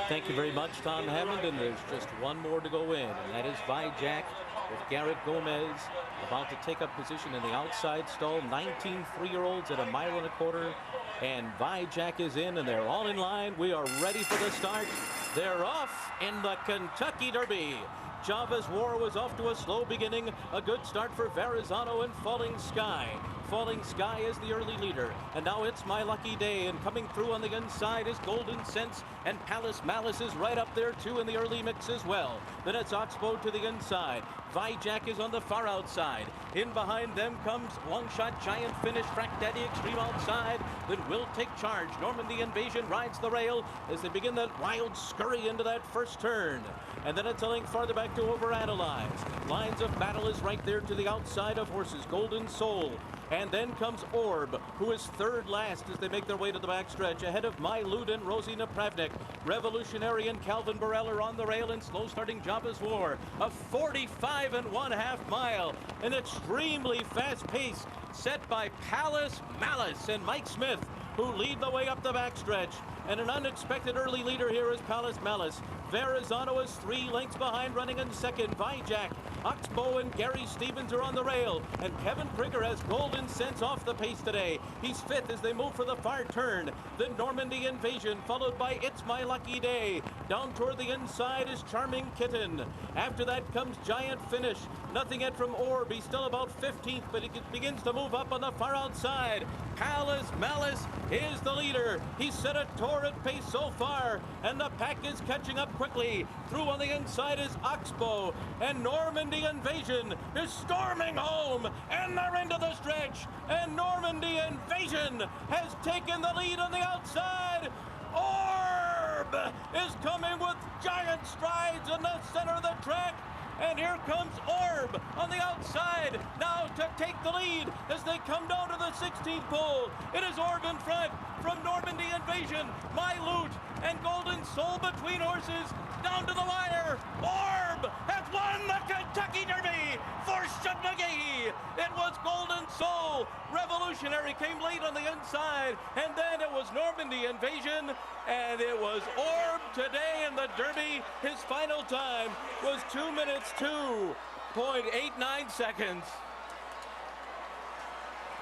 Thank you very much, Tom Hammond. And there's just one more to go in, and that is Vijack with Garrett Gomez about to take up position in the outside stall. 19 3-year-olds at 1.25 miles. And Vijack is in, and they're all in line. We are ready for the start. They're off in the Kentucky Derby. Java's War was off to a slow beginning. A good start for Verrazano and Falling Sky. Falling Sky is the early leader, and now It's My Lucky Day, and coming through on the inside is Golden Sense, and Palace Malice is right up there too in the early mix as well. Then it's Oxbow to the inside. Vijack is on the far outside. In behind them comes Long Shot Giant Finish, Frack Daddy Extreme outside. Then Will Take Charge. Normandy Invasion rides the rail as they begin that wild scurry into that first turn. And then it's a length farther back to Overanalyze. Lines of Battle is right there to the outside of horses Golden Soul. And then comes Orb, who is third last as they make their way to the backstretch, ahead of My Lute and Rosie Napravnik. Revolutionary and Calvin Burrell are on the rail, and slow starting Java's War. A 45.5 mile, an extremely fast pace set by Palace Malice and Mike Smith, who lead the way up the backstretch. And an unexpected early leader here is Palace Malice. Verrazano is 3 lengths behind, running in second. Vijack, Oxbow, and Gary Stevens are on the rail. And Kevin Krieger has Golden Sense off the pace today. He's 5th as they move for the far turn. The Normandy Invasion, followed by It's My Lucky Day. Down toward the inside is Charming Kitten. After that comes Giant Finish. Nothing yet from Orb. He's still about 15th, but he begins to move up on the far outside. Palace Malice is the leader. He's set a torrid pace so far, and the pack is catching up quickly. Through on the inside is Oxbow, and Normandy Invasion is storming home, and they're into the stretch, and Normandy Invasion has taken the lead on the outside. Orb is coming with giant strides in the center of the track. And here comes Orb on the outside, now to take the lead as they come down to the 16th pole. It is Orb in front from Normandy Invasion, My Lute, and Golden Soul between horses, down to the wire. Orb has won the Kentucky Derby for Shug McGahee. It was Golden Soul. Revolutionary came late on the inside, and then it was Normandy Invasion, and it was Orb today in the Derby. His final time was 2 minutes 2.89 seconds.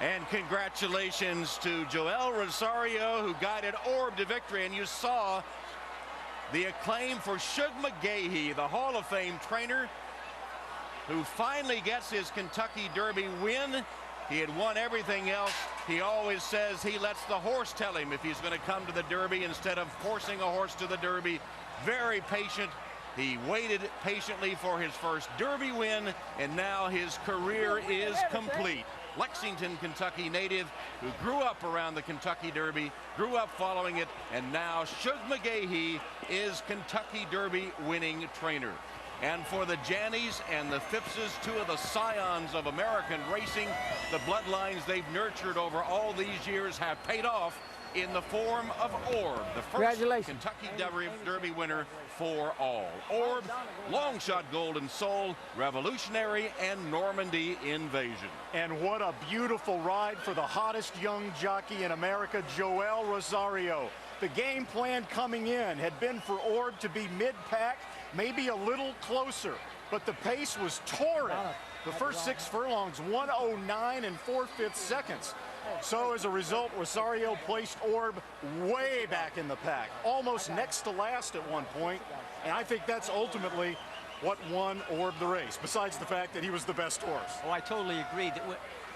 And congratulations to Joel Rosario, who guided Orb to victory. And you saw the acclaim for Shug McGahee, the Hall of Fame trainer, who finally gets his Kentucky Derby win. He had won everything else. He always says he lets the horse tell him if he's going to come to the Derby instead of forcing a horse to the Derby. Very patient. He waited patiently for his first Derby win, and now his career is complete. Lexington, Kentucky native who grew up around the Kentucky Derby, grew up following it, and now Shug McGahee is Kentucky Derby winning trainer. And for the Janneys and the Phippses, 2 of the scions of American racing, the bloodlines they've nurtured over all these years have paid off in the form of Orb, the first Kentucky Derby winner for all. Orb, Long Shot Golden Soul, Revolutionary, and Normandy Invasion. And what a beautiful ride for the hottest young jockey in America, Joel Rosario. The game plan coming in had been for Orb to be mid-pack, maybe a little closer, but the pace was torrid. The first 6 furlongs, 1:09 and 4/5 seconds. So as a result, Rosario placed Orb way back in the pack, almost next to last at one point. And I think that's ultimately what won Orb the race, besides the fact that he was the best horse. Oh, I totally agree. That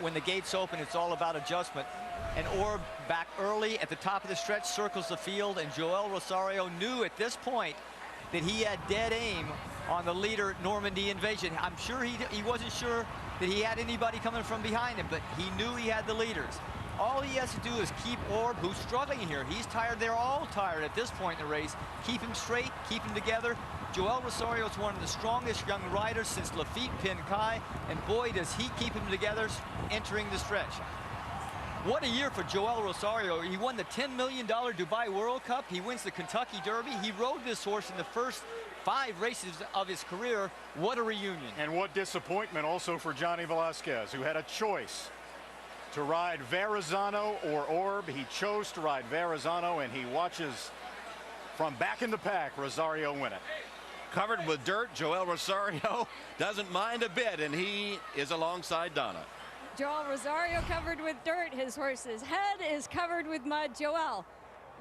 when the gates open, it's all about adjustment. And Orb back early at the top of the stretch circles the field, and Joel Rosario knew at this point that he had dead aim on the leader, Normandy Invasion. I'm sure he wasn't sure that he had anybody coming from behind him, but he knew he had the leaders. All he has to do is keep Orb, who's struggling here. He's tired. They're all tired at this point in the race. Keep him straight, keep him together. Joel Rosario is one of the strongest young riders since Lafitte Pinkai, and boy, does he keep him together entering the stretch. What a year for Joel Rosario. He won the $10 million Dubai World Cup. He wins the Kentucky Derby. He rode this horse in the first 5 races of his career. What a reunion. And what disappointment also for Johnny Velasquez, who had a choice to ride Verrazano or Orb. He chose to ride Verrazano, and he watches from back in the pack Rosario win it. Covered with dirt, Joel Rosario doesn't mind a bit, and he is alongside Donna. Joel Rosario covered with dirt. His horse's head is covered with mud. Joel,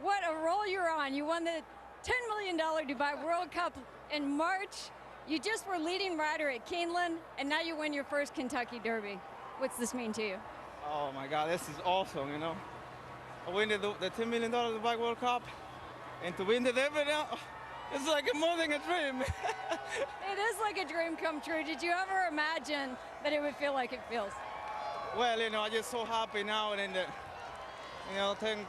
what a roll you're on. You won the $10 million Dubai World Cup in March. You just were leading rider at Keeneland, and now you win your first Kentucky Derby. What's this mean to you? Oh my God, this is awesome, you know. I win the $10 million Dubai World Cup, and to win the Derby now, it's like more than a dream. It is like a dream come true. Did you ever imagine that it would feel like it feels? Well, you know, I'm just so happy now, and you know, thank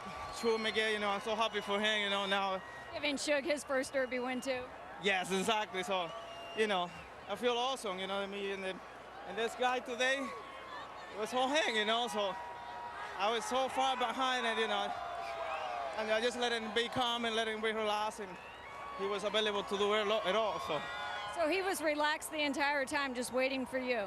Shug Miguel, you know, I'm so happy for him, you know, now. Giving Shug his first Derby win too. Yes, exactly. So, you know, I feel awesome, you know, me and this guy today was so hang, you know, so I was so far behind it, you know, and I just let him be calm and let him be relaxed, and he was available to do it all, so. So he was relaxed the entire time just waiting for you?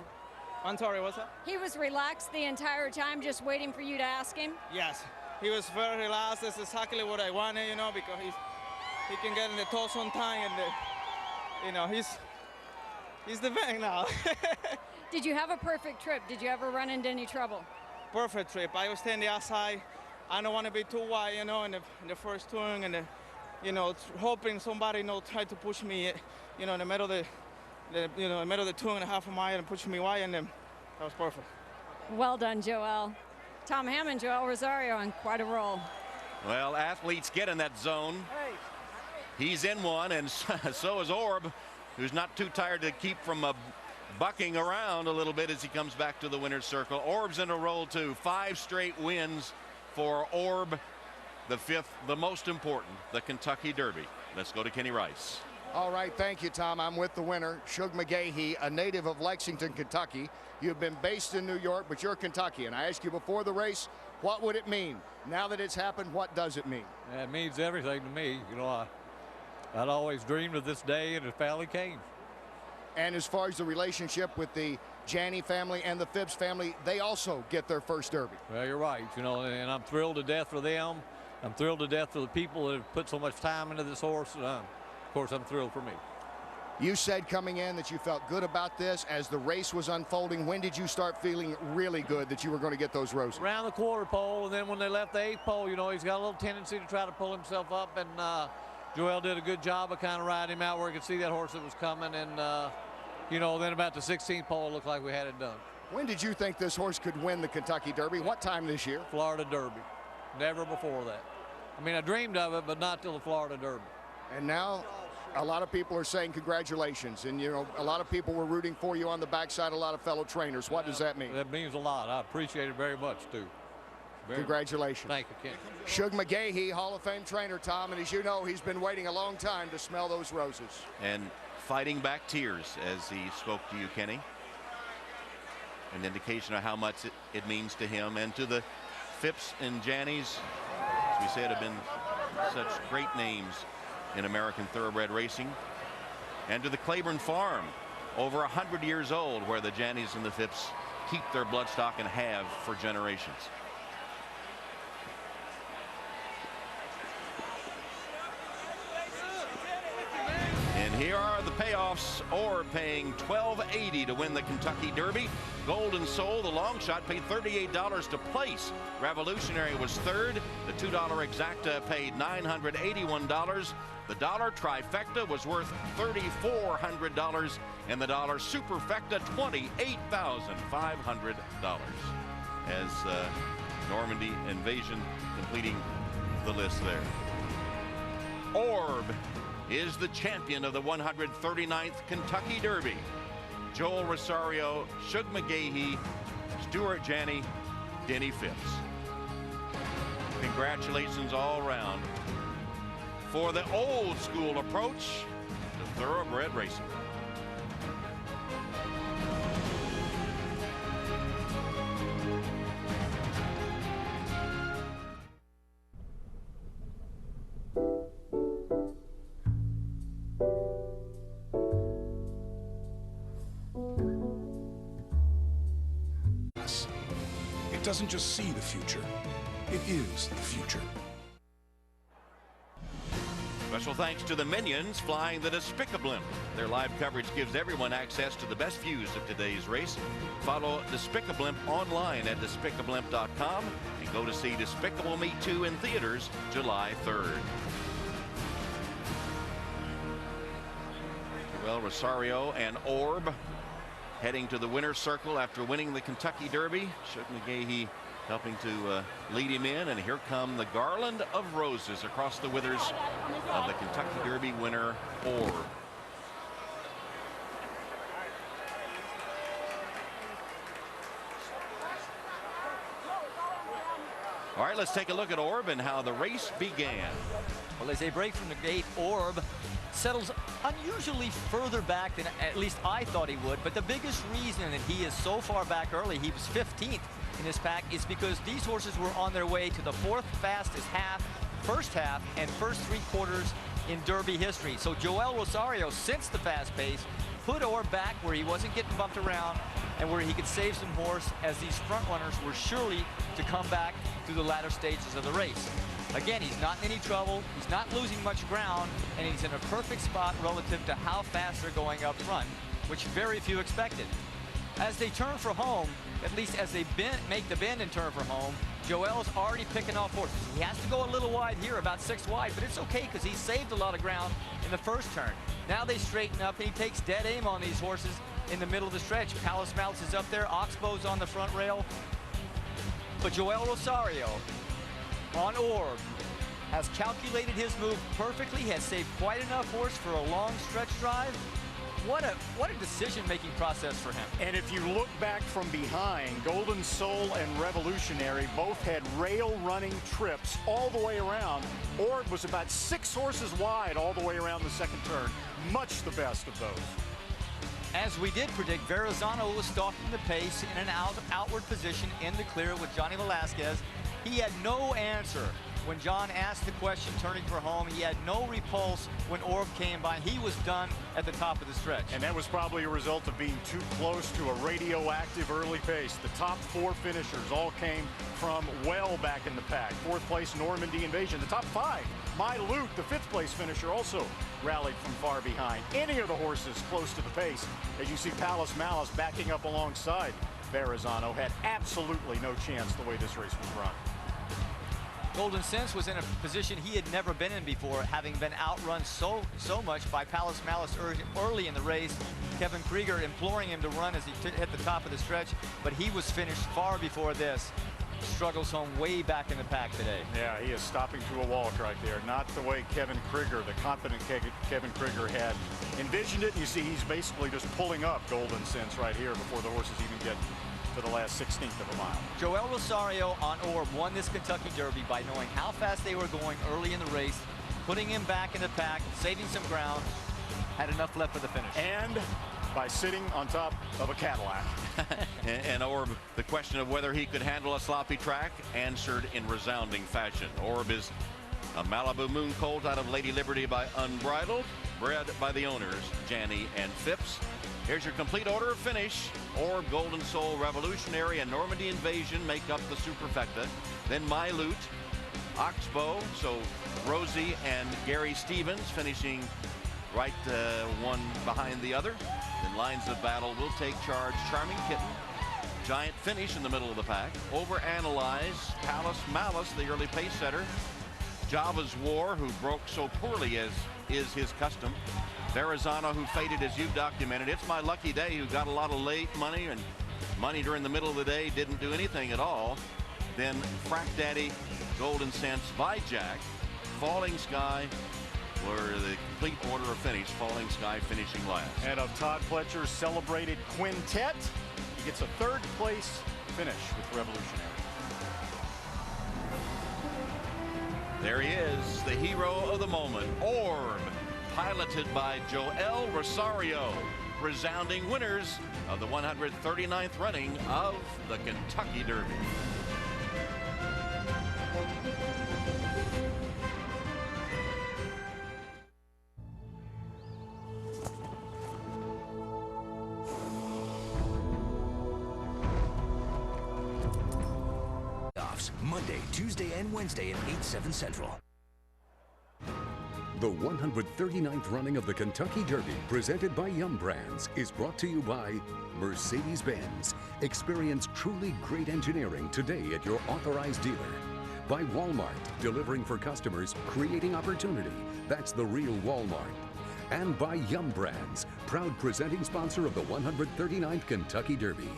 I'm sorry, what's that? He was relaxed the entire time just waiting for you to ask him? Yes, he was very relaxed. That's exactly what I wanted, you know, because he can get in the toes on time, and you know, he's the man now. Did you have a perfect trip? Did you ever run into any trouble? Perfect trip. I was standing outside. I don't want to be too wide, you know, in the first turn, and you know, hoping somebody, you know, tried to push me, you know, in the middle of the middle of the 2.5 mile and push me wide, and then that was perfect. Well done, Joel. Tom Hammond, Joel Rosario on quite a roll. Well, athletes get in that zone. He's in one, and so is Orb, who's not too tired to keep from bucking around a little bit as he comes back to the winner's circle. Orb's in a roll too. 5 straight wins for Orb. The 5th, the most important, the Kentucky Derby. Let's go to Kenny Rice. All right, thank you, Tom. I'm with the winner, Shug McGahee, a native of Lexington, Kentucky. You've been based in New York, but you're Kentuckian. I asked you before the race, what would it mean? Now that it's happened, what does it mean? It means everything to me. You know, I'd always dreamed of this day, and it finally came. And as far as the relationship with the Janney family and the Phipps family, they also get their first Derby. Well, you're right, you know, and I'm thrilled to death for them. I'm thrilled to death for the people that have put so much time into this horse. Of course, I'm thrilled for me. You said coming in that you felt good about this as the race was unfolding. When did you start feeling really good that you were going to get those roses? Around the quarter pole, and then when they left the 8th pole, you know, he's got a little tendency to try to pull himself up, and Joel did a good job of kind of riding him out where he could see that horse that was coming, and you know, then about the 16th pole, it looked like we had it done. When did you think this horse could win the Kentucky Derby? What time this year? Florida Derby. Never before that. I mean, I dreamed of it, but not till the Florida Derby. And now a lot of people are saying congratulations, and you know, a lot of people were rooting for you on the backside, a lot of fellow trainers. What does that mean? That means a lot. I appreciate it very much too. Congratulations. Thank you, Ken. Shug McGahee, Hall of Fame trainer, Tom, and as you know, he's been waiting a long time to smell those roses. And fighting back tears as he spoke to you, Kenny. An indication of how much it means to him and to the Phipps and Janneys, as we said, have been such great names in American thoroughbred racing. And to the Claiborne farm, over 100 years old, where the Janneys and the Phipps keep their bloodstock and have for generations. And here are the payoffs. Orb paying $12.80 to win the Kentucky Derby. Golden Soul, the long shot, paid $38 to place. Revolutionary was third. The $2 exacta paid $981. The dollar trifecta was worth $3,400, and the dollar superfecta $28,500. As Normandy Invasion completing the list there. Orb is the champion of the 139th Kentucky Derby. Joel Rosario, Shug McGahee, Stuart Janney, Denny Phipps. Congratulations all around for the old school approach to thoroughbred racing. It doesn't just see the future, it is the future. Special thanks to the Minions flying the Despicablimp. Their live coverage gives everyone access to the best views of today's race. Follow Despicablimp online at despicablimp.com and go to see Despicable Me 2 in theaters July 3rd. Joel Rosario and Orb heading to the winner's circle after winning the Kentucky Derby. Shug McGahee helping to lead him in, and here come the garland of roses across the withers of the Kentucky Derby winner, Orb. All right, let's take a look at Orb and how the race began. Well, as they break from the gate, Orb settles unusually further back than at least I thought he would. But the biggest reason that he is so far back early, he was 15th in this pack, is because these horses were on their way to the 4th fastest first half and first 3 quarters in Derby history. So Joel Rosario, since the fast pace, put Orb back where he wasn't getting bumped around and where he could save some horse, as these front runners were surely to come back through the latter stages of the race. Again, he's not in any trouble, he's not losing much ground, and he's in a perfect spot relative to how fast they're going up front, which very few expected. As they turn for home, at least as they make the bend and turn for home, Joel's already picking off horses. He has to go a little wide here, about 6 wide, but it's okay because he saved a lot of ground in the first turn. Now they straighten up, and he takes dead aim on these horses in the middle of the stretch. Palace Malice is up there, Oxbow's on the front rail, but Joel Rosario on Orb has calculated his move perfectly, has saved quite enough horse for a long stretch drive. What a decision-making process for him. And if you look back from behind, Golden Soul and Revolutionary both had rail running trips all the way around. Orb was about 6 horses wide all the way around the second turn. Much the best of those. As we did predict, Verrazano was stalking the pace in an outward position in the clear with Johnny Velasquez. He had no answer when John asked the question turning for home. He had no repulse when Orb came by. He was done at the top of the stretch. And that was probably a result of being too close to a radioactive early pace. The top 4 finishers all came from well back in the pack. 4th place, Normandy Invasion. The top 5, My Loot, the 5th place finisher, also rallied from far behind. Any of the horses close to the pace, as you see Palace Malice backing up alongside Verrazano, had absolutely no chance the way this race was run. Golden Sense was in a position he had never been in before, having been outrun so much by Palace Malice early in the race. Kevin Krieger imploring him to run as he hit the top of the stretch, but he was finished far before this. Struggles home way back in the pack today. Yeah, he is stopping to a walk right there. Not the way Kevin Krieger, the confident Kevin Krieger, had envisioned it. You see he's basically just pulling up Golden Sense right here before the horses even get to the last 16th of a mile. Joel Rosario on Orb won this Kentucky Derby by knowing how fast they were going early in the race, putting him back in the pack, saving some ground, had enough left for the finish. And by sitting on top of a Cadillac. and Orb, the question of whether he could handle a sloppy track, answered in resounding fashion. Orb is a Malibu Moon colt out of Lady Liberty by Unbridled, bred by the owners, Janney and Phipps. Here's your complete order of finish. Orb, Golden Soul, Revolutionary, and Normandy Invasion make up the superfecta. Then My Loot, Oxbow, so Rosie and Gary Stevens finishing right one behind the other. Then lines of battle will take charge. Charming Kitten. Giant finish in the middle of the pack. Overanalyze. Palace Malice, the early pace setter. Java's War, who broke so poorly as is his custom. Verrazano, who faded as you've documented. It's My Lucky Day, who got a lot of late money and money during the middle of the day, didn't do anything at all. Then Frack Daddy, Golden Sense, Vijack, Falling Sky were the complete order of finish. Falling Sky finishing last. And of Todd Pletcher's celebrated quintet, he gets a third place finish with Revolutionary. There he is, the hero of the moment, Orb, piloted by Joel Rosario, resounding winners of the 139th running of the Kentucky Derby. Monday, Tuesday, and Wednesday at 8/7 Central. The 139th running of the Kentucky Derby, presented by Yum Brands, is brought to you by Mercedes-Benz. Experience truly great engineering today at your authorized dealer. By Walmart, delivering for customers, creating opportunity. That's the real Walmart. And by Yum Brands, proud presenting sponsor of the 139th Kentucky Derby.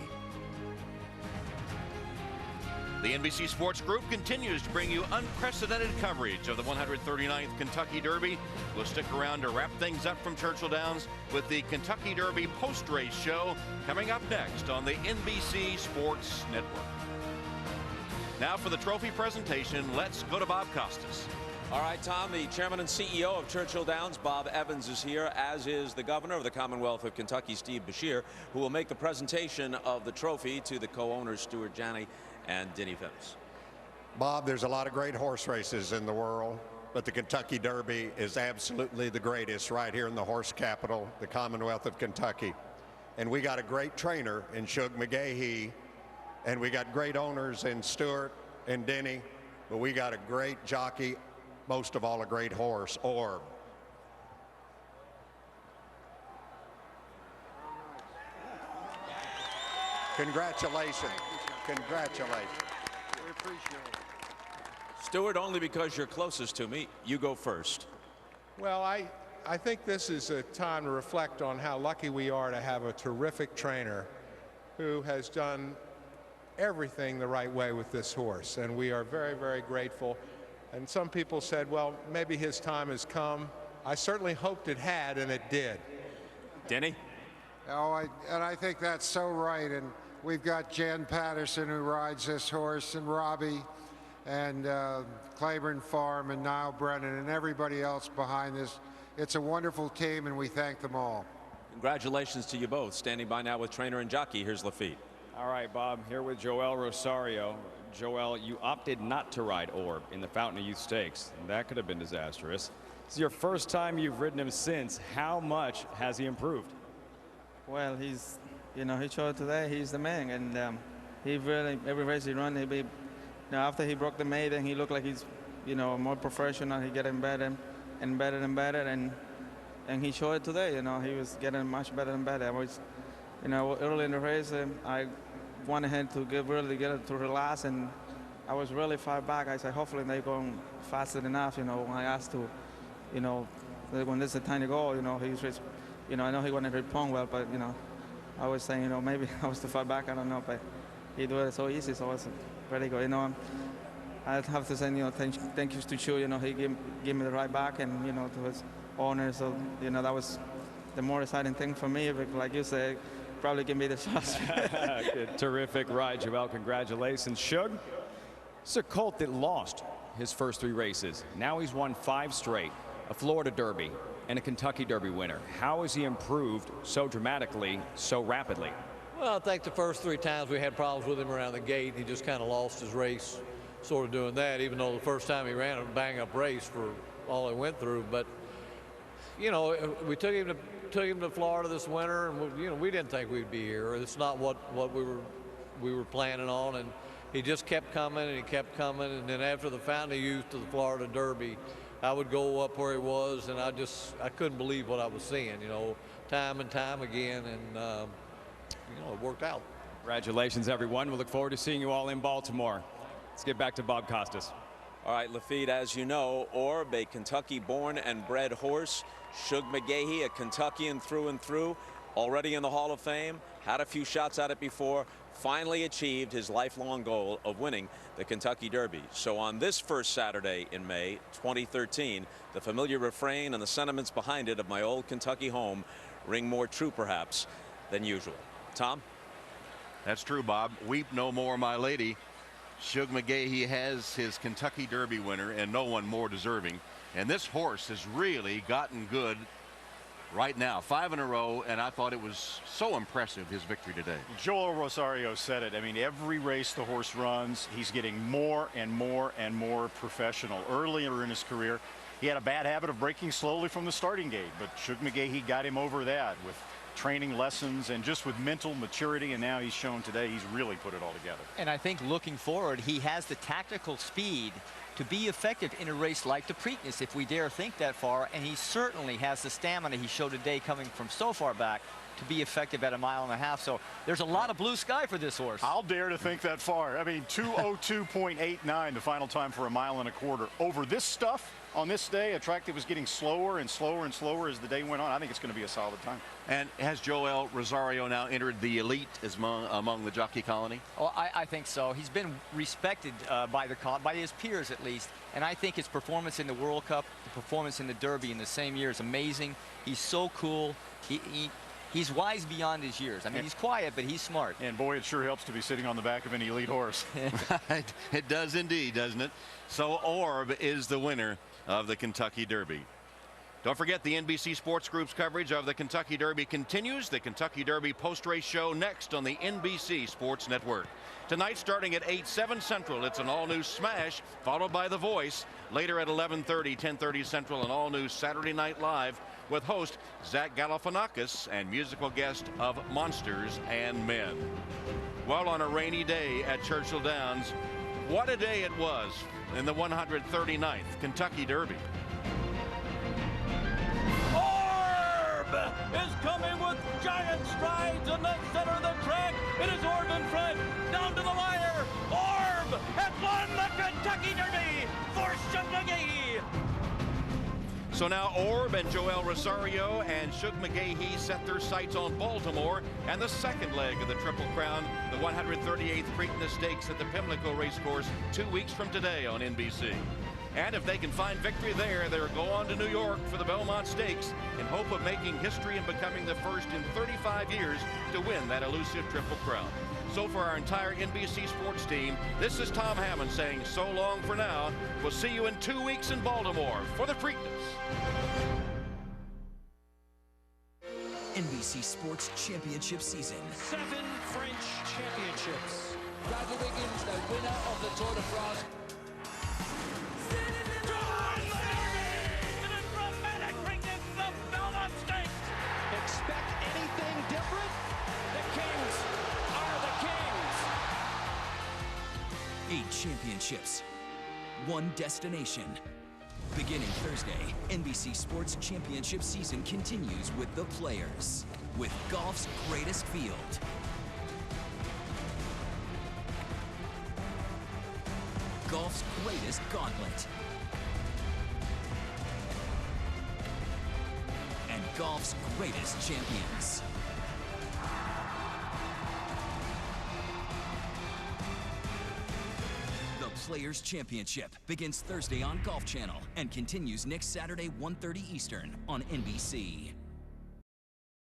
The NBC Sports Group continues to bring you unprecedented coverage of the 139th Kentucky Derby. We'll stick around to wrap things up from Churchill Downs with the Kentucky Derby post-race show coming up next on the NBC Sports Network. Now for the trophy presentation, let's go to Bob Costas. All right, Tom, the chairman and CEO of Churchill Downs, Bob Evans, is here, as is the governor of the Commonwealth of Kentucky, Steve Beshear, who will make the presentation of the trophy to the co-owners, Stuart Janney and Denny Phipps. Bob, there's a lot of great horse races in the world, but the Kentucky Derby is absolutely the greatest right here in the horse capital, the Commonwealth of Kentucky. And we got a great trainer in Shug McGahee, and we got great owners in Stuart and Denny, but we got a great jockey, most of all a great horse, Orb. Congratulations. Congratulations. We appreciate it. Stuart, only because you're closest to me, you go first. Well, I think this is a time to reflect on how lucky we are to have a terrific trainer who has done everything the right way with this horse, and we are very, very grateful. And some people said, well, maybe his time has come. I certainly hoped it had, and it did. Denny? Oh, I think that's so right. And we've got Jan Patterson, who rides this horse, and Robbie, and Claiborne Farm, and Niall Brennan, and everybody else behind this. It's a wonderful team, and we thank them all. Congratulations to you both. Standing by now with trainer and jockey, here's Lafitte. All right, Bob, here with Joel Rosario. Joel, you opted not to ride Orb in the Fountain of Youth Stakes. That could have been disastrous. This is your first time you've ridden him since. How much has he improved? Well, he's, he showed today he's the man, and he really, every race he run, he be, after he broke the maiden, he looked like he's, more professional. He getting better and better and better, and he showed it today. He was getting much better and better. I was, early in the race, I wanted him to really get it to relax, and I was really far back. I said, hopefully they're going faster enough. When I asked to, when this is a tiny goal, he's, I know he wanted to respond well, but I was saying, maybe I was too far back. I don't know, but he did it so easy, so it's very good. I have to say, thank you to Chu. He gave me the right back, and to his owner. So that was the more exciting thing for me. Because, like you said, probably give me the shots. Terrific ride, Joel. Congratulations, Shug. It's a colt that lost his first 3 races. Now he's won 5 straight, a Florida Derby, and a Kentucky Derby winner. How has he improved so dramatically, so rapidly? Well, I think the first 3 times we had problems with him around the gate. He just kind of lost his race, sort of doing that, even though the first time he ran a bang-up race for all he went through. But, we took him to Florida this winter, and we didn't think we'd be here. It's not what we were planning on, and he just kept coming, and he kept coming. And then after the Fountain of Youth to the Florida Derby, I would go up where he was, and I couldn't believe what I was seeing, you know, time and time again, and, you know, it worked out. Congratulations, everyone. We look forward to seeing you all in Baltimore. Let's get back to Bob Costas. All right, Lafitte, as you know, Orb, a Kentucky-born and bred horse. Shug McGaughey, a Kentuckian through and through, already in the Hall of Fame, had a few shots at it before, finally achieved his lifelong goal of winning the Kentucky Derby. So on this first Saturday in May 2013, the familiar refrain and the sentiments behind it of my old Kentucky home ring more true, perhaps, than usual. Tom? That's true, Bob. Weep no more, my lady. Shug McGaughey has his Kentucky Derby winner, and no one more deserving. And this horse has really gotten good right now. 5 in a row, and I thought it was so impressive, his victory today. Joel Rosario said it. I mean, every race the horse runs, he's getting more and more and more professional. Earlier in his career, he had a bad habit of breaking slowly from the starting gate, but Shug McGaughey got him over that with training lessons and just with mental maturity, and now he's shown today he's really put it all together. And I think looking forward, he has the tactical speed to be effective in a race like the Preakness, if we dare think that far, and he certainly has the stamina he showed today coming from so far back to be effective at 1.5 miles. So there's a lot of blue sky for this horse. I'll dare to think that far. I mean, 2:02.89 the final time for 1.25 miles. Over this stuff on this day, a track that was getting slower and slower and slower as the day went on. I think it's going to be a solid time. And has Joel Rosario now entered the elite among the jockey colony? Oh, I think so. He's been respected by his peers, at least. And I think his performance in the World Cup, the performance in the Derby in the same year is amazing. He's so cool. He's wise beyond his years. I mean, he's quiet, but he's smart. And boy, it sure helps to be sitting on the back of an elite horse. It does indeed, doesn't it? So Orb is the winner of the Kentucky Derby. Don't forget, the NBC Sports Group's coverage of the Kentucky Derby continues. The Kentucky Derby post-race show next on the NBC Sports Network. Tonight, starting at 8/7 Central, it's an all-new Smash, followed by The Voice. Later at 11:30, 10:30 Central, an all-new Saturday Night Live with host Zach Galifianakis and musical guest of Monsters and Men. Well, on a rainy day at Churchill Downs, what a day it was in the 139th Kentucky Derby. Orb is coming with giant strides in the center of the track. It is Orb in front, down to the wire. Orb has won the Kentucky Derby for Shug McGaughey. So now Orb and Joel Rosario and Shug McGaughey set their sights on Baltimore and the second leg of the Triple Crown, the 138th Preakness Stakes at the Pimlico Racecourse 2 weeks from today on NBC. And if they can find victory there, they'll go on to New York for the Belmont Stakes in hope of making history and becoming the first in 35 years to win that elusive Triple Crown. So for our entire NBC Sports team, this is Tom Hammond saying so long for now. We'll see you in 2 weeks in Baltimore for the Preakness. NBC Sports Championship season. 7 French championships. Roger Wiggins, the winner of the Tour de France. Expect anything different? The Kings are the Kings. 8 championships, 1 destination. Beginning Thursday, NBC Sports Championship season continues with the Players, with golf's greatest field. Golf's greatest gauntlet. And golf's greatest champions. The Players Championship begins Thursday on Golf Channel and continues next Saturday, 1:30 Eastern on NBC.